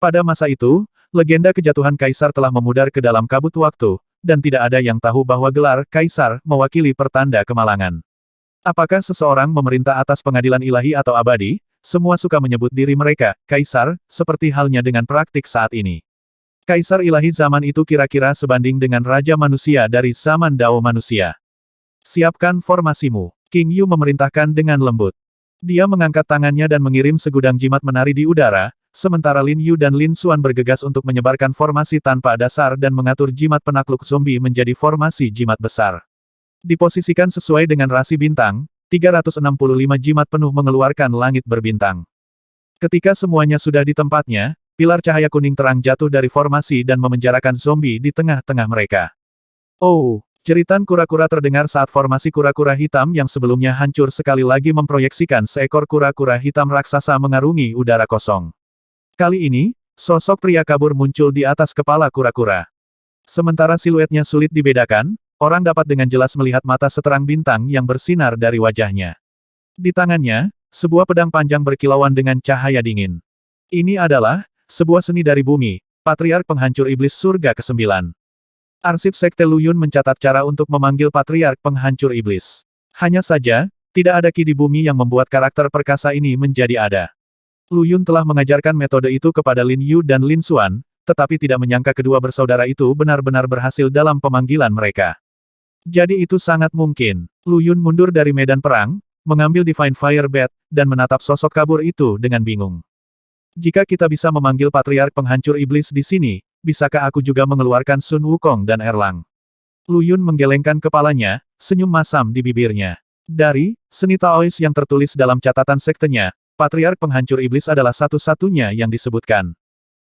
Pada masa itu, legenda kejatuhan kaisar telah memudar ke dalam kabut waktu, dan tidak ada yang tahu bahwa gelar kaisar mewakili pertanda kemalangan. Apakah seseorang memerintah atas pengadilan ilahi atau abadi? Semua suka menyebut diri mereka, kaisar, seperti halnya dengan praktik saat ini. Kaisar ilahi zaman itu kira-kira sebanding dengan raja manusia dari zaman Dao manusia. Siapkan formasimu. King Yu memerintahkan dengan lembut. Dia mengangkat tangannya dan mengirim segudang jimat menari di udara, sementara Lin Yu dan Lin Xuan bergegas untuk menyebarkan formasi tanpa dasar dan mengatur jimat penakluk zombie menjadi formasi jimat besar. Diposisikan sesuai dengan rasi bintang, 365 jimat penuh mengeluarkan langit berbintang. Ketika semuanya sudah di tempatnya, pilar cahaya kuning terang jatuh dari formasi dan memenjarakan zombie di tengah-tengah mereka. Oh, jeritan kura-kura terdengar saat formasi kura-kura hitam yang sebelumnya hancur sekali lagi memproyeksikan seekor kura-kura hitam raksasa mengarungi udara kosong. Kali ini, sosok pria kabur muncul di atas kepala kura-kura. Sementara siluetnya sulit dibedakan, orang dapat dengan jelas melihat mata seterang bintang yang bersinar dari wajahnya. Di tangannya, sebuah pedang panjang berkilauan dengan cahaya dingin. Ini adalah sebuah seni dari bumi, Patriark Penghancur Iblis Surga ke-9. Arsip Sekte Lu Yun mencatat cara untuk memanggil Patriark Penghancur Iblis. Hanya saja, tidak ada ki di bumi yang membuat karakter perkasa ini menjadi ada. Lu Yun telah mengajarkan metode itu kepada Lin Yu dan Lin Xuan, tetapi tidak menyangka kedua bersaudara itu benar-benar berhasil dalam pemanggilan mereka. Jadi itu sangat mungkin. Lu Yun mundur dari medan perang, mengambil Divine Fire Bat, dan menatap sosok kabur itu dengan bingung. Jika kita bisa memanggil Patriark Penghancur Iblis di sini, bisakah aku juga mengeluarkan Sun Wukong dan Erlang? Lu Yun menggelengkan kepalanya, senyum masam di bibirnya. Dari seni Taois yang tertulis dalam catatan sektenya, Patriark Penghancur Iblis adalah satu-satunya yang disebutkan.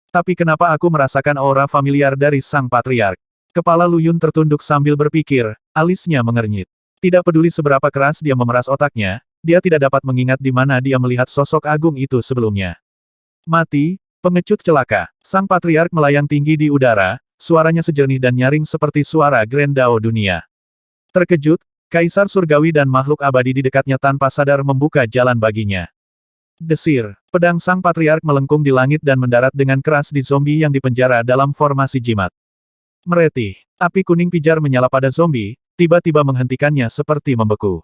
Tapi kenapa aku merasakan aura familiar dari Sang Patriark? Kepala Lu Yun tertunduk sambil berpikir, alisnya mengernyit. Tidak peduli seberapa keras dia memeras otaknya, dia tidak dapat mengingat di mana dia melihat sosok agung itu sebelumnya. Mati, pengecut celaka. Sang Patriark melayang tinggi di udara, suaranya sejernih dan nyaring seperti suara Grand Dao dunia. Terkejut, Kaisar Surgawi dan makhluk abadi di dekatnya tanpa sadar membuka jalan baginya. Desir, pedang Sang Patriark melengkung di langit dan mendarat dengan keras di zombie yang dipenjara dalam formasi jimat. Meretih, api kuning pijar menyala pada zombie, tiba-tiba menghentikannya seperti membeku.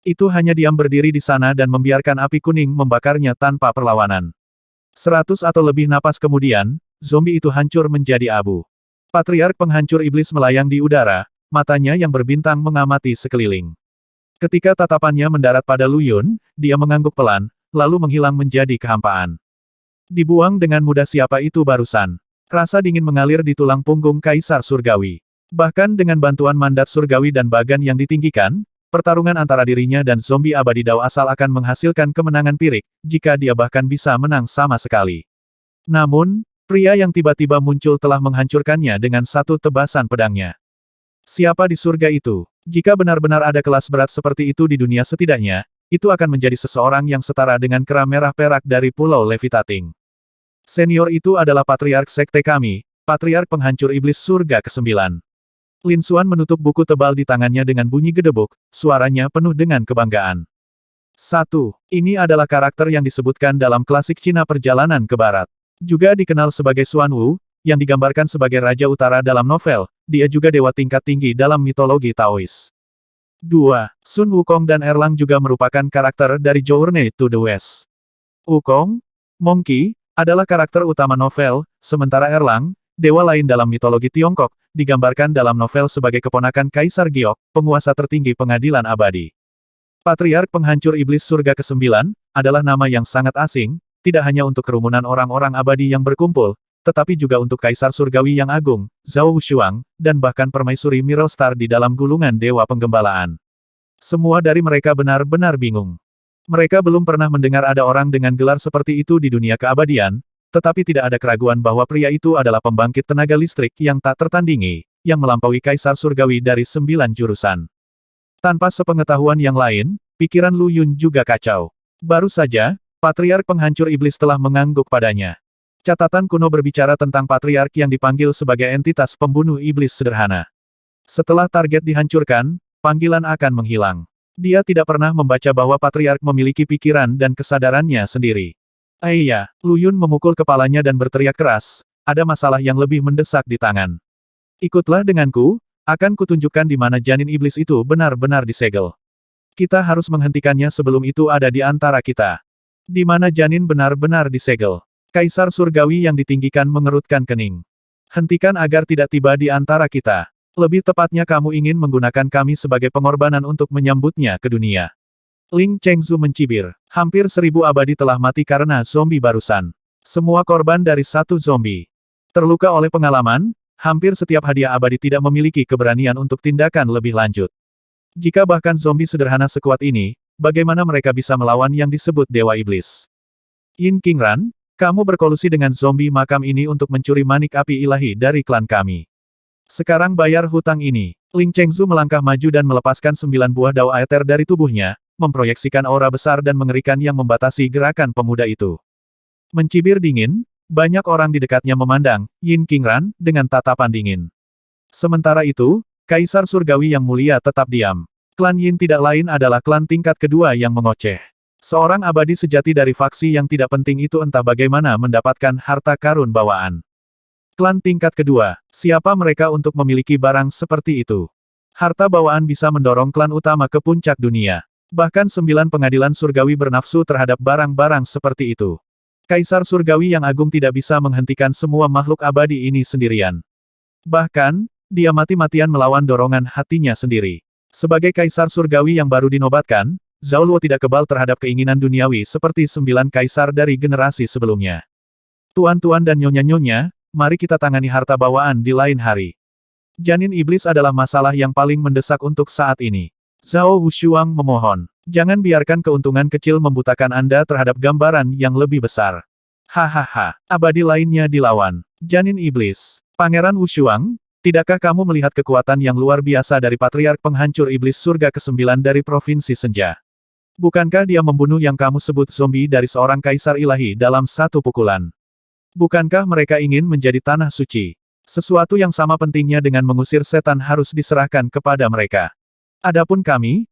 Itu hanya diam berdiri di sana dan membiarkan api kuning membakarnya tanpa perlawanan. 100 atau lebih napas kemudian, zombie itu hancur menjadi abu. Patriark penghancur iblis melayang di udara, matanya yang berbintang mengamati sekeliling. Ketika tatapannya mendarat pada Lu Yun, dia mengangguk pelan, lalu menghilang menjadi kehampaan. Dibuang dengan mudah siapa itu barusan. Rasa dingin mengalir di tulang punggung Kaisar Surgawi. Bahkan dengan bantuan mandat surgawi dan bagan yang ditinggikan, pertarungan antara dirinya dan zombie abadi Dao asal akan menghasilkan kemenangan pirik, jika dia bahkan bisa menang sama sekali. Namun, pria yang tiba-tiba muncul telah menghancurkannya dengan satu tebasan pedangnya. Siapa di surga itu? Jika benar-benar ada kelas berat seperti itu di dunia setidaknya, itu akan menjadi seseorang yang setara dengan kera merah perak dari Pulau Levitating. Senior itu adalah Patriark Sekte kami, Patriark Penghancur Iblis Surga ke-9. Lin Xuan menutup buku tebal di tangannya dengan bunyi gedebuk, suaranya penuh dengan kebanggaan. 1. Ini adalah karakter yang disebutkan dalam klasik Cina Perjalanan ke Barat. Juga dikenal sebagai Xuan Wu, yang digambarkan sebagai Raja Utara dalam novel, dia juga dewa tingkat tinggi dalam mitologi Taois. 2. Sun Wukong dan Erlang juga merupakan karakter dari Journey to the West. Wukong, Monkey, adalah karakter utama novel, sementara Erlang, dewa lain dalam mitologi Tiongkok, digambarkan dalam novel sebagai keponakan Kaisar Giok, penguasa tertinggi pengadilan abadi. Patriark Penghancur Iblis Surga ke-9, adalah nama yang sangat asing, tidak hanya untuk kerumunan orang-orang abadi yang berkumpul, tetapi juga untuk Kaisar Surgawi yang agung, Zhao Wushuang, dan bahkan permaisuri Mirrelstar di dalam gulungan Dewa Penggembalaan. Semua dari mereka benar-benar bingung. Mereka belum pernah mendengar ada orang dengan gelar seperti itu di dunia keabadian, tetapi tidak ada keraguan bahwa pria itu adalah pembangkit tenaga listrik yang tak tertandingi, yang melampaui Kaisar Surgawi dari 9 jurusan. Tanpa sepengetahuan yang lain, pikiran Lu Yun juga kacau. Baru saja, Patriark Penghancur Iblis telah mengangguk padanya. Catatan kuno berbicara tentang Patriark yang dipanggil sebagai entitas pembunuh iblis sederhana. Setelah target dihancurkan, panggilan akan menghilang. Dia tidak pernah membaca bahwa Patriark memiliki pikiran dan kesadarannya sendiri. Iya, Lu Yun memukul kepalanya dan berteriak keras, ada masalah yang lebih mendesak di tangan. Ikutlah denganku, akan kutunjukkan di mana janin iblis itu benar-benar disegel. Kita harus menghentikannya sebelum itu ada di antara kita. Di mana janin benar-benar disegel. Kaisar Surgawi yang ditinggikan mengerutkan kening. Hentikan agar tidak tiba di antara kita. Lebih tepatnya kamu ingin menggunakan kami sebagai pengorbanan untuk menyambutnya ke dunia. Ling Chengzu mencibir. Hampir 1000 abadi telah mati karena zombie barusan. Semua korban dari satu zombie. Terluka oleh pengalaman, hampir setiap hadiah abadi tidak memiliki keberanian untuk tindakan lebih lanjut. Jika bahkan zombie sederhana sekuat ini, bagaimana mereka bisa melawan yang disebut Dewa Iblis? Yin Qingran, kamu berkolusi dengan zombie makam ini untuk mencuri manik api ilahi dari klan kami. Sekarang bayar hutang ini. Ling Chengzu melangkah maju dan melepaskan 9 buah dao aether dari tubuhnya, memproyeksikan aura besar dan mengerikan yang membatasi gerakan pemuda itu. Mencibir dingin, banyak orang di dekatnya memandang Yin Qingran dengan tatapan dingin. Sementara itu, Kaisar Surgawi yang mulia tetap diam. Klan Yin tidak lain adalah klan tingkat kedua yang mengoceh. Seorang abadi sejati dari faksi yang tidak penting itu entah bagaimana mendapatkan harta karun bawaan. Klan tingkat kedua, siapa mereka untuk memiliki barang seperti itu? Harta bawaan bisa mendorong klan utama ke puncak dunia. Bahkan 9 pengadilan surgawi bernafsu terhadap barang-barang seperti itu. Kaisar Surgawi yang agung tidak bisa menghentikan semua makhluk abadi ini sendirian. Bahkan, dia mati-matian melawan dorongan hatinya sendiri. Sebagai Kaisar Surgawi yang baru dinobatkan, Zhao Luo tidak kebal terhadap keinginan duniawi seperti 9 kaisar dari generasi sebelumnya. Tuan-tuan dan nyonya-nyonya, mari kita tangani harta bawaan di lain hari. Janin iblis adalah masalah yang paling mendesak untuk saat ini. Zhao Wushuang memohon, jangan biarkan keuntungan kecil membutakan Anda terhadap gambaran yang lebih besar. Hahaha, abadi lainnya dilawan. Janin iblis. Pangeran Wushuang, tidakkah kamu melihat kekuatan yang luar biasa dari Patriark Penghancur Iblis Surga ke-9 dari Provinsi Senja? Bukankah dia membunuh yang kamu sebut zombie dari seorang kaisar ilahi dalam satu pukulan? Bukankah mereka ingin menjadi tanah suci? Sesuatu yang sama pentingnya dengan mengusir setan harus diserahkan kepada mereka. Adapun kami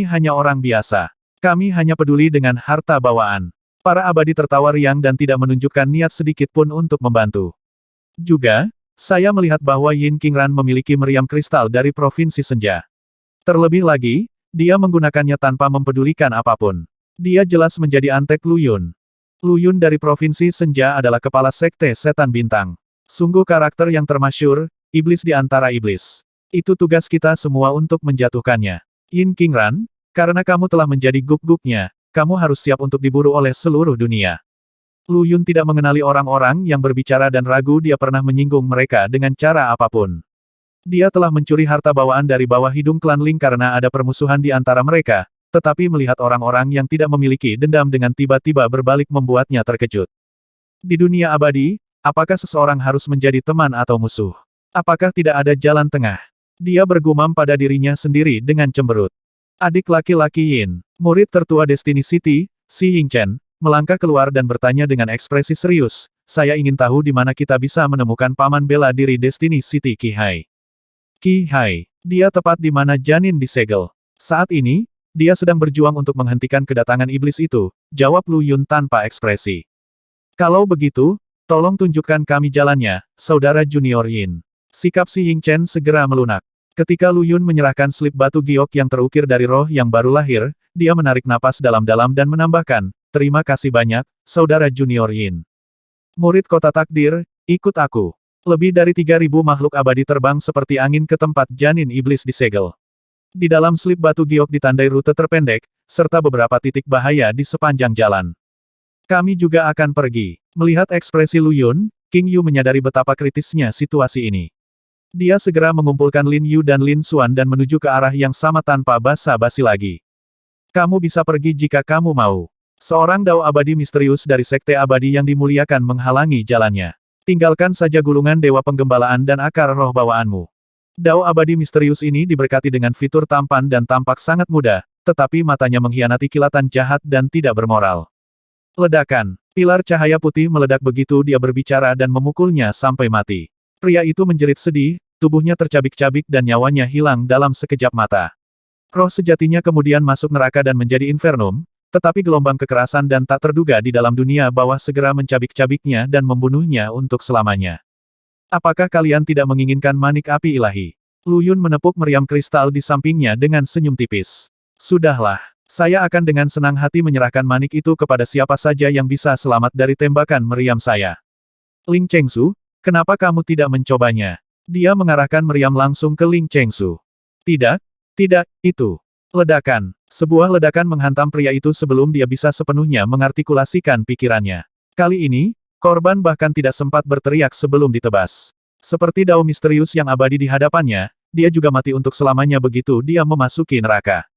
hanya orang biasa. Kami hanya peduli dengan harta bawaan. Para abadi tertawa riang dan tidak menunjukkan niat sedikit pun untuk membantu. Juga, saya melihat bahwa Yin Qingran memiliki meriam kristal dari Provinsi Senja. Terlebih lagi, dia menggunakannya tanpa mempedulikan apapun. Dia jelas menjadi antek Lu Yun. Lu Yun dari Provinsi Senja adalah kepala sekte setan bintang. Sungguh karakter yang termasyur, iblis di antara iblis. Itu tugas kita semua untuk menjatuhkannya. Yin Qingran, karena kamu telah menjadi guk-guknya, kamu harus siap untuk diburu oleh seluruh dunia. Lu Yun tidak mengenali orang-orang yang berbicara dan ragu dia pernah menyinggung mereka dengan cara apapun. Dia telah mencuri harta bawaan dari bawah hidung klan Ling karena ada permusuhan di antara mereka, tetapi melihat orang-orang yang tidak memiliki dendam dengan tiba-tiba berbalik membuatnya terkejut. Di dunia abadi, apakah seseorang harus menjadi teman atau musuh? Apakah tidak ada jalan tengah? Dia bergumam pada dirinya sendiri dengan cemberut. Adik laki-laki Yin, murid tertua Destiny City, Xi Yingchen, melangkah keluar dan bertanya dengan ekspresi serius, saya ingin tahu di mana kita bisa menemukan paman bela diri Destiny City Qi Hai. Qi Hai, dia tepat di mana janin disegel. Saat ini, dia sedang berjuang untuk menghentikan kedatangan iblis itu, jawab Lu Yun tanpa ekspresi. Kalau begitu, tolong tunjukkan kami jalannya, saudara junior Yin. Sikap Xi Yingchen segera melunak. Ketika Lu Yun menyerahkan slip batu giok yang terukir dari roh yang baru lahir, dia menarik napas dalam-dalam dan menambahkan, terima kasih banyak, saudara junior Yin. Murid kota takdir, ikut aku. Lebih dari 3.000 makhluk abadi terbang seperti angin ke tempat janin iblis disegel. Di dalam slip batu giok ditandai rute terpendek, serta beberapa titik bahaya di sepanjang jalan. Kami juga akan pergi. Melihat ekspresi Lu Yun, King Yu menyadari betapa kritisnya situasi ini. Dia segera mengumpulkan Lin Yu dan Lin Xuan dan menuju ke arah yang sama tanpa basa-basi lagi. Kamu bisa pergi jika kamu mau. Seorang dao abadi misterius dari sekte abadi yang dimuliakan menghalangi jalannya. Tinggalkan saja gulungan dewa penggembalaan dan akar roh bawaanmu. Dao abadi misterius ini diberkati dengan fitur tampan dan tampak sangat muda, tetapi matanya mengkhianati kilatan jahat dan tidak bermoral. Ledakan. Pilar cahaya putih meledak begitu dia berbicara dan memukulnya sampai mati. Pria itu menjerit sedih, tubuhnya tercabik-cabik dan nyawanya hilang dalam sekejap mata. Roh sejatinya kemudian masuk neraka dan menjadi infernum, tetapi gelombang kekerasan dan tak terduga di dalam dunia bawah segera mencabik-cabiknya dan membunuhnya untuk selamanya. Apakah kalian tidak menginginkan manik api ilahi? Lu Yun menepuk meriam kristal di sampingnya dengan senyum tipis. Sudahlah. Saya akan dengan senang hati menyerahkan manik itu kepada siapa saja yang bisa selamat dari tembakan meriam saya. Ling Chengsu, kenapa kamu tidak mencobanya? Dia mengarahkan meriam langsung ke Ling Chengsu. Tidak, itu. Ledakan. Sebuah ledakan menghantam pria itu sebelum dia bisa sepenuhnya mengartikulasikan pikirannya. Kali ini, korban bahkan tidak sempat berteriak sebelum ditebas. Seperti dao misterius yang abadi di hadapannya, dia juga mati untuk selamanya begitu dia memasuki neraka.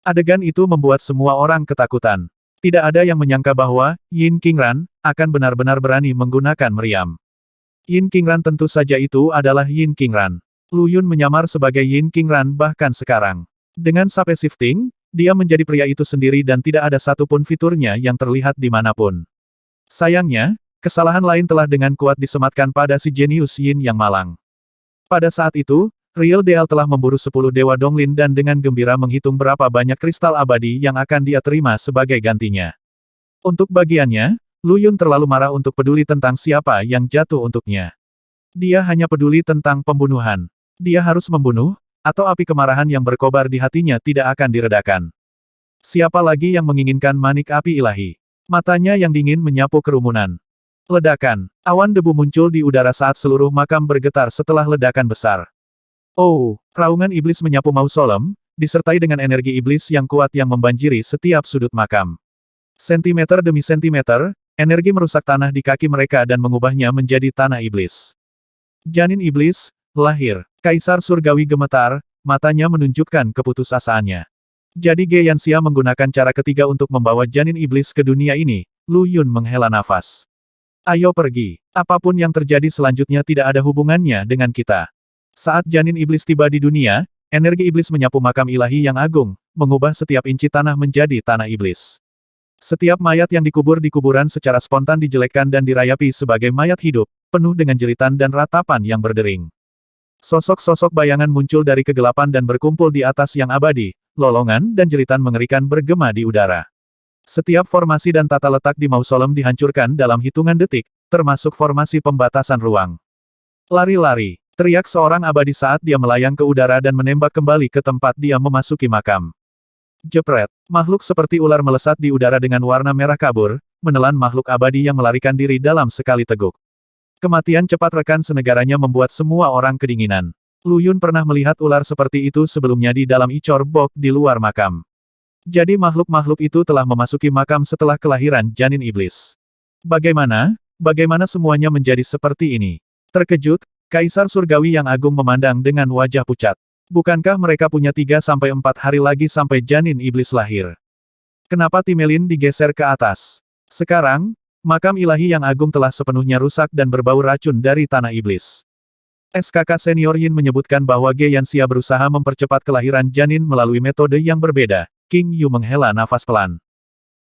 Adegan itu membuat semua orang ketakutan. Tidak ada yang menyangka bahwa Yin Qingran akan benar-benar berani menggunakan meriam. Yin Qingran tentu saja itu adalah Yin Qingran. Lu Yun menyamar sebagai Yin Qingran bahkan sekarang. Dengan sape shifting, dia menjadi pria itu sendiri dan tidak ada satupun fiturnya yang terlihat dimanapun. Sayangnya, kesalahan lain telah dengan kuat disematkan pada si jenius Yin yang malang. Pada saat itu, Real Deal telah memburu 10 Dewa Donglin dan dengan gembira menghitung berapa banyak kristal abadi yang akan dia terima sebagai gantinya. Untuk bagiannya, Lu Yun terlalu marah untuk peduli tentang siapa yang jatuh untuknya. Dia hanya peduli tentang pembunuhan. Dia harus membunuh, atau api kemarahan yang berkobar di hatinya tidak akan diredakan. Siapa lagi yang menginginkan manik api ilahi? Matanya yang dingin menyapu kerumunan. Ledakan. Awan debu muncul di udara saat seluruh makam bergetar setelah ledakan besar. Oh, raungan iblis menyapu mausolem, disertai dengan energi iblis yang kuat yang membanjiri setiap sudut makam. Sentimeter demi sentimeter, energi merusak tanah di kaki mereka dan mengubahnya menjadi tanah iblis. Janin iblis, lahir. Kaisar surgawi gemetar, matanya menunjukkan keputusasaannya. Jadi Ge Yanxia menggunakan cara ketiga untuk membawa janin iblis ke dunia ini, Lu Yun menghela nafas. Ayo pergi. Apapun yang terjadi selanjutnya tidak ada hubungannya dengan kita. Saat janin iblis tiba di dunia, energi iblis menyapu makam ilahi yang agung, mengubah setiap inci tanah menjadi tanah iblis. Setiap mayat yang dikubur di kuburan secara spontan dijelekkan dan dirayapi sebagai mayat hidup, penuh dengan jeritan dan ratapan yang berdering. Sosok-sosok bayangan muncul dari kegelapan dan berkumpul di atas yang abadi, lolongan dan jeritan mengerikan bergema di udara. Setiap formasi dan tata letak di mausolem dihancurkan dalam hitungan detik, termasuk formasi pembatasan ruang. Lari-lari. Teriak seorang abadi saat dia melayang ke udara dan menembak kembali ke tempat dia memasuki makam. Jepret. Makhluk seperti ular melesat di udara dengan warna merah kabur, menelan makhluk abadi yang melarikan diri dalam sekali teguk. Kematian cepat rekan senegaranya membuat semua orang kedinginan. Lu Yun pernah melihat ular seperti itu sebelumnya di dalam Icor Bok di luar makam. Jadi makhluk-makhluk itu telah memasuki makam setelah kelahiran janin iblis. Bagaimana? Bagaimana semuanya menjadi seperti ini? Terkejut, Kaisar Surgawi yang agung memandang dengan wajah pucat. Bukankah mereka punya 3-4 hari lagi sampai janin iblis lahir? Kenapa Timelin digeser ke atas? Sekarang, makam ilahi yang agung telah sepenuhnya rusak dan berbau racun dari tanah iblis. SKK Senior Yin menyebutkan bahwa Ge Yanxia berusaha mempercepat kelahiran janin melalui metode yang berbeda. King Yu menghela nafas pelan.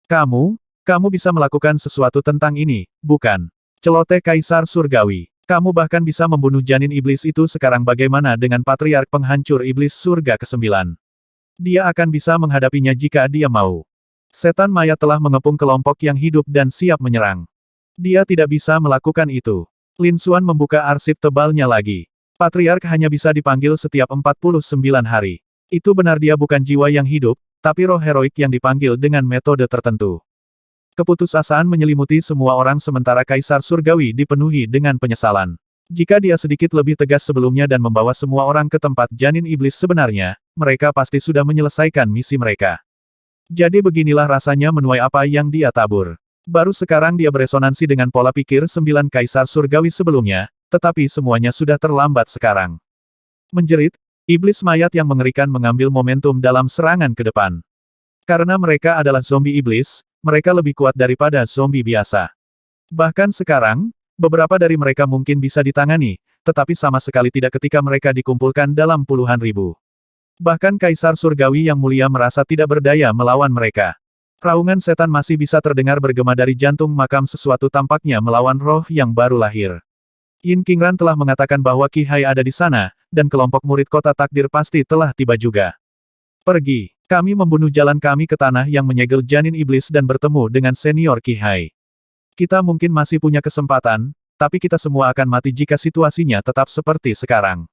Kamu bisa melakukan sesuatu tentang ini, bukan? Celoteh Kaisar Surgawi. Kamu bahkan bisa membunuh janin iblis itu sekarang bagaimana dengan Patriark Penghancur Iblis Surga ke-9? Dia akan bisa menghadapinya jika dia mau. Setan mayat telah mengepung kelompok yang hidup dan siap menyerang. Dia tidak bisa melakukan itu. Lin Xuan membuka arsip tebalnya lagi. Patriark hanya bisa dipanggil setiap 49 hari. Itu benar dia bukan jiwa yang hidup, tapi roh heroik yang dipanggil dengan metode tertentu. Keputusasaan menyelimuti semua orang sementara Kaisar Surgawi dipenuhi dengan penyesalan. Jika dia sedikit lebih tegas sebelumnya dan membawa semua orang ke tempat janin iblis sebenarnya, mereka pasti sudah menyelesaikan misi mereka. Jadi beginilah rasanya menuai apa yang dia tabur. Baru sekarang dia beresonansi dengan pola pikir 9 Kaisar Surgawi sebelumnya, tetapi semuanya sudah terlambat sekarang. Menjerit, iblis mayat yang mengerikan mengambil momentum dalam serangan ke depan. Karena mereka adalah zombie iblis, mereka lebih kuat daripada zombie biasa. Bahkan sekarang, beberapa dari mereka mungkin bisa ditangani, tetapi sama sekali tidak ketika mereka dikumpulkan dalam puluhan ribu. Bahkan Kaisar Surgawi yang mulia merasa tidak berdaya melawan mereka. Raungan setan masih bisa terdengar bergema dari jantung makam sesuatu tampaknya melawan roh yang baru lahir. Yin Qingran telah mengatakan bahwa Qi Hai ada di sana, dan kelompok murid kota takdir pasti telah tiba juga. Pergi. Kami membunuh jalan kami ke tanah yang menyegel janin iblis dan bertemu dengan senior Qi Hai. Kita mungkin masih punya kesempatan, tapi kita semua akan mati jika situasinya tetap seperti sekarang.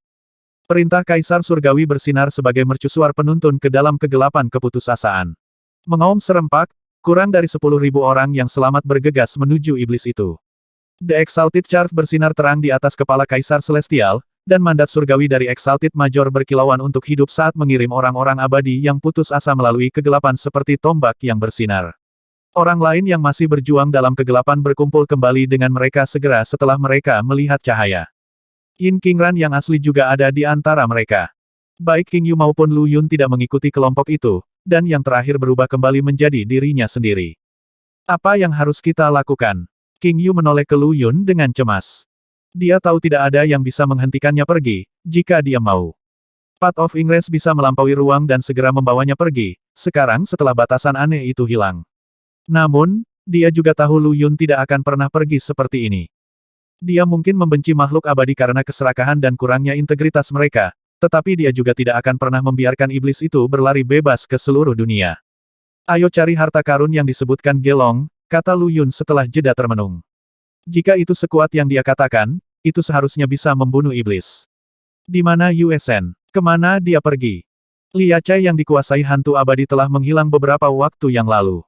Perintah Kaisar Surgawi bersinar sebagai mercusuar penuntun ke dalam kegelapan keputusasaan. Mengaum serempak, kurang dari 10.000 orang yang selamat bergegas menuju iblis itu. The Exalted Chart bersinar terang di atas kepala Kaisar Celestial, dan mandat surgawi dari Exalted Major berkilauan untuk hidup saat mengirim orang-orang abadi yang putus asa melalui kegelapan seperti tombak yang bersinar. Orang lain yang masih berjuang dalam kegelapan berkumpul kembali dengan mereka segera setelah mereka melihat cahaya. Yin Qingran yang asli juga ada di antara mereka. Baik King Yu maupun Lu Yun tidak mengikuti kelompok itu, dan yang terakhir berubah kembali menjadi dirinya sendiri. Apa yang harus kita lakukan? King Yu menoleh ke Lu Yun dengan cemas. Dia tahu tidak ada yang bisa menghentikannya pergi, jika dia mau. Path of Ingress bisa melampaui ruang dan segera membawanya pergi, sekarang setelah batasan aneh itu hilang. Namun, dia juga tahu Lu Yun tidak akan pernah pergi seperti ini. Dia mungkin membenci makhluk abadi karena keserakahan dan kurangnya integritas mereka, tetapi dia juga tidak akan pernah membiarkan iblis itu berlari bebas ke seluruh dunia. Ayo cari harta karun yang disebutkan Gelong, kata Lu Yun setelah jeda termenung. Jika itu sekuat yang dia katakan, itu seharusnya bisa membunuh iblis. Di mana USN? Kemana dia pergi? Lia Chai yang dikuasai hantu abadi telah menghilang beberapa waktu yang lalu.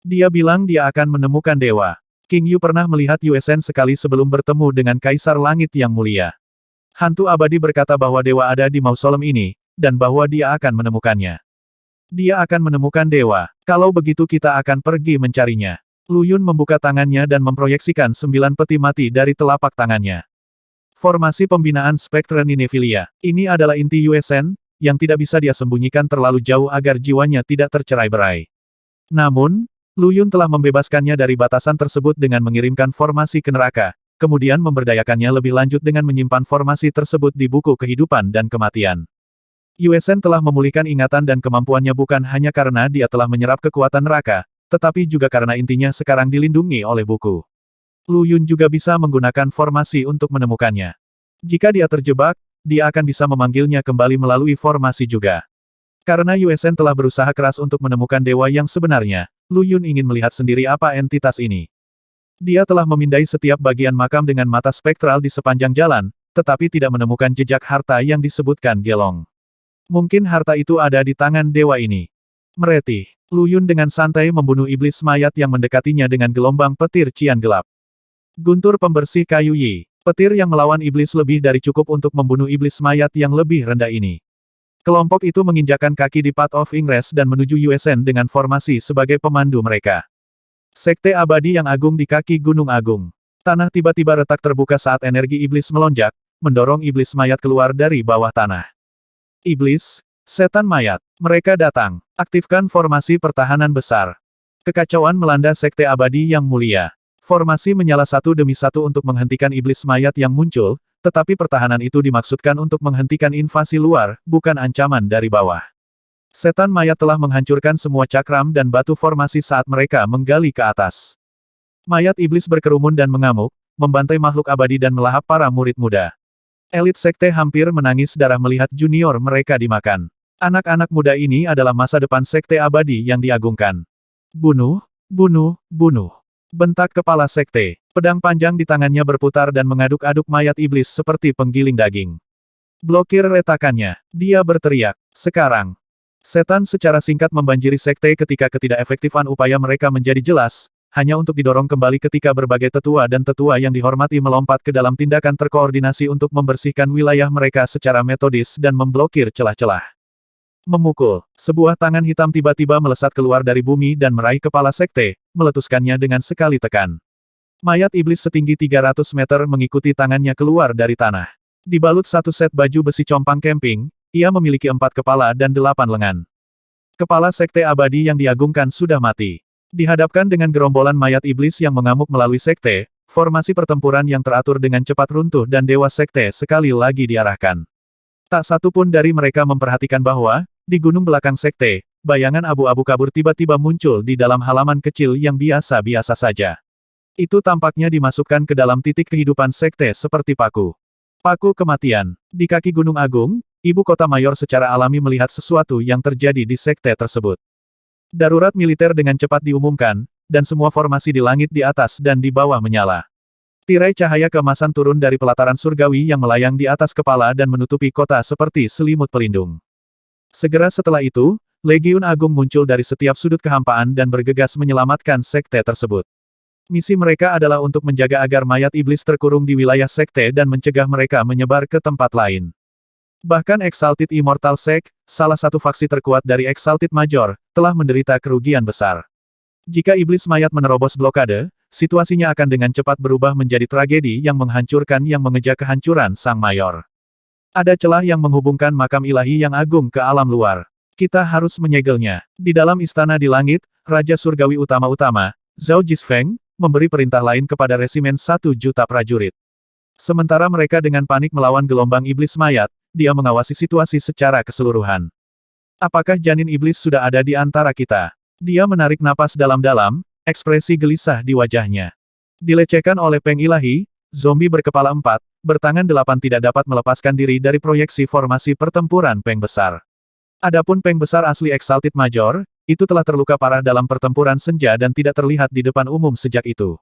Dia bilang dia akan menemukan dewa. King Yu pernah melihat USN sekali sebelum bertemu dengan Kaisar Langit yang mulia. Hantu abadi berkata bahwa dewa ada di mausolem ini, dan bahwa dia akan menemukannya. Dia akan menemukan dewa. Kalau begitu kita akan pergi mencarinya. Lu Yun membuka tangannya dan memproyeksikan 9 peti mati dari telapak tangannya. Formasi pembinaan Spectre Ninephilia. Ini adalah inti USN, yang tidak bisa dia sembunyikan terlalu jauh agar jiwanya tidak tercerai-berai. Namun, Lu Yun telah membebaskannya dari batasan tersebut dengan mengirimkan formasi ke neraka, kemudian memberdayakannya lebih lanjut dengan menyimpan formasi tersebut di buku kehidupan dan kematian. USN telah memulihkan ingatan dan kemampuannya bukan hanya karena dia telah menyerap kekuatan neraka, tetapi juga karena intinya sekarang dilindungi oleh buku. Lu Yun juga bisa menggunakan formasi untuk menemukannya. Jika dia terjebak, dia akan bisa memanggilnya kembali melalui formasi juga. Karena USN telah berusaha keras untuk menemukan dewa yang sebenarnya, Lu Yun ingin melihat sendiri apa entitas ini. Dia telah memindai setiap bagian makam dengan mata spektral di sepanjang jalan, tetapi tidak menemukan jejak harta yang disebutkan Gelong. Mungkin harta itu ada di tangan dewa ini. Meretih. Lu Yun dengan santai membunuh iblis mayat yang mendekatinya dengan gelombang petir cian gelap. Guntur pembersih kayu Yi. Petir yang melawan iblis lebih dari cukup untuk membunuh iblis mayat yang lebih rendah ini. Kelompok itu menginjakkan kaki di Path of Ingress dan menuju Yuesen dengan formasi sebagai pemandu mereka. Sekte abadi yang agung di kaki Gunung Agung. Tanah tiba-tiba retak terbuka saat energi iblis melonjak, mendorong iblis mayat keluar dari bawah tanah. Iblis, setan mayat, mereka datang. Aktifkan formasi pertahanan besar. Kekacauan melanda sekte abadi yang mulia. Formasi menyala satu demi satu untuk menghentikan iblis mayat yang muncul, tetapi pertahanan itu dimaksudkan untuk menghentikan invasi luar, bukan ancaman dari bawah. Setan mayat telah menghancurkan semua cakram dan batu formasi saat mereka menggali ke atas. Mayat iblis berkerumun dan mengamuk, membantai makhluk abadi dan melahap para murid muda. Elit sekte hampir menangis darah melihat junior mereka dimakan. Anak-anak muda ini adalah masa depan sekte abadi yang diagungkan. Bunuh, bunuh, bunuh. Bentak kepala sekte. Pedang panjang di tangannya berputar dan mengaduk-aduk mayat iblis seperti penggiling daging. Blokir retakannya. Dia berteriak. Sekarang. Setan secara singkat membanjiri sekte ketika ketidakefektifan upaya mereka menjadi jelas, hanya untuk didorong kembali ketika berbagai tetua dan tetua yang dihormati melompat ke dalam tindakan terkoordinasi untuk membersihkan wilayah mereka secara metodis dan memblokir celah-celah. Memukul. Sebuah tangan hitam tiba-tiba melesat keluar dari bumi dan meraih kepala sekte, meletuskannya dengan sekali tekan. Mayat iblis setinggi 300 meter mengikuti tangannya keluar dari tanah. Dibalut satu set baju besi compang camping, ia memiliki 4 kepala dan 8 lengan. Kepala sekte abadi yang diagungkan sudah mati. Dihadapkan dengan gerombolan mayat iblis yang mengamuk melalui sekte, formasi pertempuran yang teratur dengan cepat runtuh dan dewa sekte sekali lagi diarahkan. Tak satu pun dari mereka memperhatikan bahwa, di gunung belakang sekte, bayangan abu-abu kabur tiba-tiba muncul di dalam halaman kecil yang biasa-biasa saja. Itu tampaknya dimasukkan ke dalam titik kehidupan sekte seperti paku. Paku kematian. Di kaki Gunung Agung, ibu kota mayor secara alami melihat sesuatu yang terjadi di sekte tersebut. Darurat militer dengan cepat diumumkan, dan semua formasi di langit di atas dan di bawah menyala. Tirai cahaya keemasan turun dari pelataran surgawi yang melayang di atas kepala dan menutupi kota seperti selimut pelindung. Segera setelah itu, Legiun Agung muncul dari setiap sudut kehampaan dan bergegas menyelamatkan sekte tersebut. Misi mereka adalah untuk menjaga agar mayat iblis terkurung di wilayah sekte dan mencegah mereka menyebar ke tempat lain. Bahkan Exalted Immortal Sect, salah satu faksi terkuat dari Exalted Major, telah menderita kerugian besar. Jika iblis mayat menerobos blokade, situasinya akan dengan cepat berubah menjadi tragedi yang menghancurkan yang mengejar kehancuran sang mayor. Ada celah yang menghubungkan makam ilahi yang agung ke alam luar. Kita harus menyegelnya. Di dalam istana di langit, Raja Surgawi Utama-Utama, Zhao Jisfeng, memberi perintah lain kepada resimen 1 juta prajurit. Sementara mereka dengan panik melawan gelombang iblis mayat, dia mengawasi situasi secara keseluruhan. Apakah janin iblis sudah ada di antara kita? Dia menarik napas dalam-dalam, ekspresi gelisah di wajahnya. Dilecehkan oleh Peng Ilahi, zombie berkepala 4, bertangan 8 tidak dapat melepaskan diri dari proyeksi formasi pertempuran Peng Besar. Adapun Peng Besar asli Exalted Major, itu telah terluka parah dalam pertempuran senja dan tidak terlihat di depan umum sejak itu.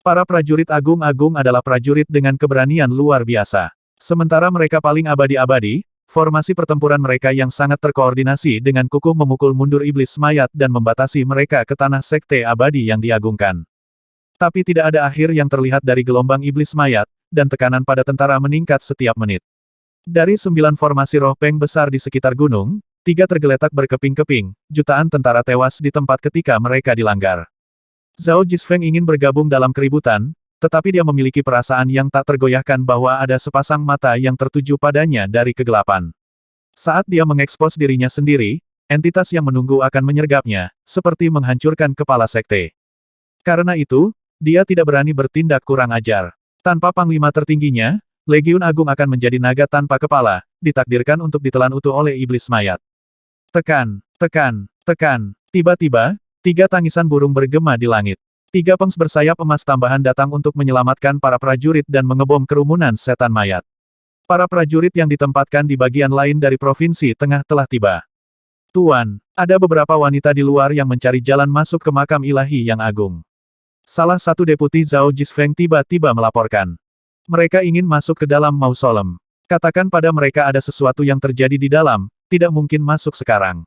Para prajurit agung-agung adalah prajurit dengan keberanian luar biasa. Sementara mereka paling abadi-abadi, formasi pertempuran mereka yang sangat terkoordinasi dengan kukuh memukul mundur iblis mayat dan membatasi mereka ke tanah sekte abadi yang diagungkan. Tapi tidak ada akhir yang terlihat dari gelombang iblis mayat, dan tekanan pada tentara meningkat setiap menit. Dari 9 formasi roh Peng besar di sekitar gunung, 3 tergeletak berkeping-keping, jutaan tentara tewas di tempat ketika mereka dilanggar. Zhao Jisfeng ingin bergabung dalam keributan, tetapi dia memiliki perasaan yang tak tergoyahkan bahwa ada sepasang mata yang tertuju padanya dari kegelapan. Saat dia mengekspos dirinya sendiri, entitas yang menunggu akan menyergapnya, seperti menghancurkan kepala sekte. Karena itu, dia tidak berani bertindak kurang ajar. Tanpa panglima tertingginya, Legiun Agung akan menjadi naga tanpa kepala, ditakdirkan untuk ditelan utuh oleh iblis mayat. Tekan, tekan, tekan. Tiba-tiba, 3 tangisan burung bergema di langit. 3 pengs bersayap emas tambahan datang untuk menyelamatkan para prajurit dan mengebom kerumunan setan mayat. Para prajurit yang ditempatkan di bagian lain dari provinsi tengah telah tiba. Tuan, ada beberapa wanita di luar yang mencari jalan masuk ke makam ilahi yang agung. Salah satu deputi Zhao Jisfeng tiba-tiba melaporkan. Mereka ingin masuk ke dalam mausolem. Katakan pada mereka ada sesuatu yang terjadi di dalam, tidak mungkin masuk sekarang.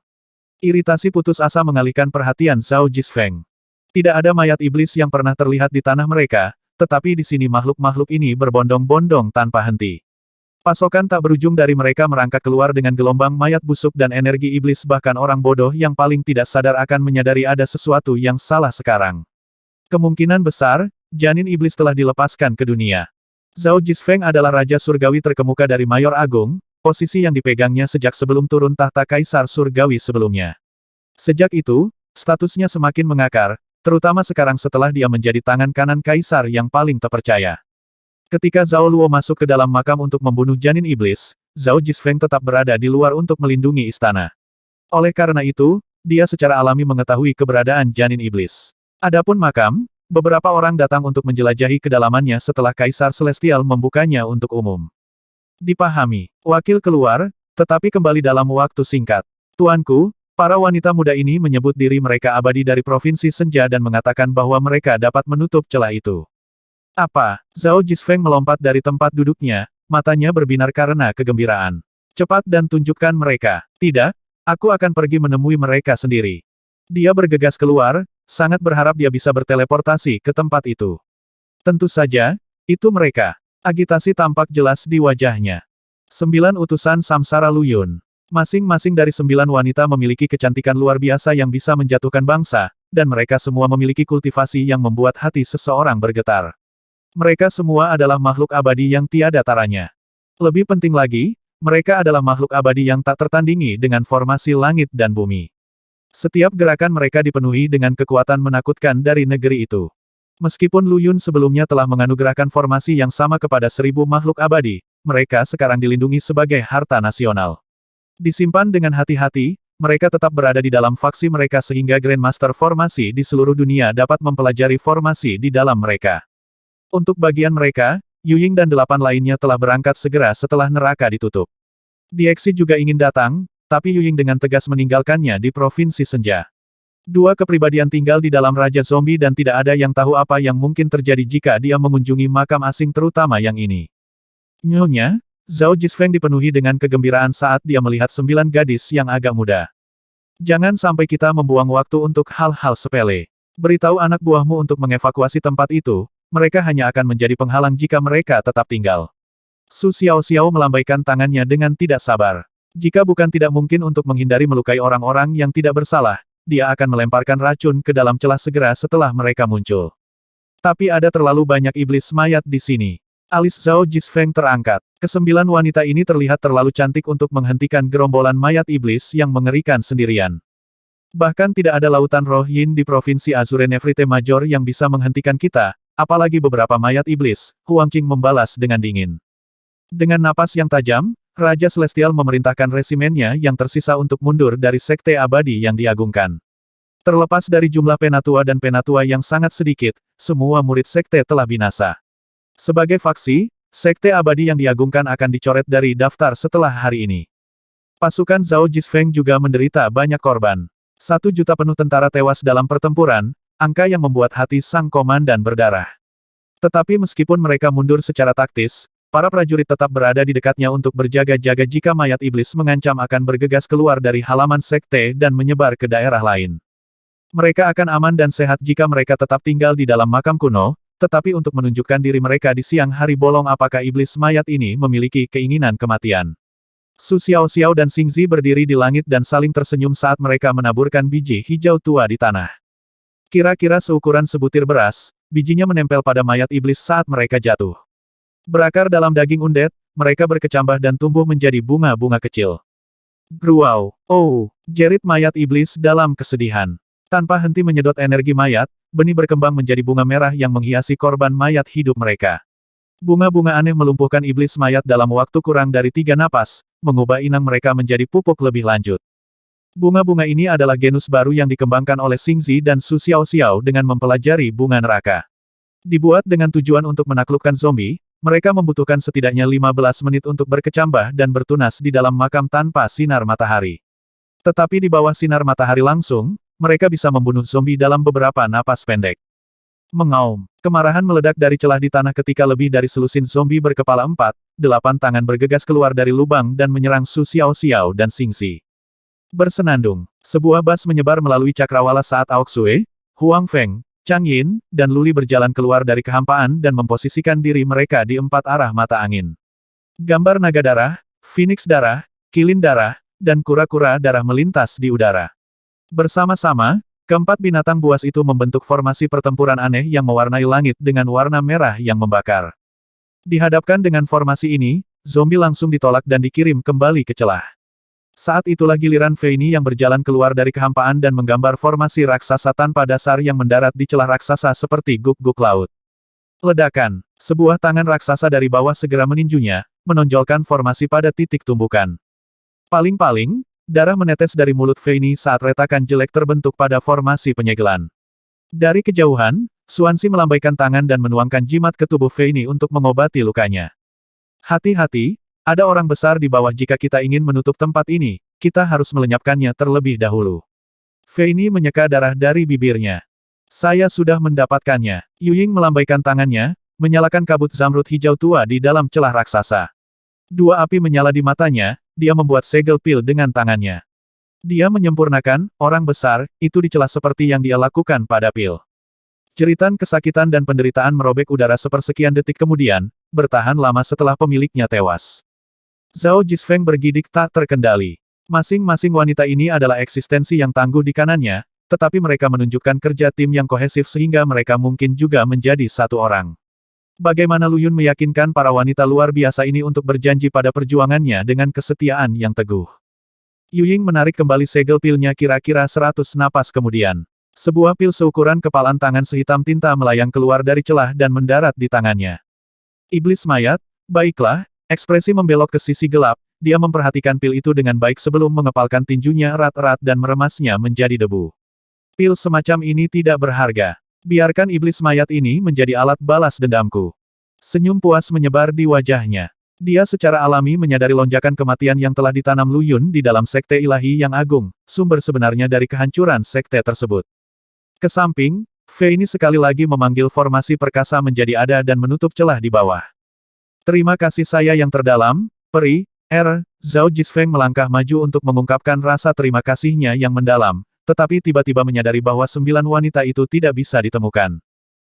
Iritasi putus asa mengalihkan perhatian Zhao Jisfeng. Tidak ada mayat iblis yang pernah terlihat di tanah mereka, tetapi di sini makhluk-makhluk ini berbondong-bondong tanpa henti. Pasokan tak berujung dari mereka merangkak keluar dengan gelombang mayat busuk dan energi iblis, bahkan orang bodoh yang paling tidak sadar akan menyadari ada sesuatu yang salah sekarang. Kemungkinan besar, janin iblis telah dilepaskan ke dunia. Zhao Jisfeng adalah Raja Surgawi terkemuka dari Mayor Agung, posisi yang dipegangnya sejak sebelum turun tahta Kaisar Surgawi sebelumnya. Sejak itu, statusnya semakin mengakar, terutama sekarang setelah dia menjadi tangan kanan Kaisar yang paling terpercaya. Ketika Zhao Luo masuk ke dalam makam untuk membunuh janin iblis, Zhao Jisfeng tetap berada di luar untuk melindungi istana. Oleh karena itu, dia secara alami mengetahui keberadaan janin iblis. Adapun makam, beberapa orang datang untuk menjelajahi kedalamannya setelah Kaisar Celestial membukanya untuk umum. Dipahami. Wakil keluar, tetapi kembali dalam waktu singkat. Tuanku, para wanita muda ini menyebut diri mereka abadi dari Provinsi Senja dan mengatakan bahwa mereka dapat menutup celah itu. Apa? Zhao Jisfeng melompat dari tempat duduknya, matanya berbinar karena kegembiraan. Cepat dan tunjukkan mereka. Tidak, aku akan pergi menemui mereka sendiri. Dia bergegas keluar, sangat berharap dia bisa berteleportasi ke tempat itu. Tentu saja, itu mereka. Agitasi tampak jelas di wajahnya. 9 utusan Samsara Luyun. Masing-masing dari 9 wanita memiliki kecantikan luar biasa yang bisa menjatuhkan bangsa, dan mereka semua memiliki kultivasi yang membuat hati seseorang bergetar. Mereka semua adalah makhluk abadi yang tiada taranya. Lebih penting lagi, mereka adalah makhluk abadi yang tak tertandingi dengan formasi langit dan bumi. Setiap gerakan mereka dipenuhi dengan kekuatan menakutkan dari negeri itu. Meskipun Luyun sebelumnya telah menganugerahkan formasi yang sama kepada 1000 makhluk abadi, mereka sekarang dilindungi sebagai harta nasional. Disimpan dengan hati-hati, mereka tetap berada di dalam faksi mereka sehingga Grandmaster formasi di seluruh dunia dapat mempelajari formasi di dalam mereka. Untuk bagian mereka, Yuying dan 8 lainnya telah berangkat segera setelah neraka ditutup. Dieksi juga ingin datang, tapi Yuying dengan tegas meninggalkannya di Provinsi Senja. 2 kepribadian tinggal di dalam Raja Zombie dan tidak ada yang tahu apa yang mungkin terjadi jika dia mengunjungi makam asing terutama yang ini. Nyonya, Zhao Jisfeng dipenuhi dengan kegembiraan saat dia melihat 9 gadis yang agak muda. Jangan sampai kita membuang waktu untuk hal-hal sepele. Beritahu anak buahmu untuk mengevakuasi tempat itu, mereka hanya akan menjadi penghalang jika mereka tetap tinggal. Su Xiaoxiao melambaikan tangannya dengan tidak sabar. Jika bukan tidak mungkin untuk menghindari melukai orang-orang yang tidak bersalah, dia akan melemparkan racun ke dalam celah segera setelah mereka muncul. Tapi ada terlalu banyak iblis mayat di sini. Alis Zhao Jisfeng terangkat. Kesembilan wanita ini terlihat terlalu cantik untuk menghentikan gerombolan mayat iblis yang mengerikan sendirian. Bahkan tidak ada lautan roh yin di Provinsi Azure Nefrite Major yang bisa menghentikan kita, apalagi beberapa mayat iblis, Huang Qing membalas dengan dingin. Dengan napas yang tajam, Raja Celestial memerintahkan resimennya yang tersisa untuk mundur dari Sekte Abadi yang diagungkan. Terlepas dari jumlah penatua dan penatua yang sangat sedikit, semua murid Sekte telah binasa. Sebagai faksi, Sekte Abadi yang diagungkan akan dicoret dari daftar setelah hari ini. Pasukan Zhao Jisfeng juga menderita banyak korban. 1 juta penuh tentara tewas dalam pertempuran, angka yang membuat hati sang komandan berdarah. Tetapi meskipun mereka mundur secara taktis, para prajurit tetap berada di dekatnya untuk berjaga-jaga jika mayat iblis mengancam akan bergegas keluar dari halaman sekte dan menyebar ke daerah lain. Mereka akan aman dan sehat jika mereka tetap tinggal di dalam makam kuno, tetapi untuk menunjukkan diri mereka di siang hari bolong apakah iblis mayat ini memiliki keinginan kematian. Su Xiaoxiao dan Xingzi berdiri di langit dan saling tersenyum saat mereka menaburkan biji hijau tua di tanah. Kira-kira seukuran sebutir beras, bijinya menempel pada mayat iblis saat mereka jatuh. Berakar dalam daging undead, mereka berkecambah dan tumbuh menjadi bunga-bunga kecil. Gruau, oh, jerit mayat iblis dalam kesedihan. Tanpa henti menyedot energi mayat, benih berkembang menjadi bunga merah yang menghiasi korban mayat hidup mereka. Bunga-bunga aneh melumpuhkan iblis mayat dalam waktu kurang dari 3 napas, mengubah inang mereka menjadi pupuk lebih lanjut. Bunga-bunga ini adalah genus baru yang dikembangkan oleh Xingzi dan Su Xiaoxiao dengan mempelajari bunga neraka. Dibuat dengan tujuan untuk menaklukkan zombie, mereka membutuhkan setidaknya 15 menit untuk berkecambah dan bertunas di dalam makam tanpa sinar matahari. Tetapi di bawah sinar matahari langsung, mereka bisa membunuh zombie dalam beberapa napas pendek. Mengaum. Kemarahan meledak dari celah di tanah ketika lebih dari selusin zombie berkepala 4-8 tangan bergegas keluar dari lubang dan menyerang Su Xiaoxiao dan Xingzi. Bersenandung. Sebuah bas menyebar melalui cakrawala saat Aok Sue, Huang Feng, Chang Yin dan Luli berjalan keluar dari kehampaan dan memposisikan diri mereka di 4 arah mata angin. Gambar naga darah, Phoenix darah, kilin darah, dan kura-kura darah melintas di udara. Bersama-sama, keempat binatang buas itu membentuk formasi pertempuran aneh yang mewarnai langit dengan warna merah yang membakar. Dihadapkan dengan formasi ini, zombie langsung ditolak dan dikirim kembali ke celah. Saat itulah giliran Fei Ni yang berjalan keluar dari kehampaan dan menggambar formasi raksasa tanpa dasar yang mendarat di celah raksasa seperti guk-guk laut. Ledakan. Sebuah tangan raksasa dari bawah segera meninjunya, menonjolkan formasi pada titik tumbukan. Paling-paling, darah menetes dari mulut Fei Ni saat retakan jelek terbentuk pada formasi penyegelan. Dari kejauhan, Xuanxi melambaikan tangan dan menuangkan jimat ke tubuh Fei Ni untuk mengobati lukanya. Hati-hati, ada orang besar di bawah. Jika kita ingin menutup tempat ini, kita harus melenyapkannya terlebih dahulu. Fei Ni menyeka darah dari bibirnya. Saya sudah mendapatkannya. Yu Ying melambaikan tangannya, menyalakan kabut zamrud hijau tua di dalam celah raksasa. Dua api menyala di matanya, dia membuat segel pil dengan tangannya. Dia menyempurnakan, orang besar, itu di celah seperti yang dia lakukan pada pil. Jeritan kesakitan dan penderitaan merobek udara sepersekian detik kemudian, bertahan lama setelah pemiliknya tewas. Zhao Jisfeng bergidik tak terkendali. Masing-masing wanita ini adalah eksistensi yang tangguh di kanannya, tetapi mereka menunjukkan kerja tim yang kohesif sehingga mereka mungkin juga menjadi satu orang. Bagaimana Lu Yun meyakinkan para wanita luar biasa ini untuk berjanji pada perjuangannya dengan kesetiaan yang teguh. Yu Ying menarik kembali segel pilnya kira-kira 100 napas kemudian. Sebuah pil seukuran kepalan tangan sehitam tinta melayang keluar dari celah dan mendarat di tangannya. Iblis mayat, baiklah. Ekspresi membelok ke sisi gelap, dia memperhatikan pil itu dengan baik sebelum mengepalkan tinjunya erat-erat dan meremasnya menjadi debu. Pil semacam ini tidak berharga. Biarkan iblis mayat ini menjadi alat balas dendamku. Senyum puas menyebar di wajahnya. Dia secara alami menyadari lonjakan kematian yang telah ditanam Lu Yun di dalam sekte ilahi yang agung, sumber sebenarnya dari kehancuran sekte tersebut. Ke samping, Fei Ni sekali lagi memanggil formasi perkasa menjadi ada dan menutup celah di bawah. Terima kasih saya yang terdalam, peri, Zhao Jisfeng melangkah maju untuk mengungkapkan rasa terima kasihnya yang mendalam, tetapi tiba-tiba menyadari bahwa 9 wanita itu tidak bisa ditemukan.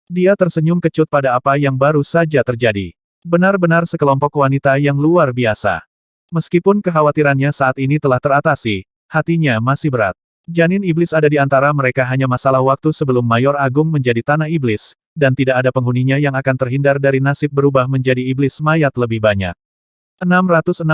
Dia tersenyum kecut pada apa yang baru saja terjadi. Benar-benar sekelompok wanita yang luar biasa. Meskipun kekhawatirannya saat ini telah teratasi, hatinya masih berat. Janin iblis ada di antara mereka hanya masalah waktu sebelum Mayor Agung menjadi tanah iblis, dan tidak ada penghuninya yang akan terhindar dari nasib berubah menjadi iblis mayat lebih banyak. 665.